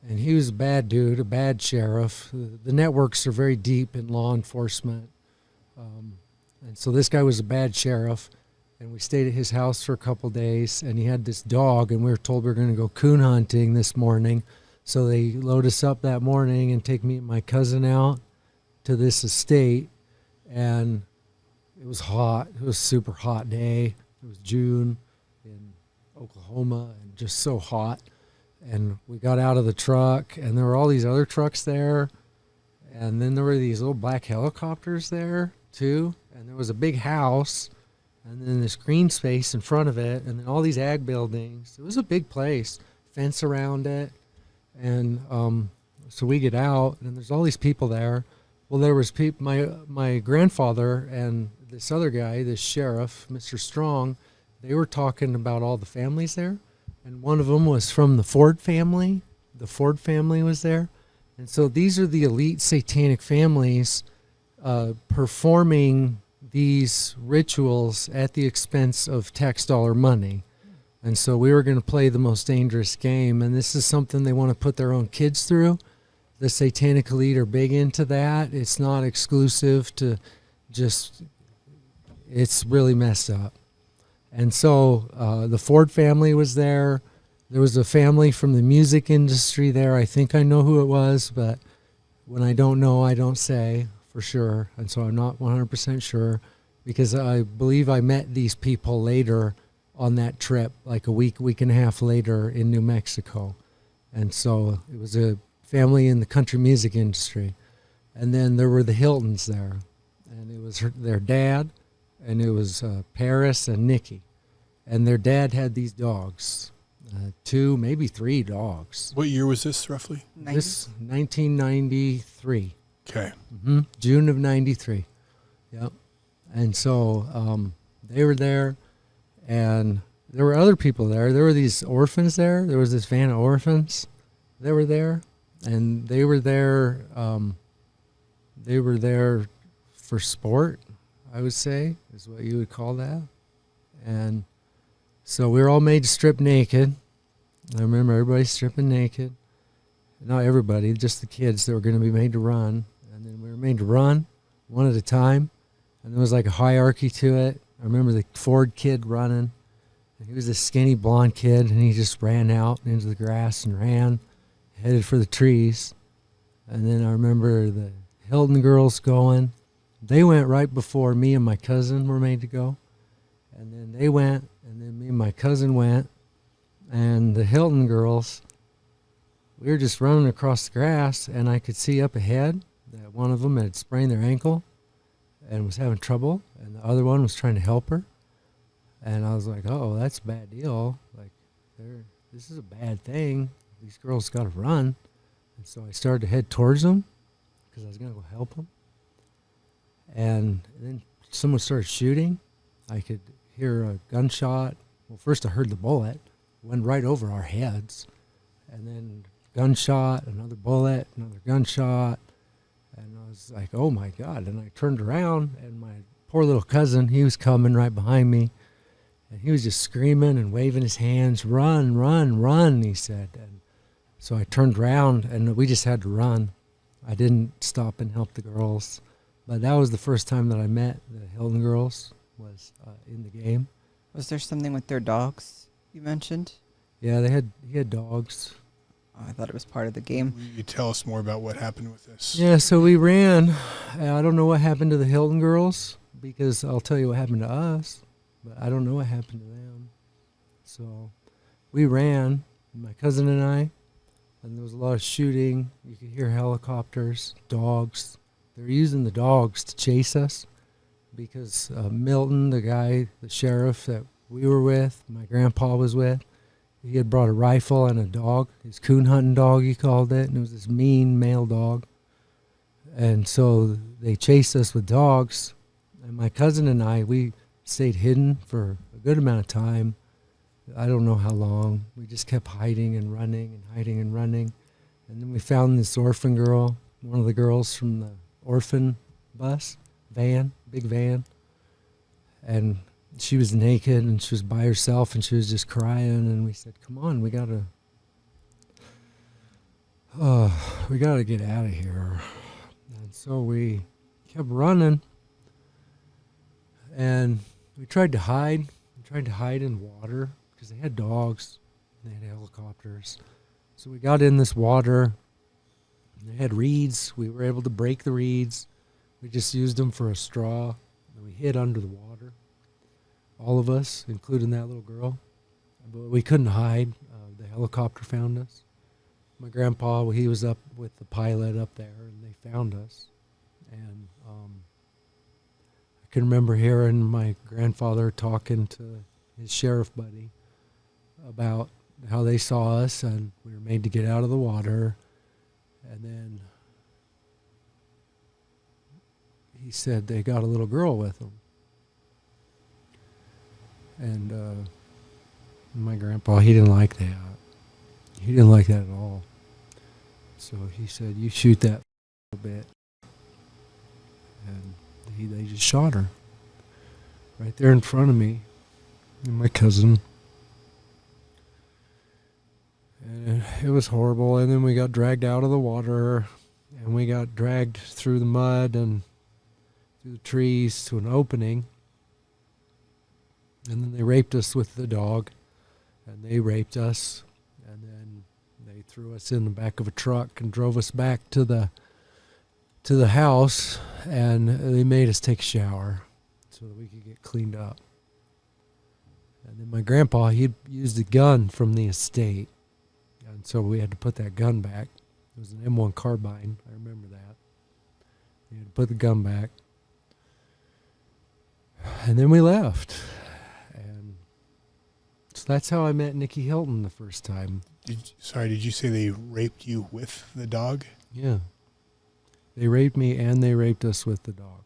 and he was a bad dude, a bad sheriff. The networks are very deep in law enforcement. And so this guy was a bad sheriff, and we stayed at his house for a couple days, and he had this dog, and we were told we were going to go coon hunting this morning. So they load us up that morning and take me and my cousin out to this estate, and it was hot. It was a super hot day. It was June in Oklahoma, and just so hot. And we got out of the truck, and there were all these other trucks there, and then there were these little black helicopters there too, and there was a big house, and then this green space in front of it, and then all these ag buildings. It was a big place, fence around it. And so we get out, and there's all these people there. Well, there was my grandfather and this other guy, this sheriff, Mr. Strong, they were talking about all the families there. And one of them was from the Ford family. The Ford family was there. And so these are the elite satanic families performing these rituals at the expense of tax dollar money. And so we were going to play the most dangerous game. And this is something they want to put their own kids through. The satanic elite are big into that. It's not exclusive to it's really messed up. And so the Ford family was there. There was a family from the music industry there. I think I know who it was, but when I don't know, I don't say for sure. And so I'm not 100% sure. because I believe I met these people later on that trip, like a week and a half later in New Mexico. And so it was a family in the country music industry. And then there were the Hiltons there. And it was their dad, and it was Paris and Nicky. And their dad had these dogs, 2, maybe 3 dogs. What year was this, roughly? This 1993. Okay. June of 93. Yep. And so they were there, and there were other people there. There were these orphans there. There was this van of orphans. They were there, and they were there. They were there for sport, I would say, is what you would call that. And so we were all made to strip naked. I remember everybody stripping naked. Not everybody, just the kids that were going to be made to run. And then we were made to run one at a time. And there was like a hierarchy to it. I remember the Ford kid running. He was a skinny blonde kid, and he just ran out into the grass and ran, headed for the trees. And then I remember the Hilton girls going. They went right before me and my cousin were made to go. And then they went, and then me and my cousin went. And the Hilton girls, we were just running across the grass, and I could see up ahead that one of them had sprained their ankle and was having trouble, and the other one was trying to help her. And I was like, oh, that's a bad deal. Like, this is a bad thing. These girls got to run. And so I started to head towards them because I was going to go help them. And then someone started shooting. I could hear a gunshot. Well, first I heard the bullet. Went right over our heads. And then gunshot, another bullet, another gunshot. And I was like, oh, my God. And I turned around, and my poor little cousin, he was coming right behind me. And he was just screaming and waving his hands, run, run, run, he said. And so I turned around, and we just had to run. I didn't stop and help the girls. But that was the first time that I met the Hilton girls, was in the game. Was there something with their dogs you mentioned? Yeah, he had dogs. Oh, I thought it was part of the game. Will you tell us more about what happened with this? Yeah, so we ran. I don't know what happened to the Hilton girls, because I'll tell you what happened to us, but I don't know what happened to them. So we ran, my cousin and I, and there was a lot of shooting. You could hear helicopters, dogs. They were using the dogs to chase us because Milton, the guy, the sheriff that we were with, my grandpa was with, he had brought a rifle and a dog, his coon hunting dog, he called it, and it was this mean male dog. And so they chased us with dogs, and my cousin and I, we stayed hidden for a good amount of time. I don't know how long. We just kept hiding and running and hiding and running. And then we found this orphan girl, one of the girls from the orphan van, big van. And she was naked, and she was by herself, and she was just crying. And we said, come on, we gotta get out of here. And so we kept running, and we tried to hide. We tried to hide in water because they had dogs, and they had helicopters. So we got in this water. They had reeds. We were able to break the reeds. We just used them for a straw. And we hid under the water, all of us, including that little girl. But we couldn't hide. The helicopter found us. My grandpa, he was up with the pilot up there, and they found us. And I can remember hearing my grandfather talking to his sheriff buddy about how they saw us, and we were made to get out of the water. And then he said they got a little girl with them. And my grandpa, he didn't like that. He didn't like that at all. So he said, you shoot that a bit. And they just shot her right there in front of me and my cousin. And it was horrible. And then we got dragged out of the water, and we got dragged through the mud and through the trees to an opening. And then they raped us with the dog, and they raped us, and then they threw us in the back of a truck and drove us back to the house, and they made us take a shower. so that we could get cleaned up. And then my grandpa, he'd used a gun from the estate. And so we had to put that gun back. It was an M1 carbine. I remember that. We had to put the gun back. And then we left. And so that's how I met Nicky Hilton the first time. Did you say they raped you with the dog? Yeah. They raped me and they raped us with the dog.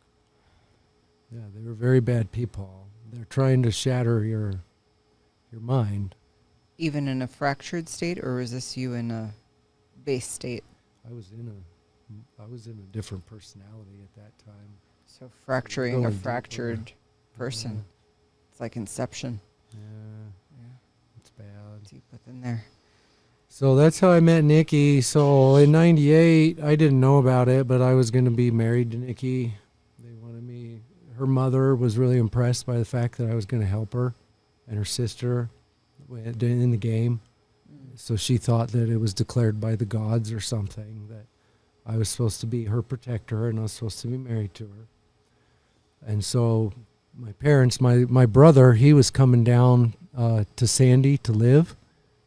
Yeah, they were very bad people. They're trying to shatter your mind. Even in a fractured state, or was this you in a base state? I was in a different personality at that time. So fracturing a fractured person. Yeah. It's like Inception. Yeah. It's bad. Deep within there. So that's how I met Nicky. So in '98, I didn't know about it, but I was going to be married to Nicky. They wanted me. Her mother was really impressed by the fact that I was going to help her, and her sister in the game. So she thought that it was declared by the gods or something that I was supposed to be her protector and I was supposed to be married to her. And so my parents, my brother, he was coming down to Sandy to live.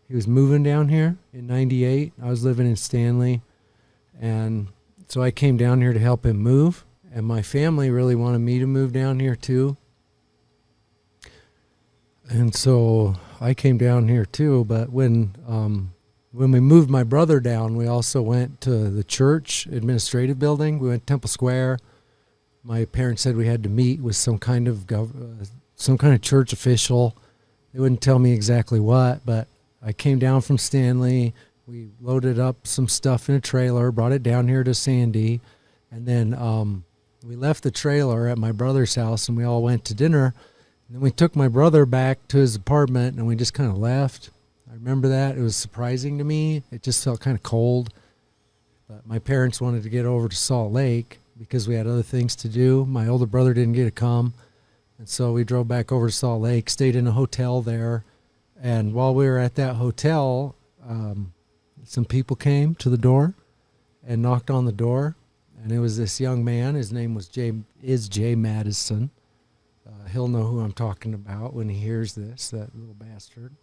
He was moving down here in '98. I was living in Stanley. And so I came down here to help him move. And my family really wanted me to move down here too. And so I came down here too, but when we moved my brother down, we also went to the church administrative building. We went to Temple Square. My parents said we had to meet with some kind of church official. They wouldn't tell me exactly what, but I came down from Stanley. We loaded up some stuff in a trailer, brought it down here to Sandy, and then we left the trailer at my brother's house, and we all went to dinner. And then we took my brother back to his apartment, and we just kind of left. I remember that. It was surprising to me. It just felt kind of cold. But my parents wanted to get over to Salt Lake because we had other things to do. My older brother didn't get to come. And so we drove back over to Salt Lake, stayed in a hotel there. And while we were at that hotel, some people came to the door and knocked on the door. And it was this young man. His name was Jay Madison. He'll know who I'm talking about when he hears this, that little bastard.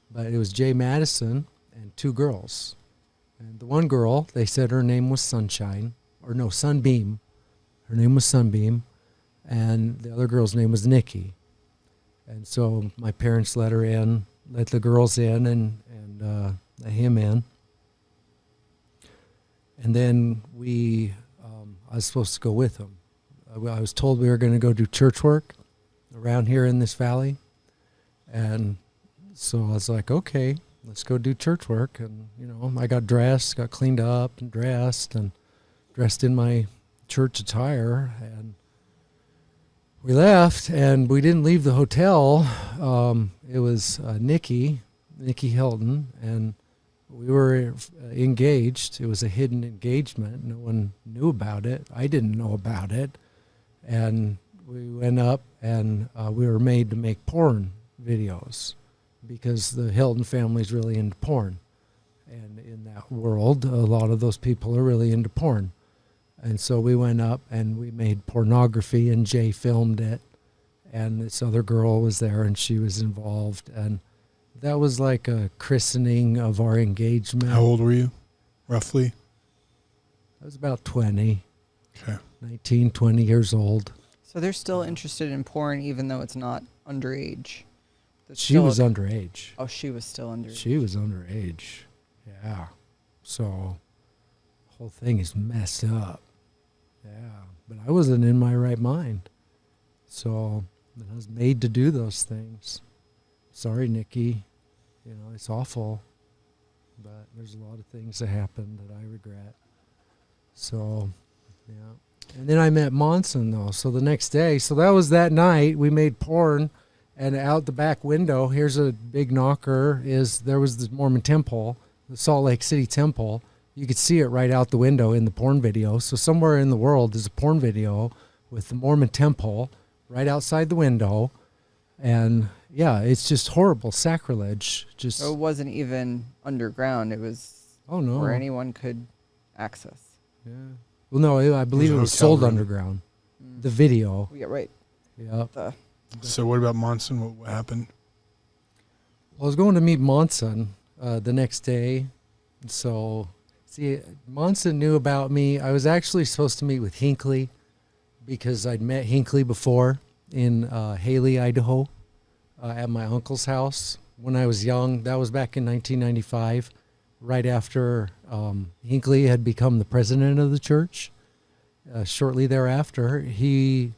But it was Jay Madison and two girls. And the one girl, they said her name was Sunbeam. Her name was Sunbeam. And the other girl's name was Nikki. And so my parents let the girls in and let him in. And then I was supposed to go with him. I was told we were going to go do church work around here in this valley. And so I was like, okay, let's go do church work. And, I got dressed, got cleaned up and dressed in my church attire. And we left, and we didn't leave the hotel. It was Nicky Hilton, and we were engaged. It was a hidden engagement. No one knew about it. I didn't know about it. And we went up, and we were made to make porn videos because the Hilton family's really into porn. And in that world, a lot of those people are really into porn. And so we went up, and we made pornography, and Jay filmed it. And this other girl was there, and she was involved. And that was like a christening of our engagement. How old were you, roughly? I was about 20. Okay. 19, 20 years old. So they're still interested in porn, even though it's not underage. She was underage. Oh, she was still underage. She was underage. Yeah. So the whole thing is messed up. Yeah. But I wasn't in my right mind. So I was made to do those things. Sorry, Nikki. It's awful. But there's a lot of things that happened that I regret. So, yeah. And then I met Monson, though. So the next day, so that was that night. We made porn, and out the back window, here's a big knocker, there was the Mormon temple, the Salt Lake City temple. You could see it right out the window in the porn video. So somewhere in the world there's a porn video with the Mormon temple right outside the window. And, yeah, it's just horrible sacrilege. So it wasn't even underground. It was where anyone could access. Yeah. Well, no, I believe it was sold underground. The video. Yeah, right. Yep. So what about Monson? What happened? Well, I was going to meet Monson the next day. So, see, Monson knew about me. I was actually supposed to meet with Hinckley because I'd met Hinckley before in Haley, Idaho, at my uncle's house when I was young. That was back in 1995, right after Hinckley had become the president of the church. Shortly thereafter, he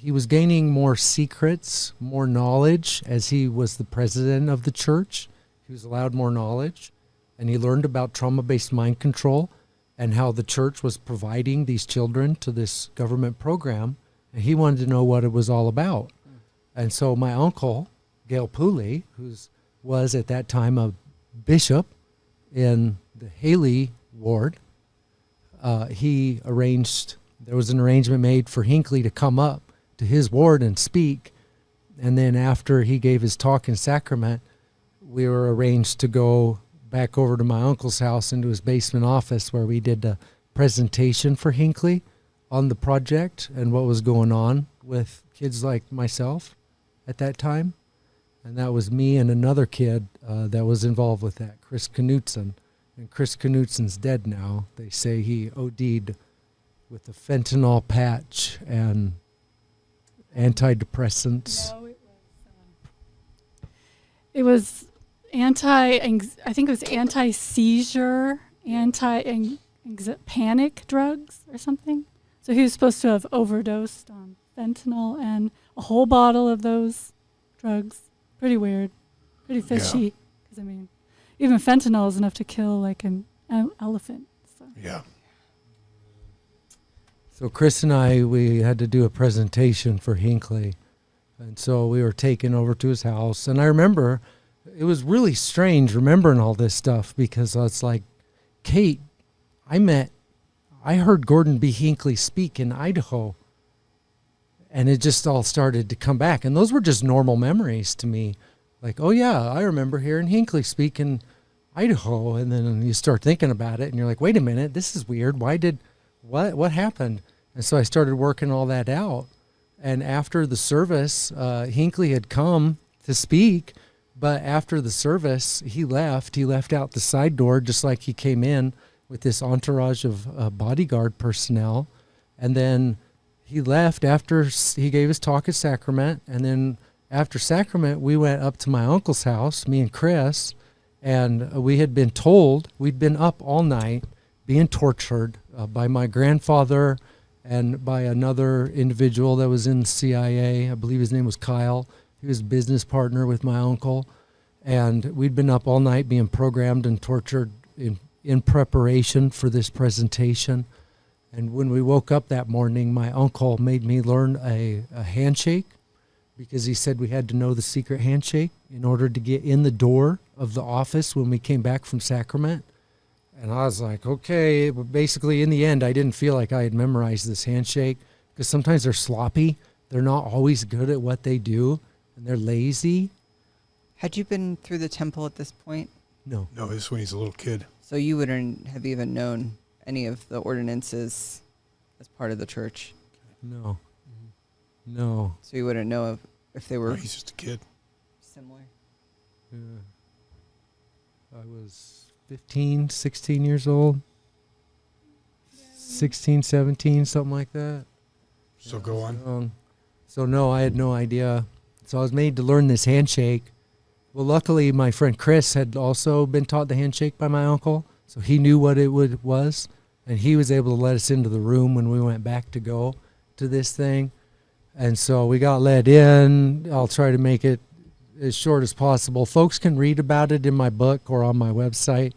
was gaining more secrets, more knowledge as he was the president of the church. He was allowed more knowledge, and he learned about trauma-based mind control and how the church was providing these children to this government program, and he wanted to know what it was all about. And so my uncle, Gail Pooley, who was at that time a bishop in the Haley ward, there was an arrangement made for Hinckley to come up to his ward and speak. And then after he gave his talk in Sacrament, we were arranged to go back over to my uncle's house into his basement office where we did a presentation for Hinckley on the project and what was going on with kids like myself at that time. And that was me and another kid that was involved with that, Chris Knutson. And Chris Knutson's dead now. They say he OD'd with a fentanyl patch and antidepressants. No, it was I think it was anti-seizure, panic drugs or something. So he was supposed to have overdosed on fentanyl and a whole bottle of those drugs. Pretty weird, pretty fishy. Because I mean, even fentanyl is enough to kill like an elephant. So. Yeah. So Chris and I, we had to do a presentation for Hinckley. And so we were taken over to his house. And I remember it was really strange remembering all this stuff because it's like, Kate, I heard Gordon B. Hinckley speak in Idaho. And it just all started to come back. And those were just normal memories to me. Like, oh yeah, I remember hearing Hinckley speak in Idaho. And then you start thinking about it and you're like, wait a minute, this is weird. What happened? And so I started working all that out. And after the service, Hinckley had come to speak, but after the service, he left. He left out the side door just like he came in with this entourage of bodyguard personnel. And then he left after he gave his talk at Sacrament. And then after Sacrament, we went up to my uncle's house, me and Chris, and we had been told we'd been up all night being tortured by my grandfather and by another individual that was in the CIA. I believe his name was Kyle. He was a business partner with my uncle. And we'd been up all night being programmed and tortured in preparation for this presentation. And when we woke up that morning, my uncle made me learn a handshake because he said we had to know the secret handshake in order to get in the door of the office when we came back from Sacrament. And I was like, okay, but basically in the end, I didn't feel like I had memorized this handshake because sometimes they're sloppy. They're not always good at what they do and they're lazy. Had you been through the temple at this point? No. No, this is when he's a little kid. So you wouldn't have even known any of the ordinances as part of the church? No. No. So you wouldn't know if they were... No, he's just a kid. Similar? Yeah. I was 15, 16 years old. 16, 17, something like that. So go on. So no, I had no idea. So I was made to learn this handshake. Well, luckily, my friend Chris had also been taught the handshake by my uncle, so he knew what it was, and he was able to let us into the room when we went back to go to this thing. And so we got let in. I'll try to make it as short as possible. Folks can read about it in my book or on my website,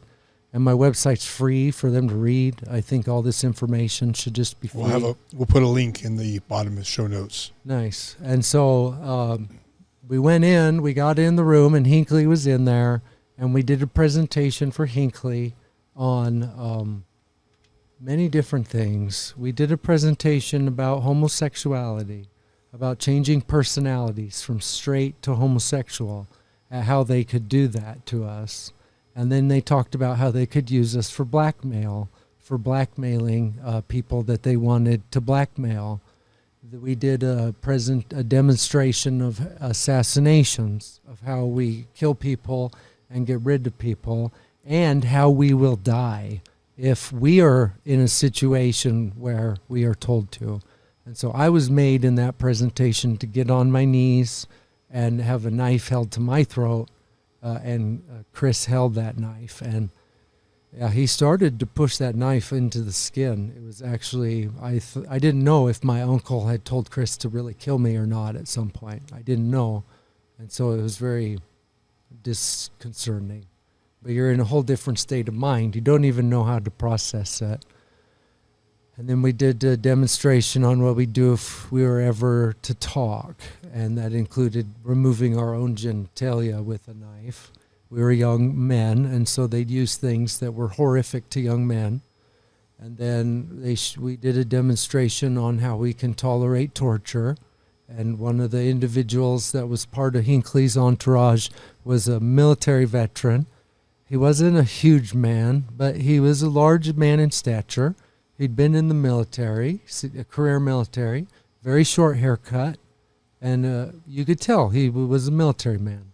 and my website's free for them to read. I think all this information should just be free. We'll put a link in the bottom of the show notes. Nice. And so we went in, we got in the room, and Hinckley was in there, and we did a presentation for Hinckley on many different things. We did a presentation about homosexuality, about changing personalities from straight to homosexual, and how they could do that to us. And then they talked about how they could use us for blackmail, for blackmailing people that they wanted to blackmail. we did a demonstration of assassinations, of how we kill people and get rid of people, and how we will die if we are in a situation where we are told to. And so I was made in that presentation to get on my knees and have a knife held to my throat, and Chris held that knife, and he started to push that knife into the skin. It was actually, I didn't know if my uncle had told Chris to really kill me or not at some point. I didn't know, and so it was very disconcerting. But you're in a whole different state of mind. You don't even know how to process it. And then we did a demonstration on what we do if we were ever to talk, and that included removing our own genitalia with a knife. We were young men, and so they'd use things that were horrific to young men. And then we did a demonstration on how we can tolerate torture. And one of the individuals that was part of Hinckley's entourage was a military veteran. He wasn't a huge man, but he was a large man in stature. He'd been in the military, a career military, very short haircut, and you could tell he was a military man.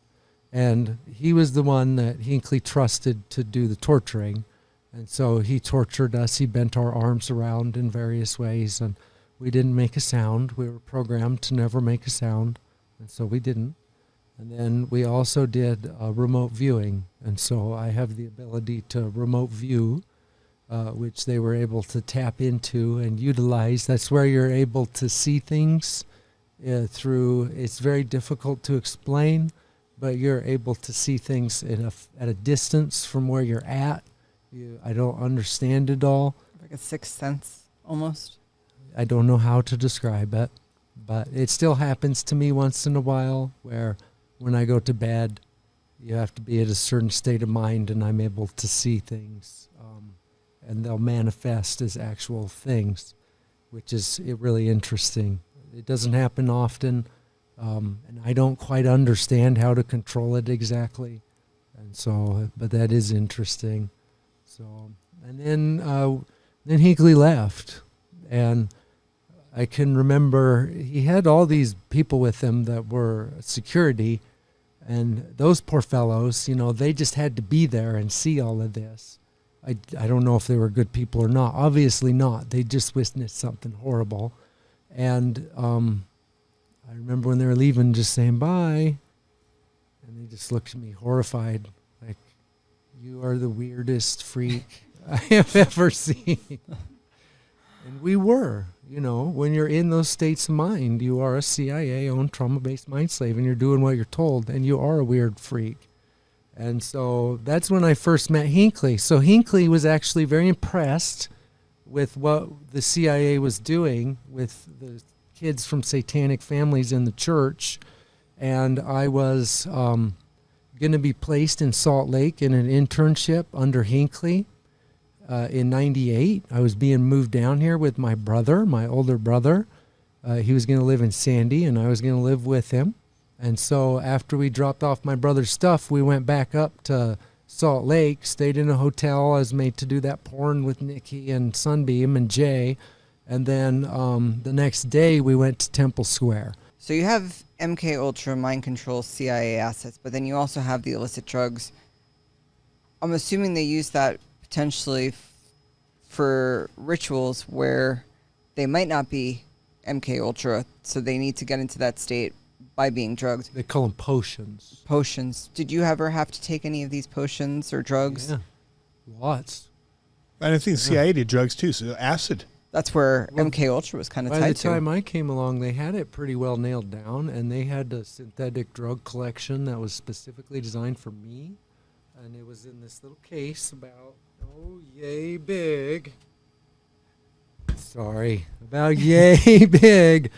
And he was the one that Hinckley trusted to do the torturing. And so he tortured us. He bent our arms around in various ways, and we didn't make a sound. We were programmed to never make a sound, and so we didn't. And then we also did remote viewing, and so I have the ability to remote view, which they were able to tap into and utilize. That's where you're able to see things through, it's very difficult to explain, but you're able to see things at a distance from where you're at. I don't understand it all. Like a sixth sense, almost. I don't know how to describe it, but it still happens to me once in a while, where when I go to bed, you have to be at a certain state of mind, and I'm able to see things. And they'll manifest as actual things, which is really interesting. It doesn't happen often, and I don't quite understand how to control it exactly. And so, but that is interesting. So, and then Hinckley left, and I can remember he had all these people with him that were security, and those poor fellows, they just had to be there and see all of this. I don't know if they were good people or not. Obviously not. They just witnessed something horrible. And I remember when they were leaving just saying bye, and they just looked at me horrified, like, you are the weirdest freak I have ever seen. And we were, when you're in those states of mind, you are a CIA-owned trauma-based mind slave, and you're doing what you're told, and you are a weird freak. And so that's when I first met Hinckley. So Hinckley was actually very impressed with what the CIA was doing with the kids from satanic families in the church. And I was going to be placed in Salt Lake in an internship under Hinckley in 98. I was being moved down here with my brother, my older brother. He was going to live in Sandy, and I was going to live with him. And so after we dropped off my brother's stuff, we went back up to Salt Lake, stayed in a hotel. I was made to do that porn with Nicky and Sunbeam and Jay. And then the next day we went to Temple Square. So you have MK Ultra, mind control, CIA assets, but then you also have the illicit drugs. I'm assuming they use that potentially for rituals where they might not be MK Ultra, so they need to get into that state by being drugged. They call them potions. Potions. Did you ever have to take any of these potions or drugs? Yeah, lots. And I think CIA did drugs too, so acid. That's where MK Ultra was kind of tied to. By the time I came along, they had it pretty well nailed down, and they had a synthetic drug collection that was specifically designed for me, and it was in this little case about, yay big. Sorry, about yay big.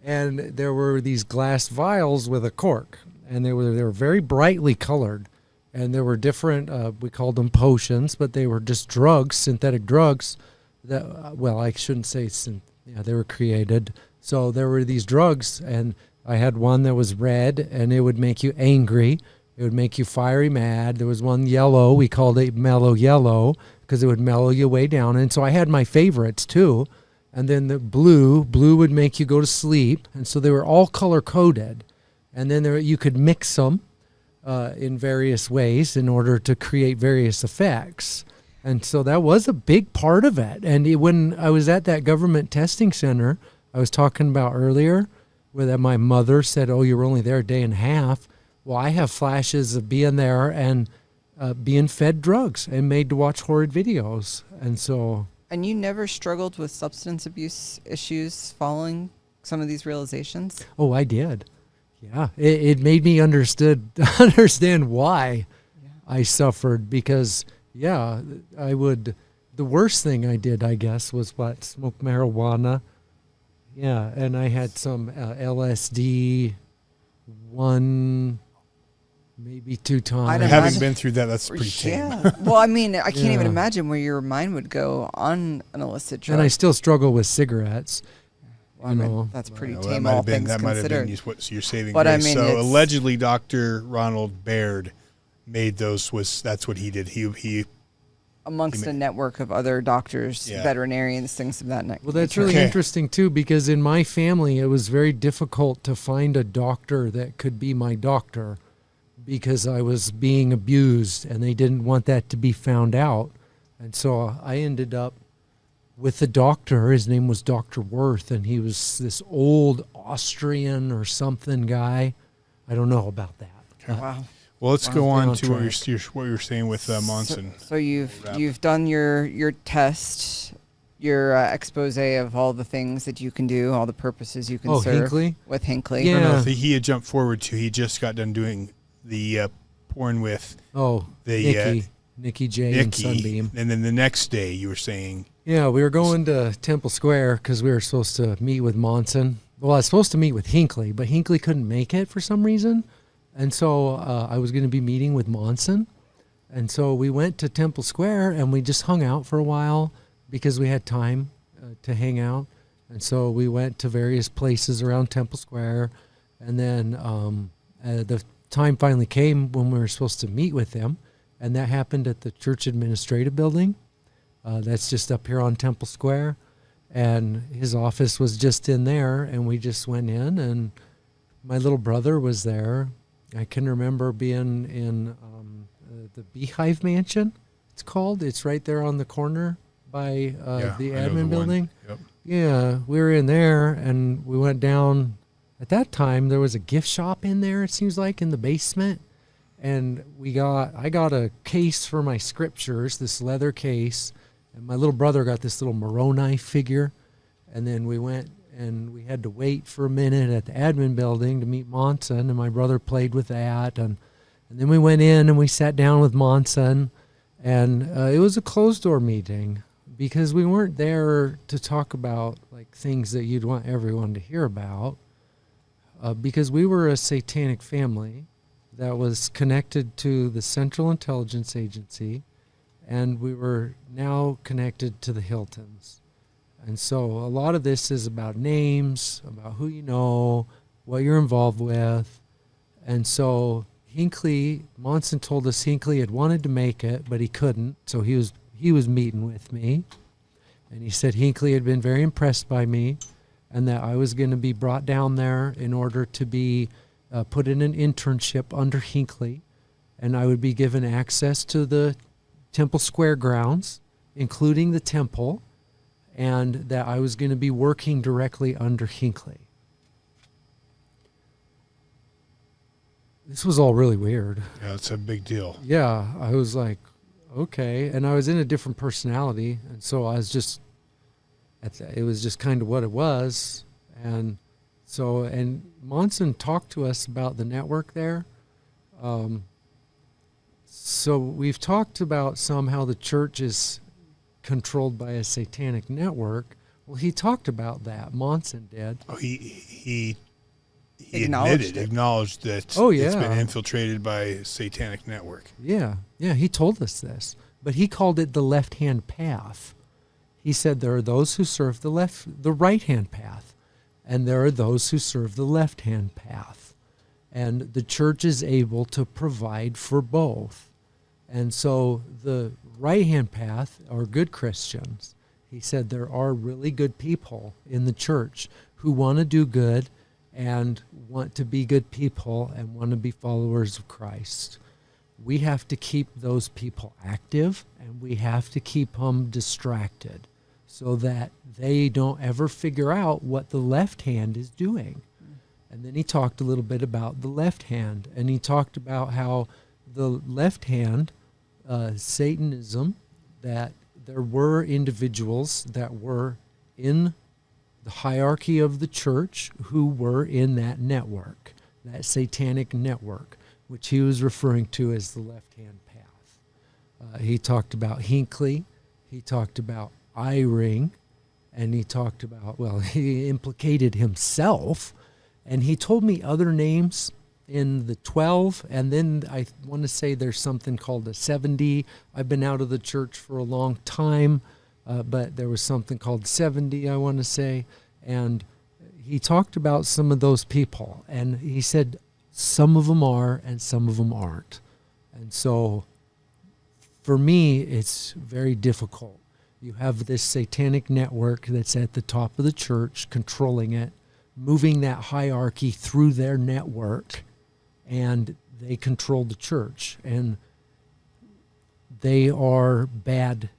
And there were these glass vials with a cork, and they were very brightly colored, and there were different, we called them potions, but they were just drugs, synthetic drugs that, I shouldn't say, they were created. So there were these drugs, and I had one that was red, and it would make you angry. It would make you fiery mad. There was one yellow, we called it mellow yellow, because it would mellow you way down. And so I had my favorites too. And then the blue would make you go to sleep. And so they were all color-coded. And then you could mix them in various ways in order to create various effects. And so that was a big part of it. And when I was at that government testing center I was talking about earlier, where my mother said, oh, you were only there a day and a half. Well, I have flashes of being there and being fed drugs and made to watch horrid videos. And so... And you never struggled with substance abuse issues following some of these realizations? Oh, I did. Yeah. It made me understand why I suffered because, the worst thing I did, I guess, was smoke marijuana. Yeah, and I had some LSD maybe 2 times. Having been through that, that's pretty tame. Yeah. Well, I mean, I can't even imagine where your mind would go on an illicit drug. And I still struggle with cigarettes. Well, I mean, that's pretty tame, that all things that might considered. have been what you're saving But grace. I mean, so allegedly, Dr. Ronald Byrd made those. That's what he did. He amongst a network of other doctors, veterinarians, things of that nature. Well, that's really interesting, too, because in my family, it was very difficult to find a doctor that could be my doctor because I was being abused, and they didn't want that to be found out. And so I ended up with a doctor. His name was Dr. Worth, and he was this old Austrian or something guy. I don't know about that. Okay. Wow. Well, let's go on to what you're saying with Monson. So you've done your test, your expose of all the things that you can do, all the purposes you can serve Hinckley? with Hinckley. Yeah. No, he had jumped forward to. He just got done doing the porn with. Nicky J and Sunbeam. And then the next day, you were saying. Yeah, we were going to Temple Square because we were supposed to meet with Monson. Well, I was supposed to meet with Hinckley, but Hinckley couldn't make it for some reason. And so I was going to be meeting with Monson. And so we went to Temple Square and we just hung out for a while because we had time to hang out. And so we went to various places around Temple Square. And then the time finally came when we were supposed to meet with him. And that happened at the church administrative building. That's just up here on Temple Square. And his office was just in there. And we just went in and my little brother was there. I can remember being in the Beehive Mansion, it's called. It's right there on the corner by the admin building. Yep. Yeah, we were in there, and we went down. At that time, there was a gift shop in there, it seems like, in the basement. And I got a case for my scriptures, this leather case. And my little brother got this little Moroni figure. And then we went and we had to wait for a minute at the admin building to meet Monson, and my brother played with that. And then we went in and we sat down with Monson, and it was a closed-door meeting because we weren't there to talk about like things that you'd want everyone to hear about because we were a satanic family that was connected to the Central Intelligence Agency, and we were now connected to the Hiltons. And so a lot of this is about names, about who you know, what you're involved with. And so Monson told us Hinckley had wanted to make it, but he couldn't. So he was meeting with me. And he said Hinckley had been very impressed by me and that I was going to be brought down there in order to be put in an internship under Hinckley. And I would be given access to the Temple Square grounds, including the temple, and that I was going to be working directly under Hinckley. This was all really weird. Yeah, it's a big deal. Yeah, I was like, okay. And I was in a different personality, and so I was just, it was just kind of what it was. And so, and Monson talked to us about the network there. So we've talked about somehow the church is controlled by a satanic network. Well, he talked about that. Monson did. Oh, he acknowledged that it's been infiltrated by a satanic network. Yeah, he told us this. But he called it the left-hand path. He said there are those who serve the right-hand path, and there are those who serve the left-hand path. And the church is able to provide for both. And so the right-hand path are good Christians. He said there are really good people in the church who want to do good and want to be good people and want to be followers of Christ. We have to keep those people active, and we have to keep them distracted so that they don't ever figure out what the left hand is doing. And then he talked a little bit about the left hand, and he talked about how the left hand, Satanism, that there were individuals that were in the hierarchy of the church who were in that network, that satanic network, which he was referring to as the left-hand path. He talked about Hinckley, he talked about I-ring, and he talked about, well, he implicated himself, and he told me other names in the 12, and then I want to say there's something called a 70. I've been out of the church for a long time, but there was something called 70, I want to say, and he talked about some of those people, and he said some of them are and some of them aren't. And so for me, it's very difficult. You have this satanic network that's at the top of the church, controlling it, moving that hierarchy through their network, and they control the church. And they are bad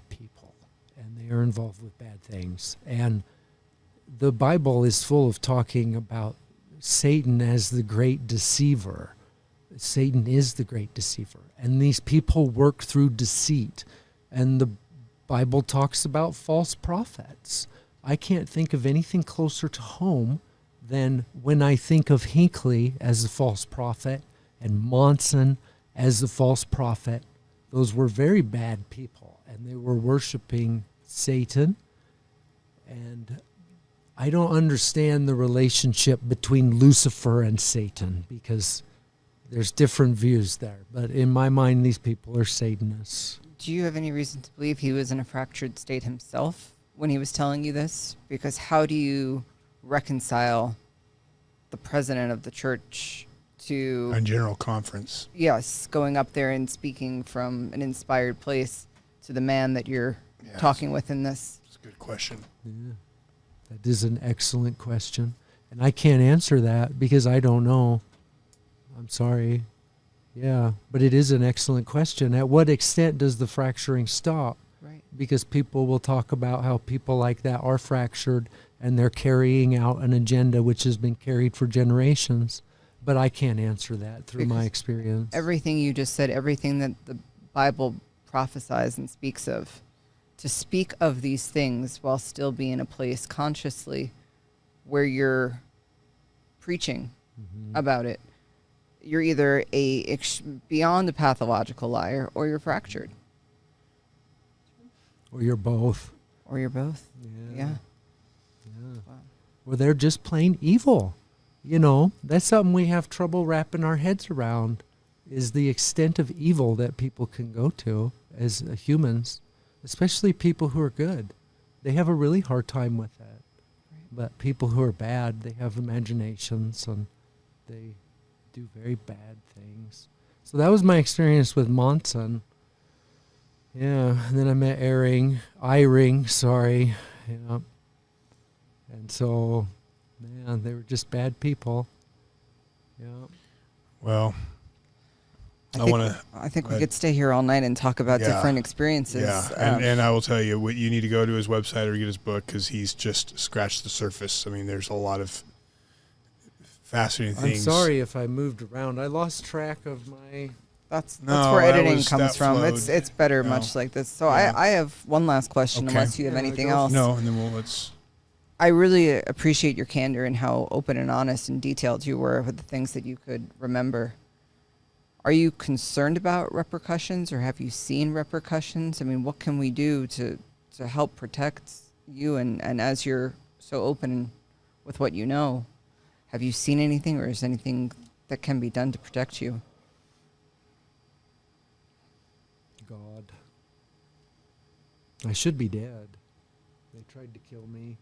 people, and they are involved with bad things. And the Bible is full of talking about Satan as the great deceiver. Satan is the great deceiver. And these people work through deceit. And the Bible talks about false prophets. I can't think of anything closer to home than when I think of Hinckley as a false prophet and Monson as a false prophet. Those were very bad people, and they were worshiping Satan. And I don't understand the relationship between Lucifer and Satan, because there's different views there. But in my mind, these people are Satanists. Do you have any reason to believe he was in a fractured state himself when he was telling you this? Because how do you reconcile the president of the church to a general conference? Yes, going up there and speaking from an inspired place to the man that you're talking with in this. It's a good question. Yeah, that is an excellent question. And I can't answer that because I don't know. I'm sorry. Yeah, but it is an excellent question. At what extent does the fracturing stop? Right. Because people will talk about how people like that are fractured and they're carrying out an agenda which has been carried for generations. But I can't answer that through my experience. Everything you just said, everything that the Bible prophesies and speaks of, to speak of these things while still being in a place consciously where you're preaching about it, you're either beyond a pathological liar or you're fractured. Or you're both. Or you're both. Yeah. Wow. Or they're just plain evil. You know, that's something we have trouble wrapping our heads around, is the extent of evil that people can go to as humans, especially people who are good. They have a really hard time with that. Right. But people who are bad, they have imaginations and they do very bad things. So that was my experience with Monson. Yeah, and then I met I-ring, sorry. Yeah. And so, man, they were just bad people. Yeah. Well, I think we could stay here all night and talk about different experiences. Yeah, and I will tell you, you need to go to his website or get his book, because he's just scratched the surface. I mean, there's a lot of fascinating things. I'm sorry if I moved around. I lost track of my... That's where editing comes from. It's better much like this. So yeah. I have one last question, unless you have anything else. No, and then let's... I really appreciate your candor and how open and honest and detailed you were with the things that you could remember. Are you concerned about repercussions, or have you seen repercussions? I mean, what can we do to help protect you? And as you're so open with what you know, have you seen anything, or is anything that can be done to protect you? God. I should be dead. They tried to kill me.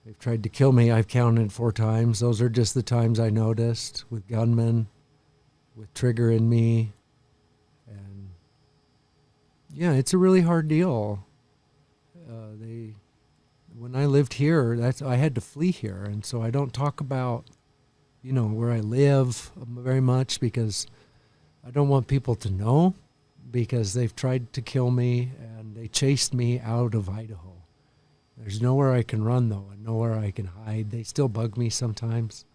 They've tried to kill me. I've counted 4 times. Those are just the times I noticed, with gunmen, with triggering me. And yeah, it's a really hard deal. When I lived here, I had to flee here, and so I don't talk about, where I live very much because I don't want people to know, because they've tried to kill me and they chased me out of Idaho. There's nowhere I can run though, and nowhere I can hide. They still bug me sometimes.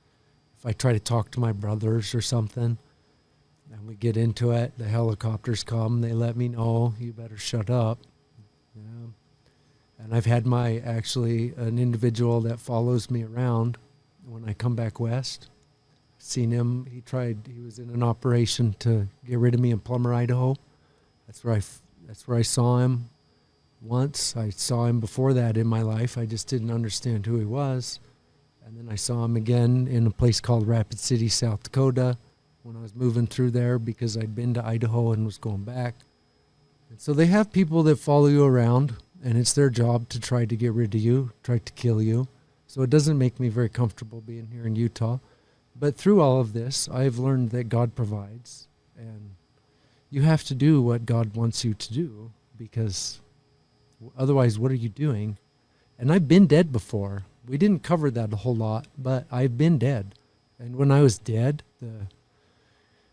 If I try to talk to my brothers or something, and we get into it, the helicopters come, they let me know, you better shut up. Yeah. And I've had an individual that follows me around when I come back west. Seen him, he was in an operation to get rid of me in Plummer, Idaho. That's where I saw him once. I saw him before that in my life. I just didn't understand who he was. And then I saw him again in a place called Rapid City, South Dakota, when I was moving through there because I'd been to Idaho and was going back. And so they have people that follow you around, and it's their job to try to get rid of you, try to kill you. So it doesn't make me very comfortable being here in Utah. But through all of this, I've learned that God provides, and you have to do what God wants you to do, because otherwise, what are you doing? And I've been dead before. We didn't cover that a whole lot, but I've been dead. And when I was dead,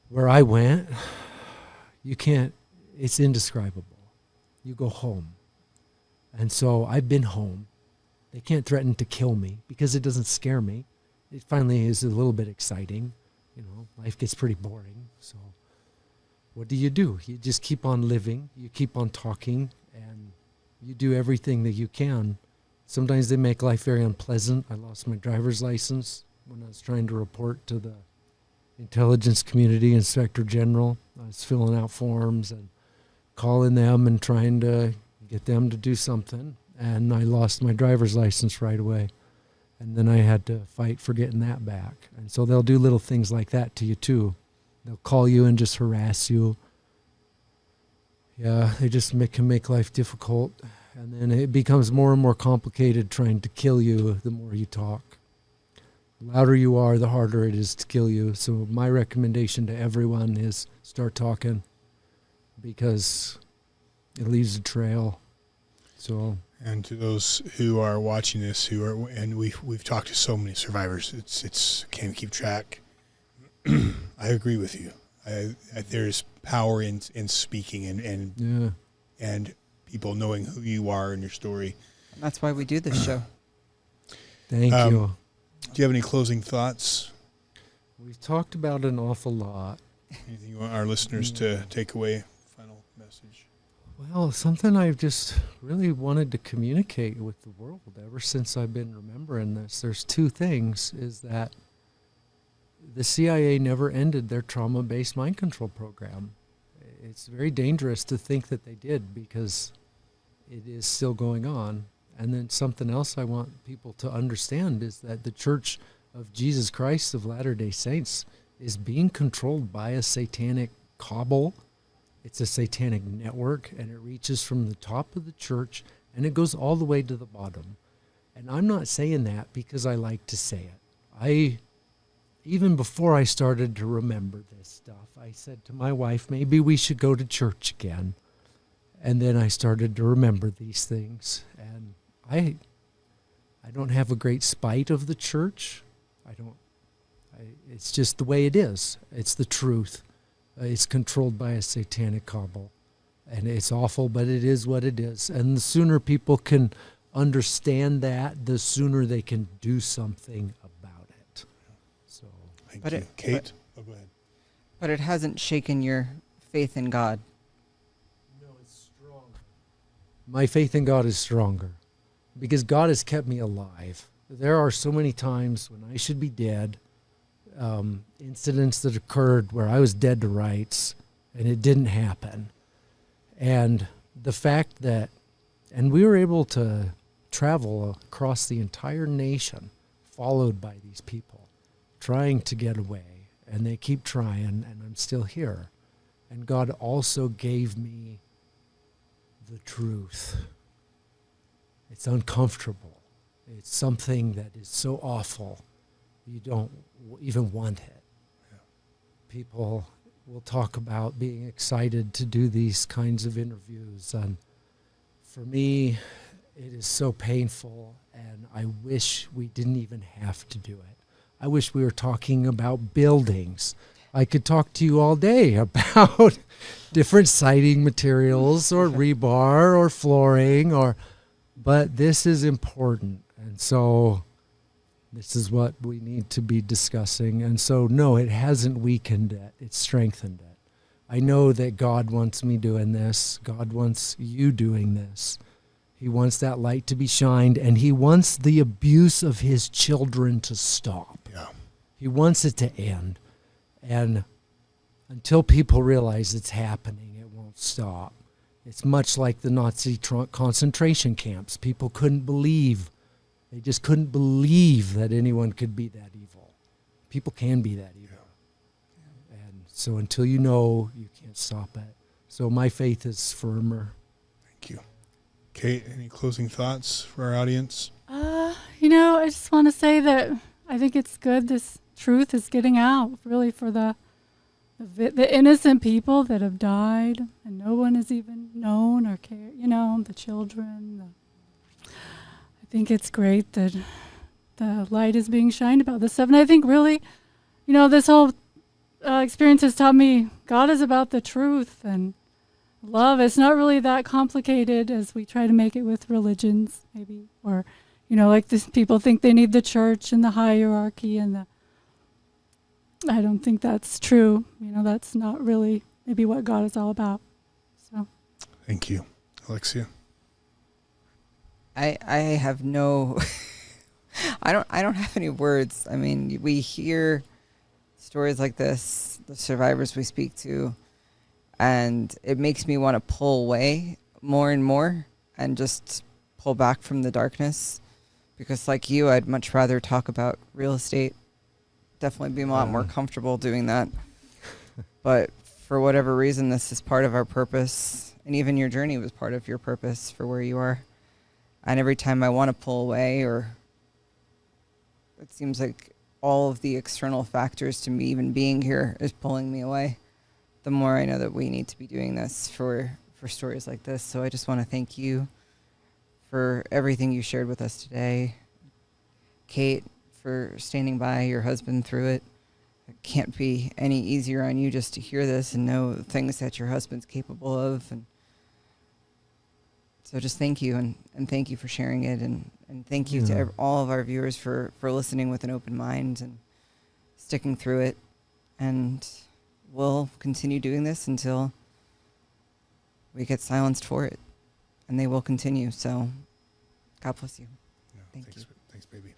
where I went, it's indescribable. You go home. And so I've been home. They can't threaten to kill me because it doesn't scare me. It finally is a little bit exciting. Life gets pretty boring. So what do? You just keep on living. You keep on talking, and you do everything that you can. Sometimes they make life very unpleasant. I lost my driver's license when I was trying to report to the Intelligence Community Inspector General. I was filling out forms and calling them and trying to get them to do something. And I lost my driver's license right away. And then I had to fight for getting that back. And so they'll do little things like that to you too. They'll call you and just harass you. Yeah, they just can make life difficult. And then it becomes more and more complicated trying to kill you the more you talk. The louder you are, the harder it is to kill you. So my recommendation to everyone is start talking, because it leaves a trail. So, and to those who are watching this, and we've talked to so many survivors, it's can't keep track. I agree with you. There's power in speaking and people knowing who you are and your story. That's why we do this show. Thank you. Do you have any closing thoughts? We've talked about an awful lot. Anything you want our listeners to take away? Final message. Well, something I've just really wanted to communicate with the world ever since I've been remembering this. There's two things, is that the CIA never ended their trauma-based mind control program. It's very dangerous to think that they did, because it is still going on. And then something else I want people to understand is that the Church of Jesus Christ of Latter-day Saints is being controlled by a satanic cabal. It's a satanic network, and it reaches from the top of the church, and it goes all the way to the bottom. And I'm not saying that because I like to say it. Even before I started to remember this stuff, I said to my wife, maybe we should go to church again. And then I started to remember these things. And I don't have a great spite of the church. It's just the way it is. It's the truth. It's controlled by a satanic cabal. And it's awful, but it is what it is. And the sooner people can understand that, the sooner they can do something about it. So, Thank you. Kate? Go ahead. But it hasn't shaken your faith in God. No, it's stronger. My faith in God is stronger, because God has kept me alive. There are so many times when I should be dead, incidents that occurred where I was dead to rights, and it didn't happen. And the fact that, and we were able to travel across the entire nation, followed by these people, trying to get away, and they keep trying, and I'm still here. And God also gave me the truth. It's uncomfortable. It's something that is so awful, you don't even want it. Yeah. People will talk about being excited to do these kinds of interviews, and for me, it is so painful, and I wish we didn't even have to do it. I wish we were talking about buildings. I could talk to you all day about different siding materials or rebar or flooring, but this is important. And so this is what we need to be discussing. And so, no, it hasn't weakened it. It's strengthened it. I know that God wants me doing this. God wants you doing this. He wants that light to be shined, and he wants the abuse of his children to stop. Yeah. He wants it to end. And until people realize it's happening, it won't stop. It's much like the Nazi concentration camps. People couldn't believe. They just couldn't believe that anyone could be that evil. People can be that evil. Yeah. And so until you know, you can't stop it. So my faith is firmer. Thank you. Kate, any closing thoughts for our audience? I just want to say that I think it's good this truth is getting out, really, for the innocent people that have died and no one has even known or cared, the children. I think it's great that the light is being shined about this stuff. And I think really, this whole experience has taught me God is about the truth and love. It's not really that complicated as we try to make it with religions, maybe. Or, like this, people think they need the church and the hierarchy and I don't think that's true. That's not really maybe what God is all about. So, thank you. Alexia? I have no I don't have any words. I mean, we hear stories like this, the survivors we speak to, and it makes me want to pull away more and more and just pull back from the darkness, because like you, I'd much rather talk about real estate. Definitely be a lot more comfortable doing that. But for whatever reason, this is part of our purpose, and even your journey was part of your purpose for where you are. And every time I want to pull away, or it seems like all of the external factors to me even being here is pulling me away, the more I know that we need to be doing this for stories like this. So I just want to thank you for everything you shared with us today. Kate, for standing by your husband through it. It can't be any easier on you just to hear this and know things that your husband's capable of. And so just thank you, and thank you for sharing it, and thank you to all of our viewers for listening with an open mind and sticking through it. And we'll continue doing this until we get silenced for it, and they will continue. So God bless you. Yeah, thank you. Thanks, baby.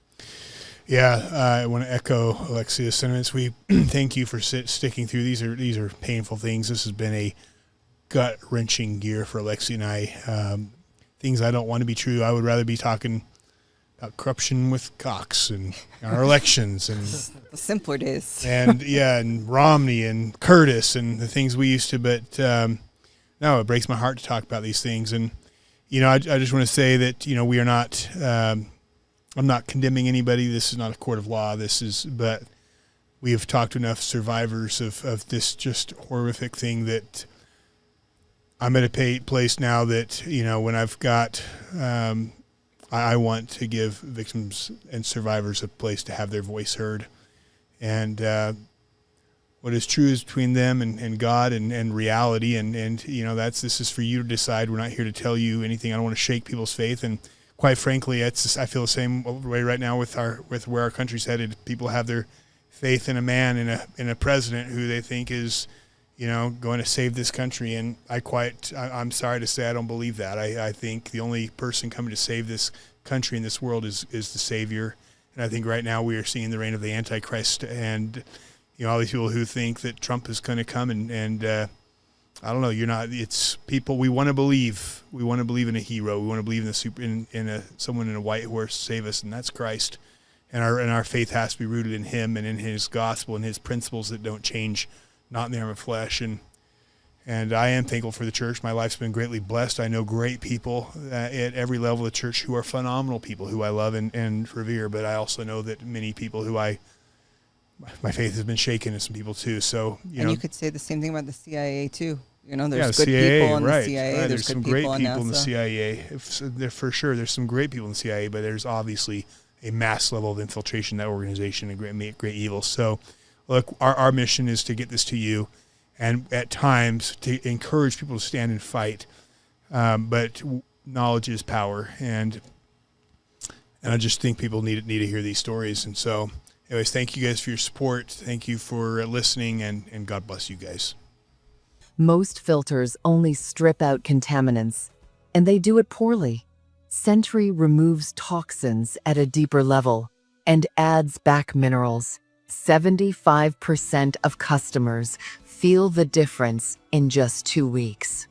Yeah, I want to echo Alexia's sentiments. We thank you for sticking through. These are painful things. This has been a gut-wrenching year for Alexia and I. Things I don't want to be true. I would rather be talking about corruption with Cox and our elections and the simpler days. and Romney and Curtis and the things we used to. But no, it breaks my heart to talk about these things. And I just want to say that we are not. I'm not condemning anybody. This is not a court of law. But we have talked to enough survivors of this just horrific thing that I'm at a place now that, when I've got, I want to give victims and survivors a place to have their voice heard. And what is true is between them and God and reality. And this is for you to decide. We're not here to tell you anything. I don't want to shake people's faith. And quite frankly, I feel the same way right now with where our country's headed. People have their faith in a man, in a president who they think is, going to save this country. And I'm sorry to say I don't believe that. I think the only person coming to save this country and this world is the Savior. And I think right now we are seeing the reign of the Antichrist, and all these people who think that Trump is going to come and I don't know. You're not. It's people. We want to believe. We want to believe in a hero. We want to believe in someone in a white horse to save us, and that's Christ. And our faith has to be rooted in Him and in His gospel and His principles that don't change, not in the arm of flesh. And I am thankful for the church. My life's been greatly blessed. I know great people at every level of the church who are phenomenal people who I love and revere. But I also know that many people who my faith has been shaken, and some people too. So and you could say the same thing about the CIA too. You know, there's the good CIA, people in right, the CIA. right. There's some good great people in the NASA. CIA. For sure, there's some great people in the CIA, but there's obviously a mass level of infiltration in that organization and great evil. So, look, our mission is to get this to you, and at times to encourage people to stand and fight. But knowledge is power, and I just think people need to hear these stories. And so, anyways, thank you guys for your support. Thank you for listening, and God bless you guys. Most filters only strip out contaminants, and they do it poorly. Sentry removes toxins at a deeper level and adds back minerals. 75% of customers feel the difference in just 2 weeks.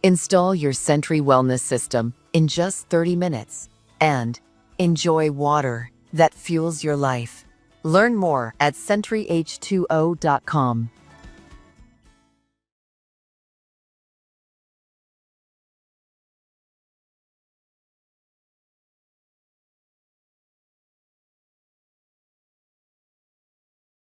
Install your Sentry Wellness System in just 30 minutes and enjoy water that fuels your life. Learn more at sentryh2o.com.